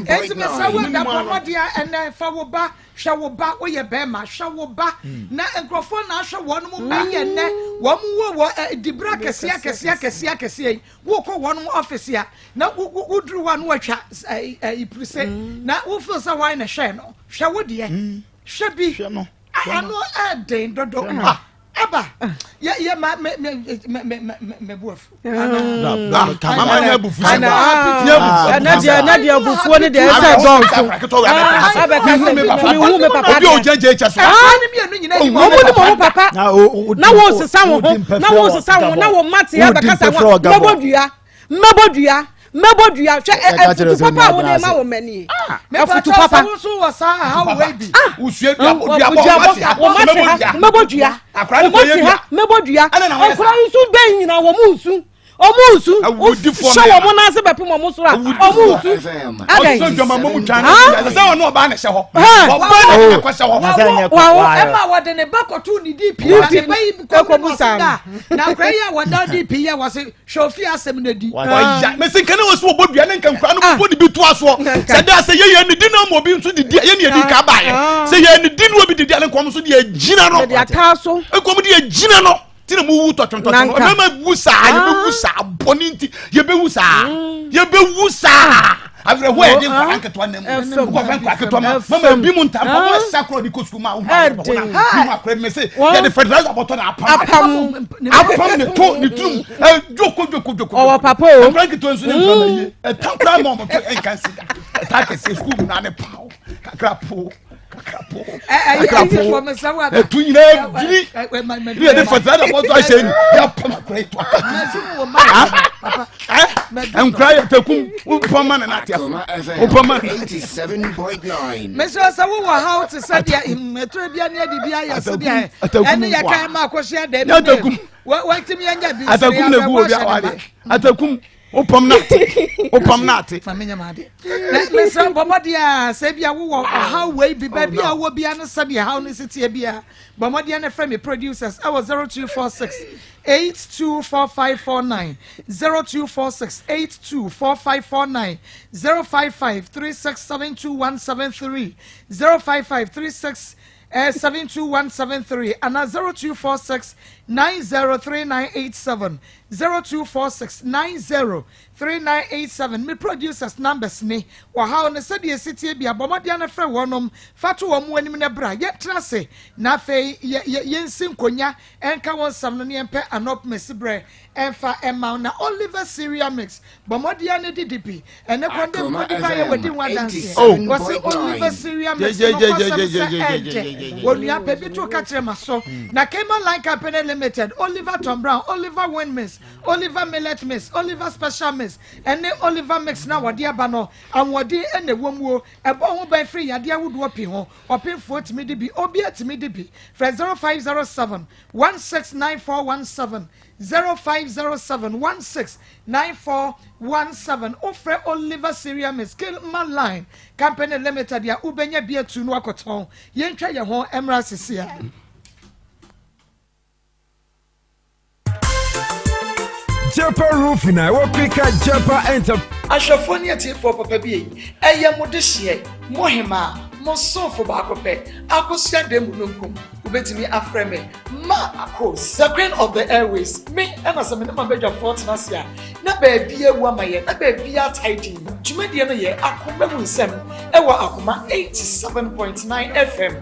enti me se wo da pomo dia ene fa wo ba hwa wo ba wo ye be ma hwa wo ba na enkrofo na hwa wo no mu ba ye ne wo mu wo dibra kese wo ko wo no office ya na wo dru wa no atwa iprise na wo feel say why na hwe no hwa wo de hwe bi ano den dodo aba ye ma me buafu mama na bufu na dia bufu ne de say don so aba ka say me hu me papa obi o jeje cha so ani me anu nyina ni mo papa na wo sesa wo ho na wo mate aba ka say mebodua hwe papa wo ne ma wo mani afutu papa so wa sa how we be usue mebodua akra nsu ben nyina wo mu nsu omusu show mo na se bepe mo so a omusu okay so joma mo mutwana ya se wonu oba na hye ho oba na kwese ho wa ema wode ne bakotu ni DP ya bayi ko busa na kra ya wada DP ya wase shofi asem na di ya me sin kana wo so obodua ne nkan kra no bodi bi to aso se da se ye ni di na mo bi nso di ye ni edi ka ba ye se ye ni di no bi di ne kom so di agina no ya taso ekom di agina no tina mu wu totonto no be ma wu sa ye be wu sa boninti ye be wu sa avre ho e din kwa anketo anam ko fa kwa anketo mama bi mu ntam mo sakro di kosu ma hu ma akra me se ye the fertilizer bottle na apam ne to ni trum joko o papa o anketo nso ne mfama ye tankra mo to enkansida ta ke se school na ne pao kakrapo for me sawa tu nyina giri ye de fazada mo to ahye ni ya pama kra to papa enkra ye takum upama na atia upama 87.9 me so sawo wa how to say dia metro bia na di bia ya so dia ene ya kan ma ko share da atakum wa timi anya bi atakum na gu obi awale atakum Opam nati. Famenya made. Let's baba dia say bia wo how way be baby a wo bia no sabe how no city bia. Baba dia na frame producers. I was 0246 824549 0246 824549 055 3672 055 36 72173 and 0246 903987 0246 903987 me producers numbers ni wa how ne said ye city bia bomode na frɛ wonom fato wo mo anim na bra ye trase na fe ye nsin konya enka won sam no ne empe anop mesibre emfa emma na Oliver cereal mix bomode na didibi ene kwande bomode fa ye wedi wa dance was Oliver cereal mix onua baby to catch them so na Cayman Line Company Limited Oliver Tom Brown Oliver Win Miss Oliver Millet Miss Oliver Special Miss and Oliver Mix na wadi aba no anwodi ene womuo ebo ho ban free yade awodo opi ho opi 40 mi dibi obi atimi dibi fra 0507 169417 0507 169417 ofre Oliver Cereal Miss Cayman Line Company Limited ya ubenya bia tu no akoton yentwa ye ho emra sisia Japa Roofing, I work quick at Japa Enter. Ashafoni ati for papa bi eye modehye mohema mosofo bakope akosia dem nunkum ubetimi afreme Maa Akos the queen of the airways me and as a minimum bedja fortness ya na baby ewu amaye na baby tidy dwumedie no ye Akoma mu nsem ewa Akoma 87.9 FM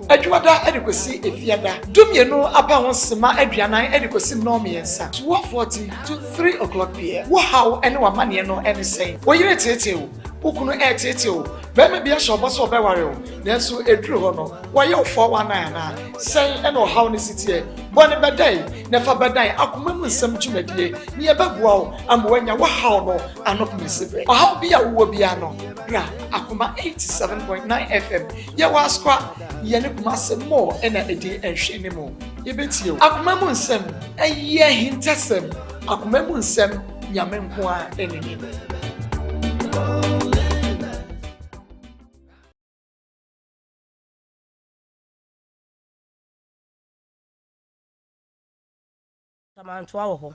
adwada edikosi efiada dumienu aba won sema aduanan edikosi nomiensa 12:40 to 3 o'clock p.m. wo how ene wa mane no ene sei oyire tete o ukunu tete o bema bia shobo so beware o nanso eduru ho no wo ye 419 na sei ene how ne sitie bone bedai na fa bedai Akoma mu nsem dwumadie ne ye bagua o amwanya wo how no anop mesibre o how bia wo bia no gra Akoma 87.9 FM ye waskwa ye ne kuma se mo ena edi enhwe ne mo ye betie o Akoma mu nsem eye hintasem Akoma mu nsem nyame nko a enini Samantwa wo ho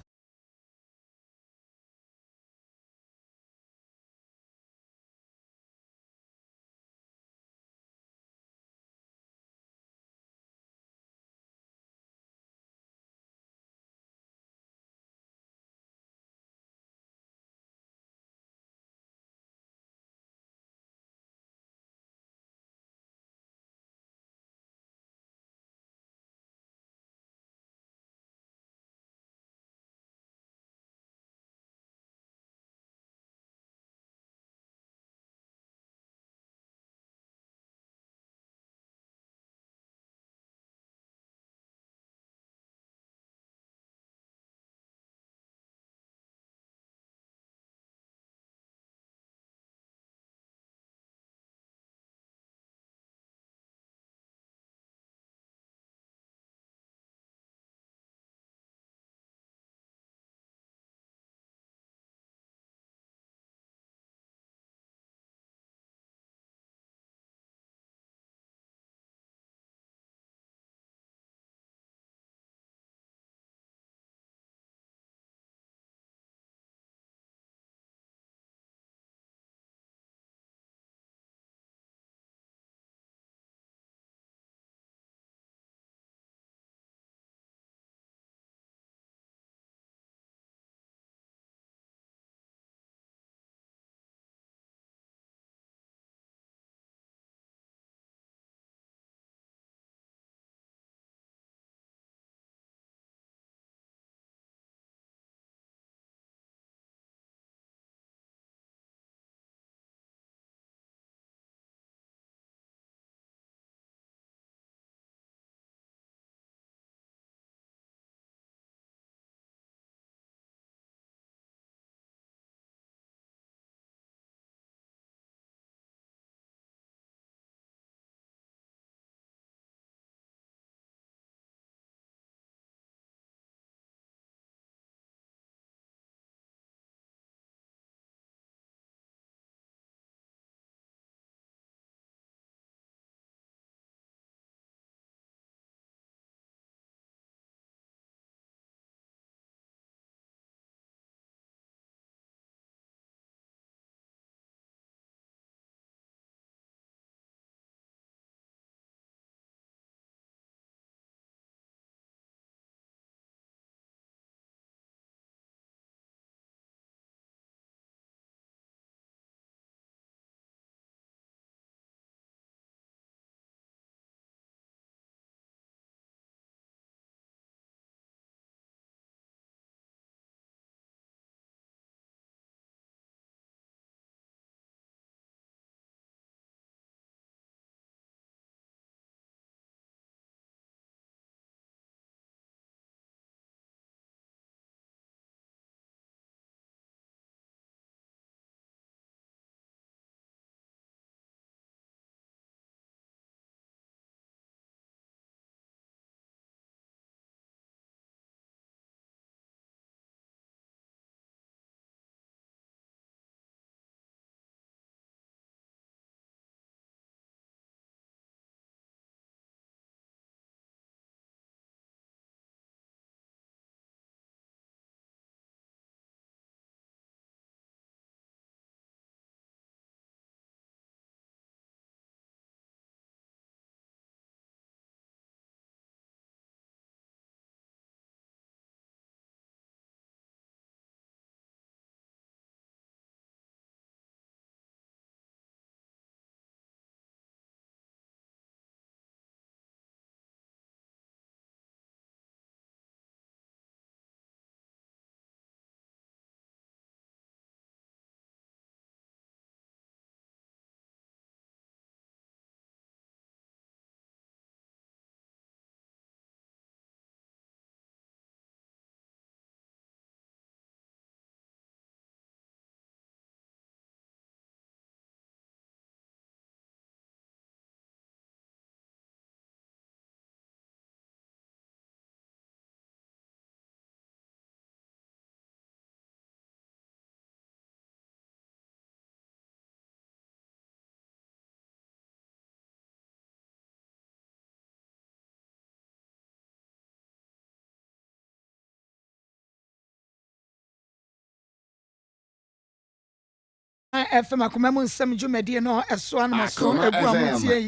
FM akomam nsɛm dwumadi no ɛso anamaso egu amotie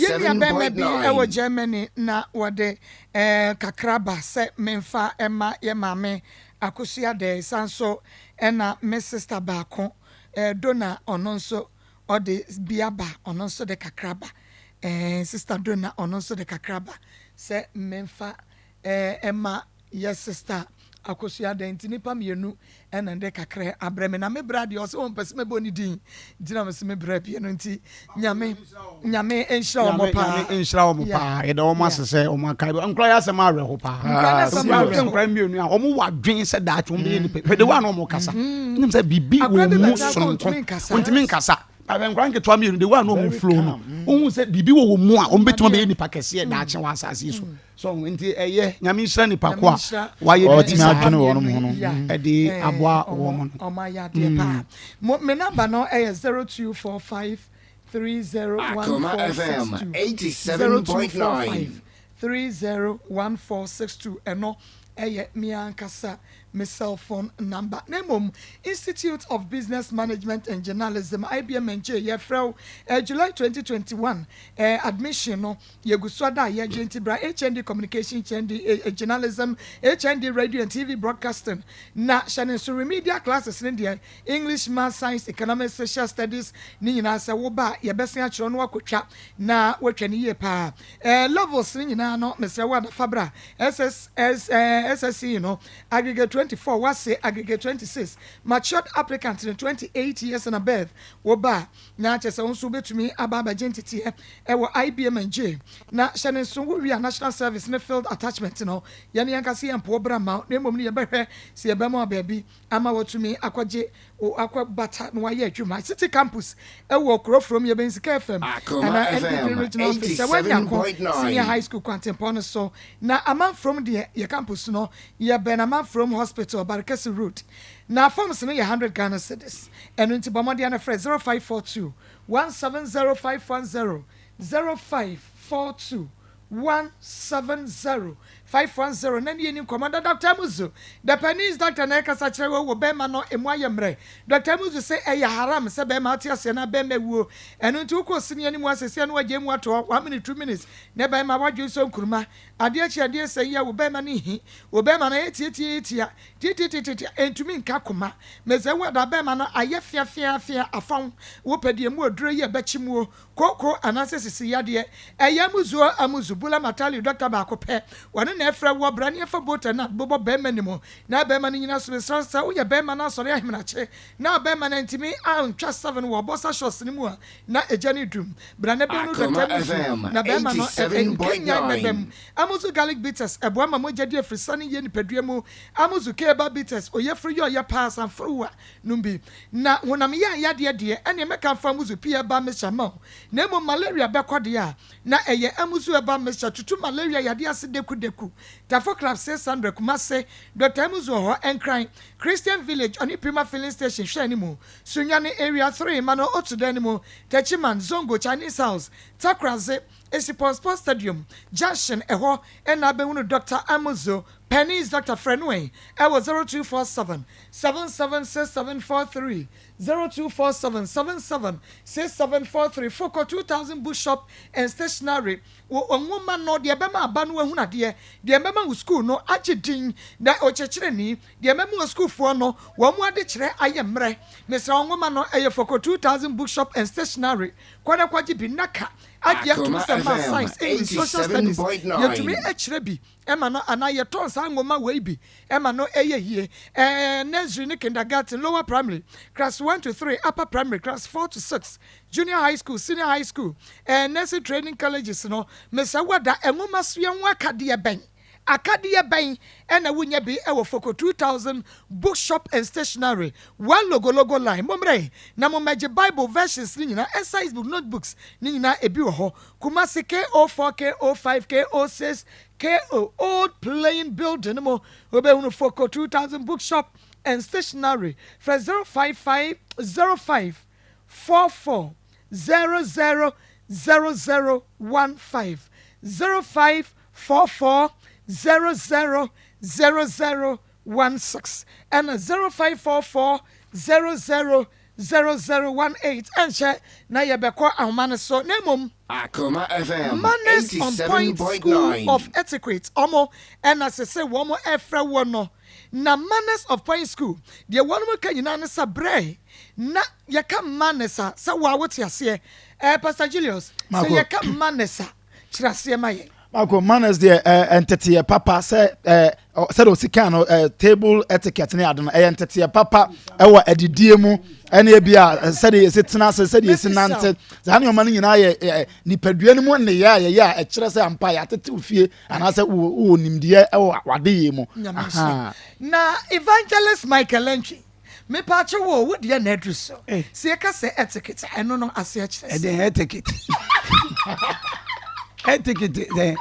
yɛnua bɛma bi ɛwɔ Germany na wɔde kakraba sɛ memfa ɛma yɛ maame akosua de sanso ɛna me sister baako Dona ɔno nso ɔde biaba ɔno nso de kakraba sister Dona ɔno nso de kakraba sɛ memfa ɛma yɛ sister akosua de nti nipa mienu ɛna de kakra abrɛme na me bra de ɔsɛ wɔn pɛsɛ me bɔ ni din gyina me sɛ me bra pie no nti nyame enhyira wɔn paa enhyira wɔn paa yɛda wɔn asesɛ wɔn aka nkura yɛ asɛm awerɛ ho paa nkura mienu a wɔn wɔ adwen sɛ daatwe wɔn bɛyɛ nipa hwɛde wɔn a wɔn kasa nim sɛ bibi wɔn mu sononko wɔntumi nkasa nkura nketewa mienu de wɔn a wɔn flow no ohun sɛ bibi wɔ wɔn mu a wɔn bɛtuma bɛyɛ nipa kɛseɛ daakye wɔ asase so so nti ɛyɛ nyame nhyira nipa ko a wayɛ ɔtumi adwene wɔn mu no ɛde aboa wɔn mu ɔmo ayɛ adeɛ paa me number no ɛyɛ 0245 301462 87.9 301462 ɛno ɛyɛ miankasa me cell phone number nemom Institute of Business Management and Journalism IBM NJ yefrɛ July 2021 admission no yeguswada ye genti bra HND Communication HND Journalism HND Radio and TV Broadcasting na shane so remedial classes in the English Math Science Economics Social Studies ni nyina sɛ wo ba yɛbɛsen akyerɛ no akotwa na watwa ne yie pa levels ni nyina no mesrɛ wa da fabra SSC no aggregate 24 was say aggregate 26 matured applicant in 28 years and above wo ba na chese won so betumi aba agentity e wo IBM NJ na shane so we national service ne field attachment no ye ne yankase yempo brama na emom ne ye behwe se ye bema baabi ama watumi akwaje bata no waye adwuma city campus e wo Kurofrom ye bensika FM Akoma FM regional office 87.9 senior high school Kwantempo so na aman from the ye campus no ye benama from hospital Barkasi route na forms no ye 100 Ghana cedis eno nti bomode na frɛ 0542 170510 0542 170 510 nani enim commander Dr. Muzu the pennies Dr. Neka Sachewo wo bema no emu ayemre Dr. Muzu say eya haram se bema atiase na bema wuo eno nti ukosi ne anim asese no wagye mu ato 1 minute 2 minutes ne bema wadwe so nkuruma ade achi ade say ya wo bema ne hi wo bema na etietia entumi nka koma meze wo da bema no aye fia afon wo pedie mu oduro ye bechimuo koko anase sisi yade eya Muzu amuzu bula matali Dr. Bakope wane na efra wo bra ne efa bota na bobo bema ni mo na bema ni nyina so sa wo ye bema na sori ahmenache na bema na ntimi antwa 7 wo bossa shots ni mu a na eja ni dum bra na benu Dr. na bema no Kenya na bem amuzu garlic bitters ebo ama mo jade efrisa ne ye ni padua mu amuzu keba bitters oyefri yo ya pass and fruwa numbi na wonam ya yade de ene meka fa amuzu pia ba me chama na mo malaria bekode a na eye amuzu eba me tutu malaria yade ase deku Tafo Club 600 Kumase Dr. Amuzu ho enkran Christian Village oni Prima Filling Station hwani mu Sunyane area 3 mano otudan mu Techiman Zongo Chinese House Takraze Esipon Sports Stadium Junction eho ena bewunu Dr. Amuzu Pennies Dr. Frenway ewo 0247 776743 0247 776743 Foko 2000 bookshop and stationery onwoma no de bema aba no ahuna de bema wo school no agedin na ochechire ni de bema wo school fo no wo mu ade kire ayemre mesra onwoma no eye Foko 2000 bookshop and stationery kwada kwaji bi naka adia to science English social studies yetumi ekire bi ema no anaye tons angoma we bi ema no eye hie nursery ne kindergarten lower primary class 1 to 3 upper primary class 4 to 6 junior high school senior high school nursery training colleges no mesa wada engoma so yen wakade ben akade ben ena wunya bi ewo Foko 2000 bookshop and stationery one logo line momre na momaje bible versions ni nyina exercise book notebooks ni nyina ebi wo ho Kumasi K04 K05 K06 KO old plain building mo obehunu Foko 2000 bookshop and stationery for 055 05 44 000015 05 44 000016 and 0544 0018 enche na yebekọ ahomane so nemom Akoma FM Manners on Point School 87.9 of Etiquette omo ena sese womo efra wono na Manners of Point School de wono ka nyina ne sabre na yaka manners sa wa wote ase Pastor Julius say yaka manners kirase maye Marco manners there entity papa say said o sika no table etiquette ne adon entity papa ewa edidie mu ene bia said e tena said e sinante za ne o man nyina ye nipadua ne mu ne ya e kire say ampa ya tete ofie ana say wo nimdie ewa wade ye mu na evangelist Michael Entry me pache wo de na adruso se ka say etiquette eno no ase a kire say etiquette etiquette then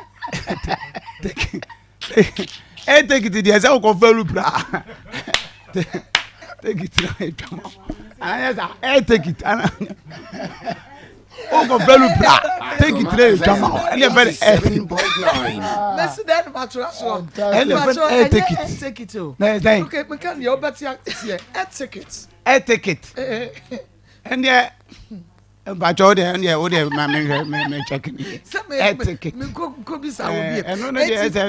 etiquette dey say o ko felu bra take it right ana yes etiquette ana o ko felu bra take it right jama ele very 7.9 Messi that match so ele very etiquette okay we can you better here etiquette and but all the and all the me checking etiquette me go be sa obi e no no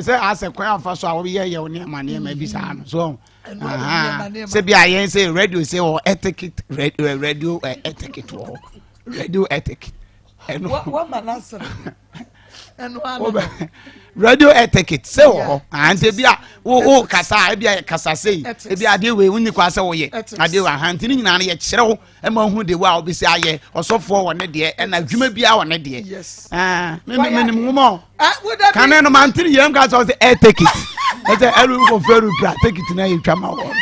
say as a kwan fa so a we ye oni ma ne ma bi sa no so say bi ayen say radio say or etiquette radio etiquette wo radio etiquette and what man answer and one radio etiquette say wo and say bi wo kasa bi kasa say e bi ade we unni kwa say wo ye ade wa hanti ni nyina na ye kire wo e ma hu de wa obi say aye osofo wo ne de e na dwuma bia wo ne de me mo kan no man tiri yem ka say etiquette e say elu ko feru bra etiquette na ye twama wo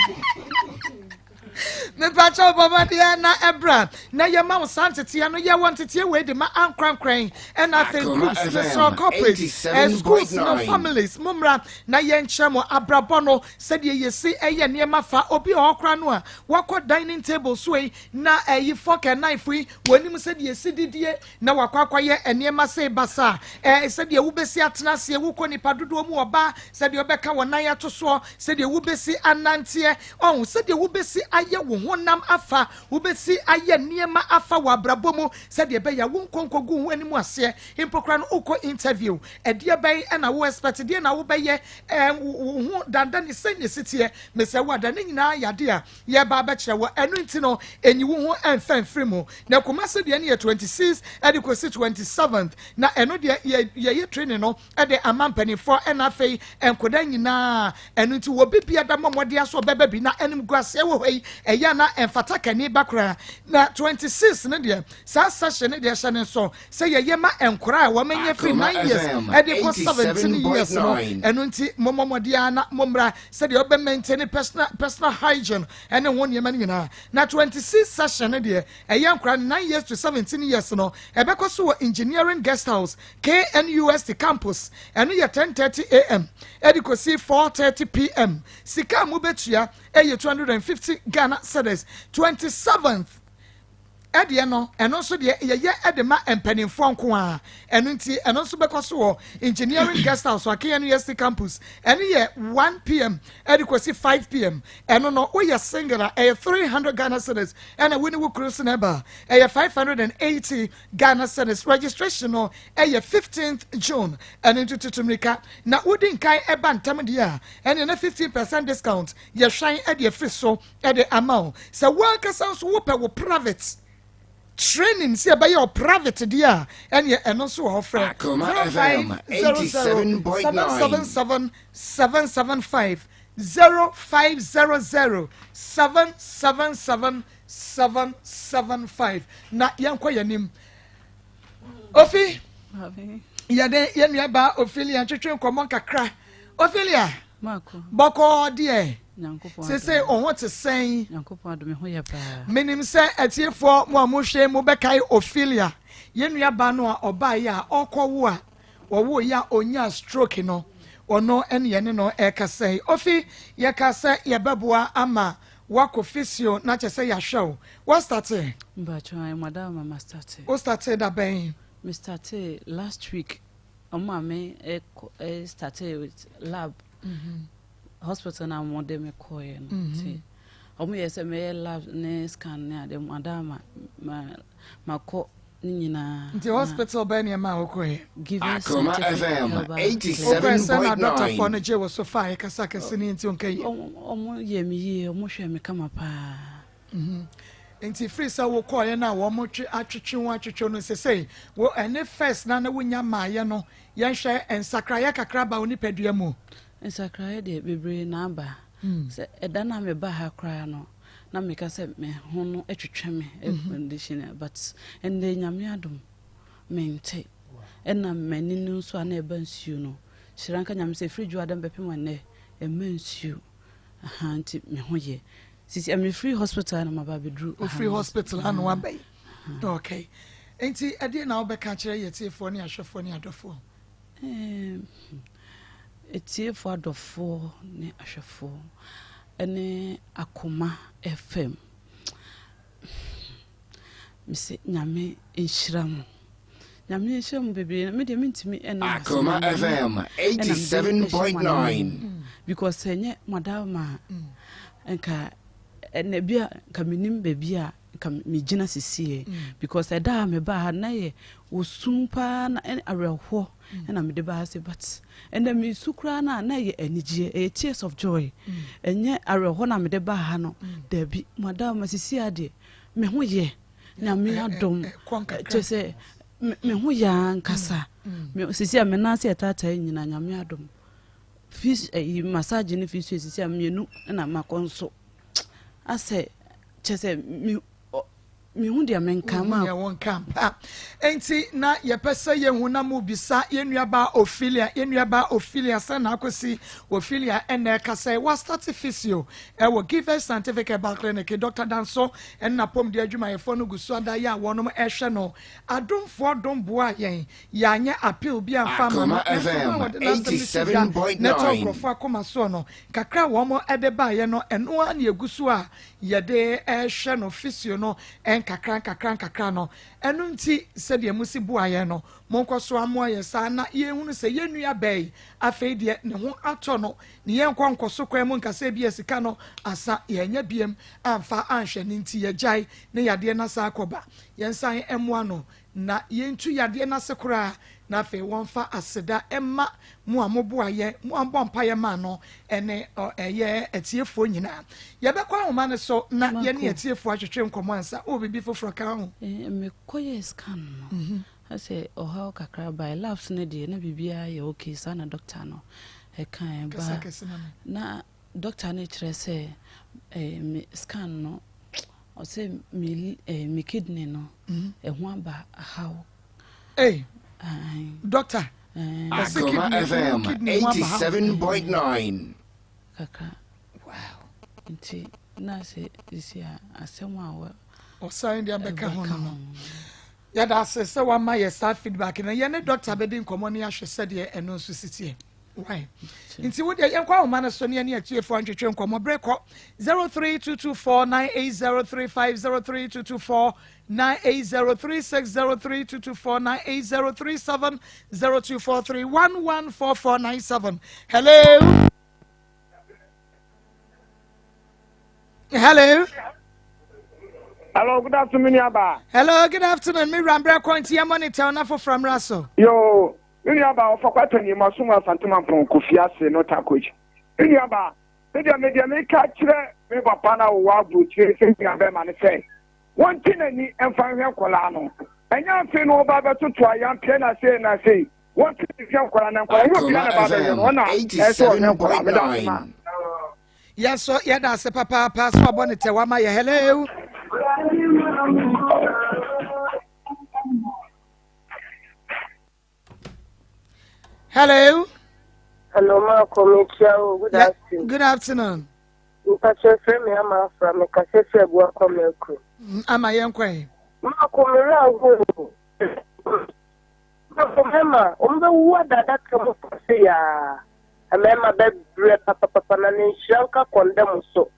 me pacho baba dia na ebra na ye ma santete no ye wontete we de ma ankrankran and I think groups the so corporate schools no families mumra na ye nchemo abrabo no said ye si eye niema fa obi okra no a wakọ dining table so na eyi fork and knife wi wonim said ye si didie na wakwakwa ye niema say basa said ye wubesi atena se wuko nipa dodo mu oba said ye obeka wonan ya to so said ye wubesi anantie on said ye wubesi aye wo honam afa ubesi aye niema afa wa brabomu said ye be ya wonkonkogu ho animu ase impokra no uko interview edie ben na wo expect die na wo be ye ho danda ni sene sitie mese wa da nyina yade a ye ba ba kire wo enu nti no enyi wo ho enfan frimu na komase de ne 26 adequacy 27th na enu de ye training no e de amampani for na fei enkoda nyina enu nti wo bibia da momode aso beba bi na enim guase wo hei eya na enfata kani bakra na 26 ne de sa session ne de hye so say ye ma enkora a wo menye free 9 years e de ko 17 years no enu nti momomode na momra say de obe maintain personal hygiene ene won ye ma nyina na 26 session ne de eya enkora 9 years to 17 years no e be ko so engineering guest house KNUST campus enu ye 10:30 am e de ko see 4:30 pm sika mu betua e ye 250 Ghana cedis 27th ede no eno so de ye ede ma empanimfo nko a eno nti eno so bekoso engineering guest house wa KNUST campus eno ye 1 pm ede kwesi 5 pm eno no we ye singular e 300 Ghana cedis ena we ni wo cruise neba e 580 Ghana cedis registration no e 15th June eno tutumrika na wodin kan eba ntam de a eno na 50% discount ye hwan ede free so ede amount so workers so wo pe wo private training see by your private dia and ye eno so offer 0500777 775 na yankwa yanim Ofi yade yenua ba Ophelia twetwe nkomo kakra Ophelia Mako boko de Sese on what to say Nyankopon adome ho ye pa menim se atiefo mo amohwe mo bekai Ophelia yenua ba no a oba ya okowo a wo ya onya stroke no ono ene ne no ekasai Ofi ye kasa ye beboa ama wako physio na chese ya show what started mba try madam mama started o started that ben me started last week me started with lab hospital na mo de me koye no see omo yese me lab ne scan ne ade madama mako nyina nti hospital ba ne ma okoye Akoma FM 87.9 doctor for ne je wo so fa kasa kase ni nti onkai omo ye mi ye omo hwe me kama pa nti free sa wo koye na wo mo atwetwe no sesei wo ene first na wonya maaye no yen hwe ensakraye kakra ba oni padua mu ensakraye de bebre na aba se eda na me ba ha kra no na me ka se me ho no atwetwe me condition but ende nyame adom mente ena mani no so ana eba nsuo no shiranka nyame se free ju adam bepem wane e mansuo aha nti me ho ye sisi am free hospital na mababedru free hospital anu abai okay enti ade na obeka kire yetiefo ne ahwefo ne adofo etiefo adofo ne ahwefo ene Akoma FM mise nyame enhiramu bebe me de mentimi ena Akoma FM 87.9 because enye madama enka ene bia ka minim bebia ka migina sisie because eda me ba na ye osumpa na areho na me de ba se but enda me sukra na ye anigye a tears of joy enye areho na me de ba ha no da bi madam sisie ade me ho ye na me adom chese me ho ya nkasa me sisie me na se tata nyina nyame adom fish massage ni fish sisie amenu na makonso ase chese mi hu dia menkama ya won kampa enti na ye pese ye hu na mu bisa ye nuaba Ophelia sana akosi Ophelia ene kasa wa start physio e wo give scientific herbal clinic Dr. Danso en na pom dia adwuma ye fo no gusu ada ya wonom ehwe no adomfo domboa yen ya anye appeal bi amfa ma 87.9 network for Akoma so no kakra wo mo ede ba ye no eno a na egusu a ye de ehwe no physio no kakra no enu nti se de musi buaye no monkoso amoye sa na ye hunu se ye nua bai afei de ne ho ato no ne ye nkonkoso kwa mu nkasa bi esika no asa ye nya biem amfa anhwe ne nti ye jai ne yade na sa akoba ye nsan emu no na ye ntu yade na se kora na afei wonfa aseda emma mu amoboaye mu ambompaye ma no ene eye etiefo nyina ye be kwa homa ne so na ye ne etiefo atwetwe nkomo ansa o bibi foforo ka ho me koye scan no ase oha kakra by labs ne de na bibia ye okay sana doctor no e kan ba na doctor ne kire se me scan no o se me kidney no e ho aba how doctor Akoma FM 87.9 kaka wow nti na se isia asema wa o sign dia beka ho no ya da se wa ma ye sa feedback na ye ne doctor be din komo ne ahwe se de eno so sitie right nti wo de ye kwa homa na so ne ne atiefo antwetwe nkomo breko 0322498035 0322498036037980370243114497 Hello, good afternoon, Yaba. Hello, good afternoon. Me Rambra Quanti, I'm on it, from Russell. Yo, Yaba, for quite a Masuma Santuma from Kofiase, not Takuch. Yaba, media may catch me, Papa, Wabu, thinking of them and say, one thing and find your colano. And you say no Baba to try, young Pena say, and I say, one thing is young colano, and yes, so yeah, that's a papa pass for bonnet. Wama, hello. Hello. Hello, Maa Akos. Good afternoon. Good afternoon. Mpacho frame me ama from me kasese bua komeku. Ama yenkwen. Maa Akos ho. Mama, umbe uwa dada kama kase ya. Mama bebre papa na nishanka kondemu so.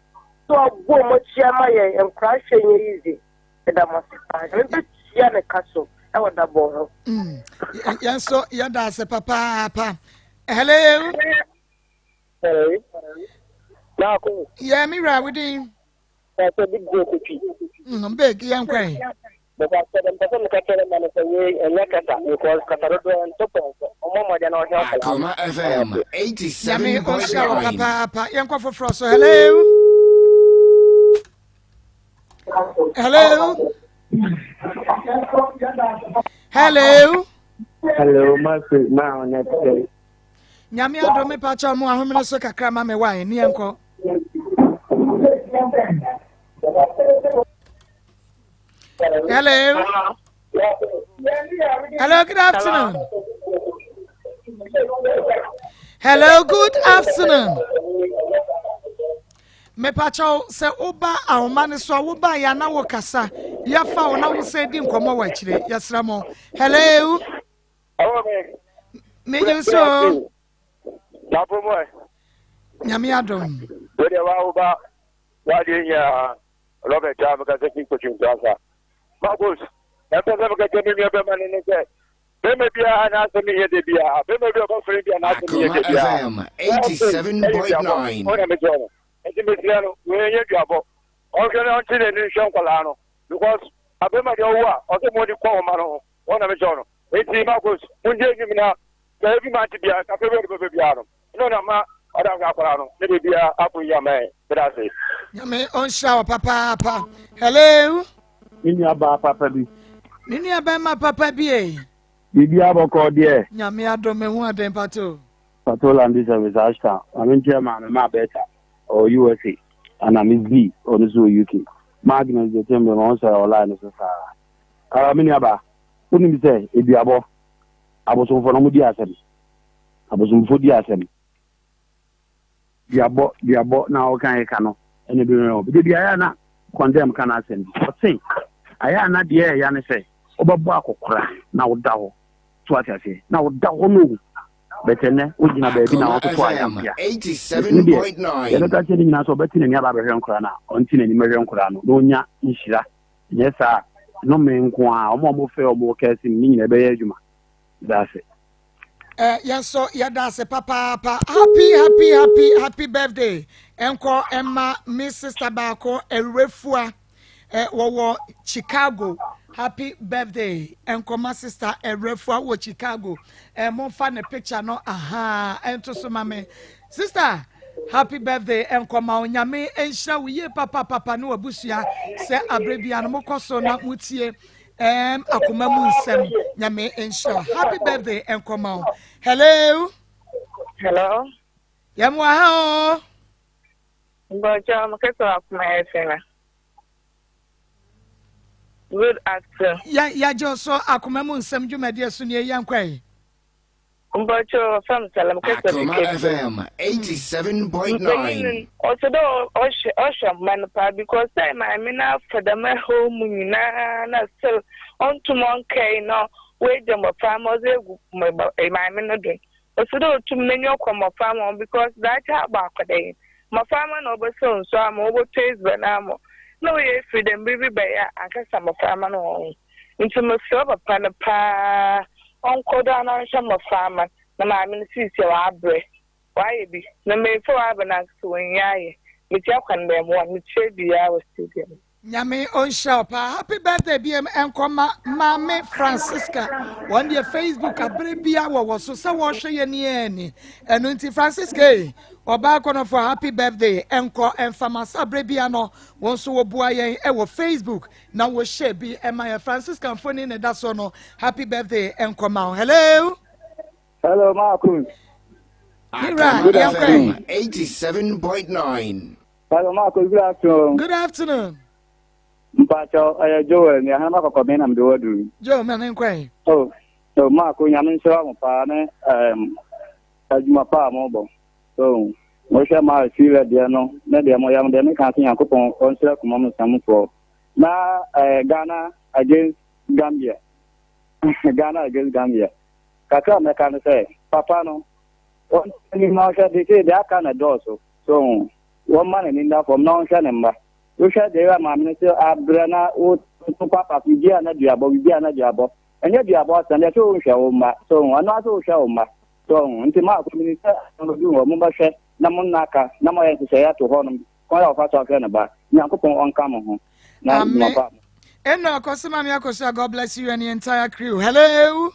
So abu mochiama ye enkrashe nyirizi. Eda masipa. Mbe tia ne kaso. Ewa dabo. Yes, so yada se papa. Hello. Hey. Maa Akos. Yeah, me right with him. so big go kopi big yan kwan because them person ka tell man say we kata because kata do en top omo mo na o hia Akoma FM 87.9 papa yan kwa for so hello ma on net nyame adom me pa cha mo ahomene so kakra ma me wan ni enko Hello, good afternoon. Hello, good afternoon. Me pacho se oba ahomane so oba ya na wo kasa ya fa wo na wo se di nkomo wa kire yasra mo. Hello. Me so. Na boy. Nyame adom. We dey wa de ya Robert Jam ka se ki ko chin tasa. Maa Akos, ẹ̀fọ́ sẹ́mi kẹ́kẹ́ mi ní ẹbẹ̀ máa ní ní sẹ́, bẹ́ẹ̀ mi bí a náà sẹ́mi yé de bí a, bẹ́ẹ̀ mi bí ọkọ̀ fẹ́rẹ́ bí a náà sẹ́mi yé de bí a. Akoma FM 87.9. Ọ̀nà mi sọ̀rọ̀, ẹ̀sìn mi sílẹ̀ no, wọ́n yẹ ju àbọ̀. Ọ̀kẹ́ náà ń tilẹ̀ ní iṣẹ́ nkọ̀lá no, because abẹ́mọ̀dé owó a, ọ̀sẹ̀ mo ní kọ́ ọ̀ma no, ọ̀nà mi sọ̀rọ̀. Etí Maa Akos, mo ń jẹ́ ẹ̀yìn mi náà, kẹ́ẹ́ bí máa ti bí a, kàfẹ́ bẹ́ẹ̀ bẹ́ẹ̀ bí a no. Inú ọ̀nà ma ọ̀dà ń kọ́lá no, níbi bí a, àpò ìyá mẹ́ ẹ̀ Nyame on shower papa. Hello. Nini aba papa bi. Nini aba ma papa bi e. Bibi aboko de. Nyame adome hu aden pato. Pato land service ashta. I'm chairman ma beta or USA and I'm B on the UK. Magnus the tembe on say online so sa. Mini aba. Uni mi say ebi abo. Aboso fo no mu di asem. Aboso fo di asem. Di abo na o kan e ka no. Ene bi no. Bi aya na condemn kana asem. Say aya na de ya ne say obabo akokora na woda ho to atase na woda ho no betene ogina ba bi na wo to aya ya 87.9 ya ta che ni na so betene ni aba behwe nkora na onti na ni mehwe nkora no no nya nhira nyesa no me nko a omo fe omo kesi ni nyina be ya adwuma that's it yes so ya that's papa happy birthday enko emma miss sister Baako erefua wo Chicago. Happy birthday enko my sister erefua wo Chicago mo fa ne picture no ento so mame sister happy birthday enko ma onyame enhira wo ye papa no abusua se abrebia no mokoso na mutie akoma mu nsem nyame enhira happy birthday enko ma hello yamwa ha o Bojo mkeso akoma efena. Good afternoon. Ya so akoma mu nsem dwumade aso ne yankwai. Bojo from Salam keso Akoma FM 87.9. Also do osha man pa because time I mean for the my home na still on to monkey no we dem farmers my mean no do. Also do to many come farm because that about day. My farmer no be so I'm over taste banamo. No ye freedom baby by akasa my farmer no. Into my silver pan pa uncle down on some farmer. Na ma mean see your abre. Why be? Na me for abana to nyaye. Me tia kan dem one me trade ya was studio. Nyame on shop. Happy birthday BM enkoma Mame Francisca. On the Facebook abrebia wo so se wo hwe ye ne ani. Eno nti Francisca oba kono for happy birthday enko enfamasa abrebia no won so wo bua yen e wo Facebook na wo share bi e my Francisca phone ne da so no happy birthday enkoma. Hello Maa Akos. Good afternoon 87.9. Hello Maa Akos, good afternoon. Good afternoon. Mpacho Joel ni hana ko me na mde wadu. Joel me nkwan. So Maa Akos nyame nso mo pa ne ajuma pa mo bo. So mo sha ma feel de no na de mo yam de me kan tin yakopon on sira ko mo samfo. Na Ghana against Gambia. Ghana against Gambia. Kaka me kan say papa no on ni ma sha de ke da kana do so one man in that from now sha nemba. We share the man say abrana o to papa bia na duabo enye duabo san dey so hwe o ma so ana so hwe o ma so nti Maa Akos minister no bi wo mo ba hwe na mo naka na mo ye se ya to ho no ko ya fa so afia na ba Nyankopɔn ɔnka mo ho na maba Eno Akosima Maa Akos, God bless you and the entire crew. Hello.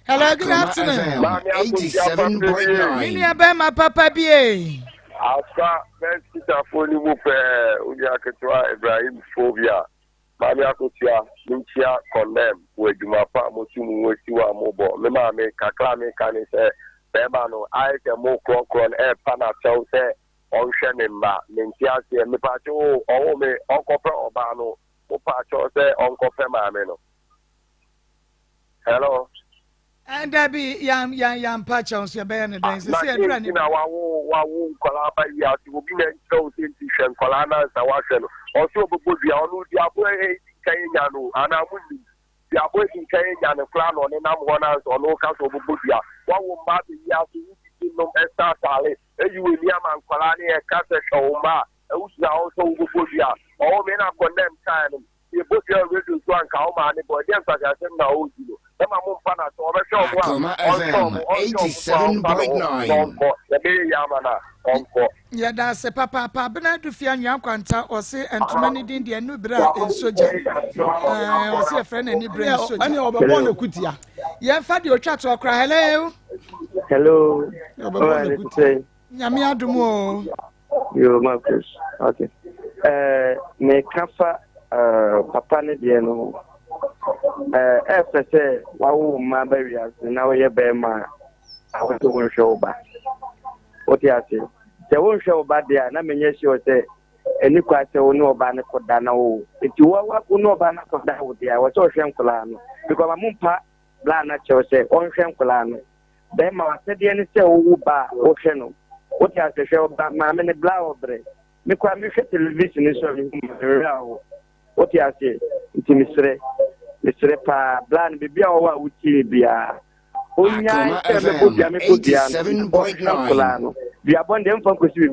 Hello, good afternoon. 87.9. Mini abema papa bie. Asa Mensita Foni Mupe Unia Ketua Ibrahim Phobia. Maa Akos Minchia condemn with Jumapa Motumu Wesiwa Mobo. Mema me kakla me kani se bema no I can mo kron pana tell say on Shenimba. Minchia se me pacho o me onkope obano. Mo pacho se onkope mameno. Hello. And Debbie yam patch on your bayonet. Say, wawu kola ba ya ti obi na ncho tinti hwen kola na sa wa hwe no o so bobo bia onu di abo kan nya no ana muni di abo kan nya no kla no ne nam ho na so no ka so bobo bia wawu mba bi ya ti ti no esta tale eyiwe ni ama kola ne e ka se hwo mba e usia o so bobo bia o me na condemn time e bo bia radio so anka o ma ne bo dem pa ga se na o di no Akoma FM 87.9. Yeah, that's a papa. Bena do fia nyan kwanta or say and too many din the new bra in soja. Or say a friend and brain soja. Any overborn kutia. Yeah, fad your chat or cry. Hello. Hello. Nyami adumo. Yo, Marcus. Okay. Me kafa papa ne de no. Say wow ma barriers now ye be ma I want to show back. What you say? They won't show back there, na menye sure say any kwase wo no ba ne koda na wo. Enti wa no ba na koda wo dia wo so hwem kola no. Because my mumpa bla na che say on hwem kola no. Be ma wa se de ni say wo ba wo hwe no. What you say show back ma me ne bla obre. Me kwa me hwe television so mi wo. What you say? Enti misre pa plan bibia wa wuti bia onya me 87.9 bia bonde mfa kosi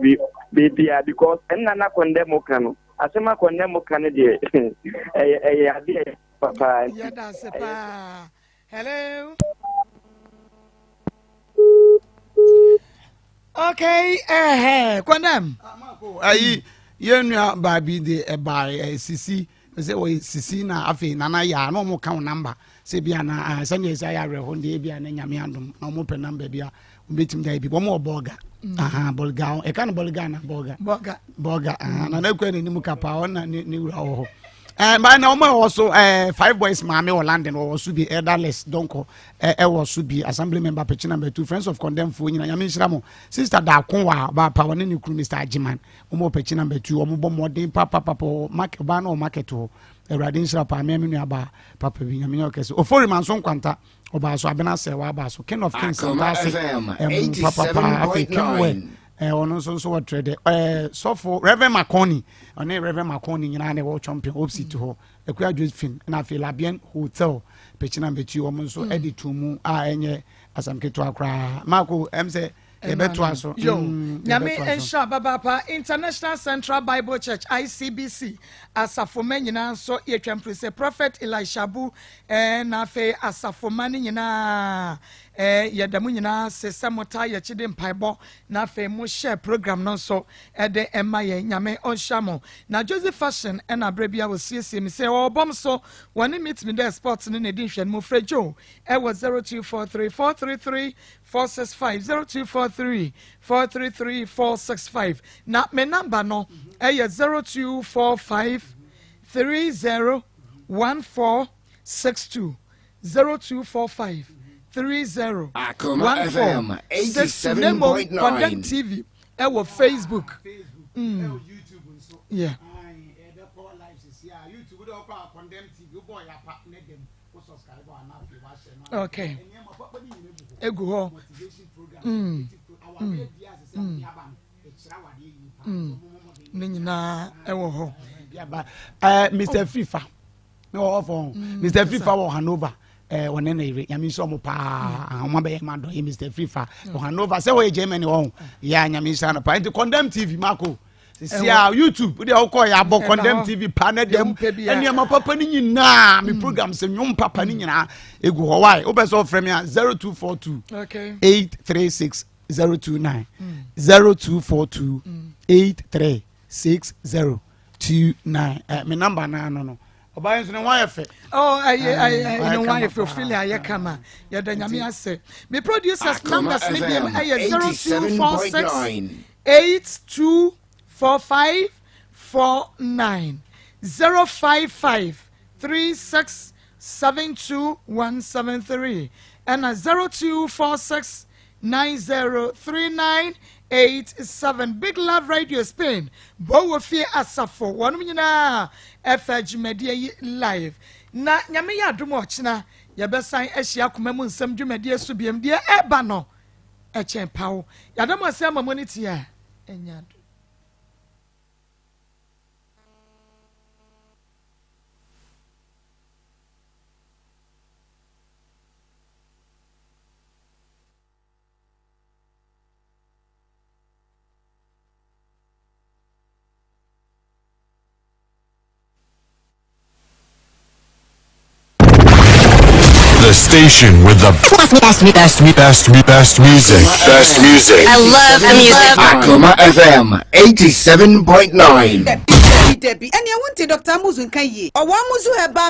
bibia because enna na condemn kanu asema condemn kanu de ade papa yeah that's pa hello okay condemn ayi yenua baby de sisi say we sisi na afi nana ya no mo count number say bia na sanya isa ya reho de bia na nyame andom na mo pe number bia ubetim dai bi mo burger bolga e kan bolga na burger na na kwa ni mu kapa ona ni wura ho by now mo also five boys mama or London or also be elderless donko was should be assembly member page number 2 friends of condemned for nyina nyame nhyira sister da konwa ba pa woni ni kru Mr. Ajiman mo page number 2 o mo bo modern papa market ba na o market ho Ewurade nhyira pa me nu aba papa bi nyame okese ofori manso kwanta oba so abena se wa ba so king of kings Akoma FM 87.9. Ono so what trade so for Reverend Maconi one Reverend Maconi nyina na world champion opposite ho ekwa Josephine na fe Labian hotel page number 2 omo so edit mu a enye asamketo akra Marco say ebeto aso nyame ensha babapa International Central Bible Church ICBC asafoma nyina so yetwam say Prophet Elisha Bu na fe asafoma nyina yadamu nyina se samota ye chide mpaibo na fe mo share program no so de emaye nyame onshamo na Joseph Fashion na brabia wo siesie mi se obom so woni meet me there sports ne din hwe mo frejo e was 0243 435 0243 na me number no e 0245 301462 0245 30 Akoma FM 87.9. Condemn TV our Facebook yeah okay egu ho nina ewo ho Mr. FIFA no for Mr. FIFA wo Hanover one na ire nyame so mo pa ahoma be ma do Mr. FIFA wo Hanover say we Germany wo ya nyame sa na pa into condemn TV Marco see YouTube dey call ya bo condemn TV pa na dem ene ma papa ni nyina me program se nyom papa ni nyina egu ho why wo be so frame 0242 okay 836 029 0242 836029. My number no. Obayenso ne wan yefe. Oh, I wan yefe feel ya kama. Ya da nyame ase. Me producers numbers ni dem 0246 824549 055 3672 and 0246 903987. Big Love Radio Spain. Bowo fie asafo. Wonu nyina FH Media Live. Na nyame ya adom ochina ya besan ahia koma mu nsam dwumadie so biem de eba no echen pawo. Ya dam ase amamoniti a enya. The station with the best music. Best music. I love the music. Akoma FM 87.9. Debbie, and you want to Dr. Muzu Kaye. Or one Muzu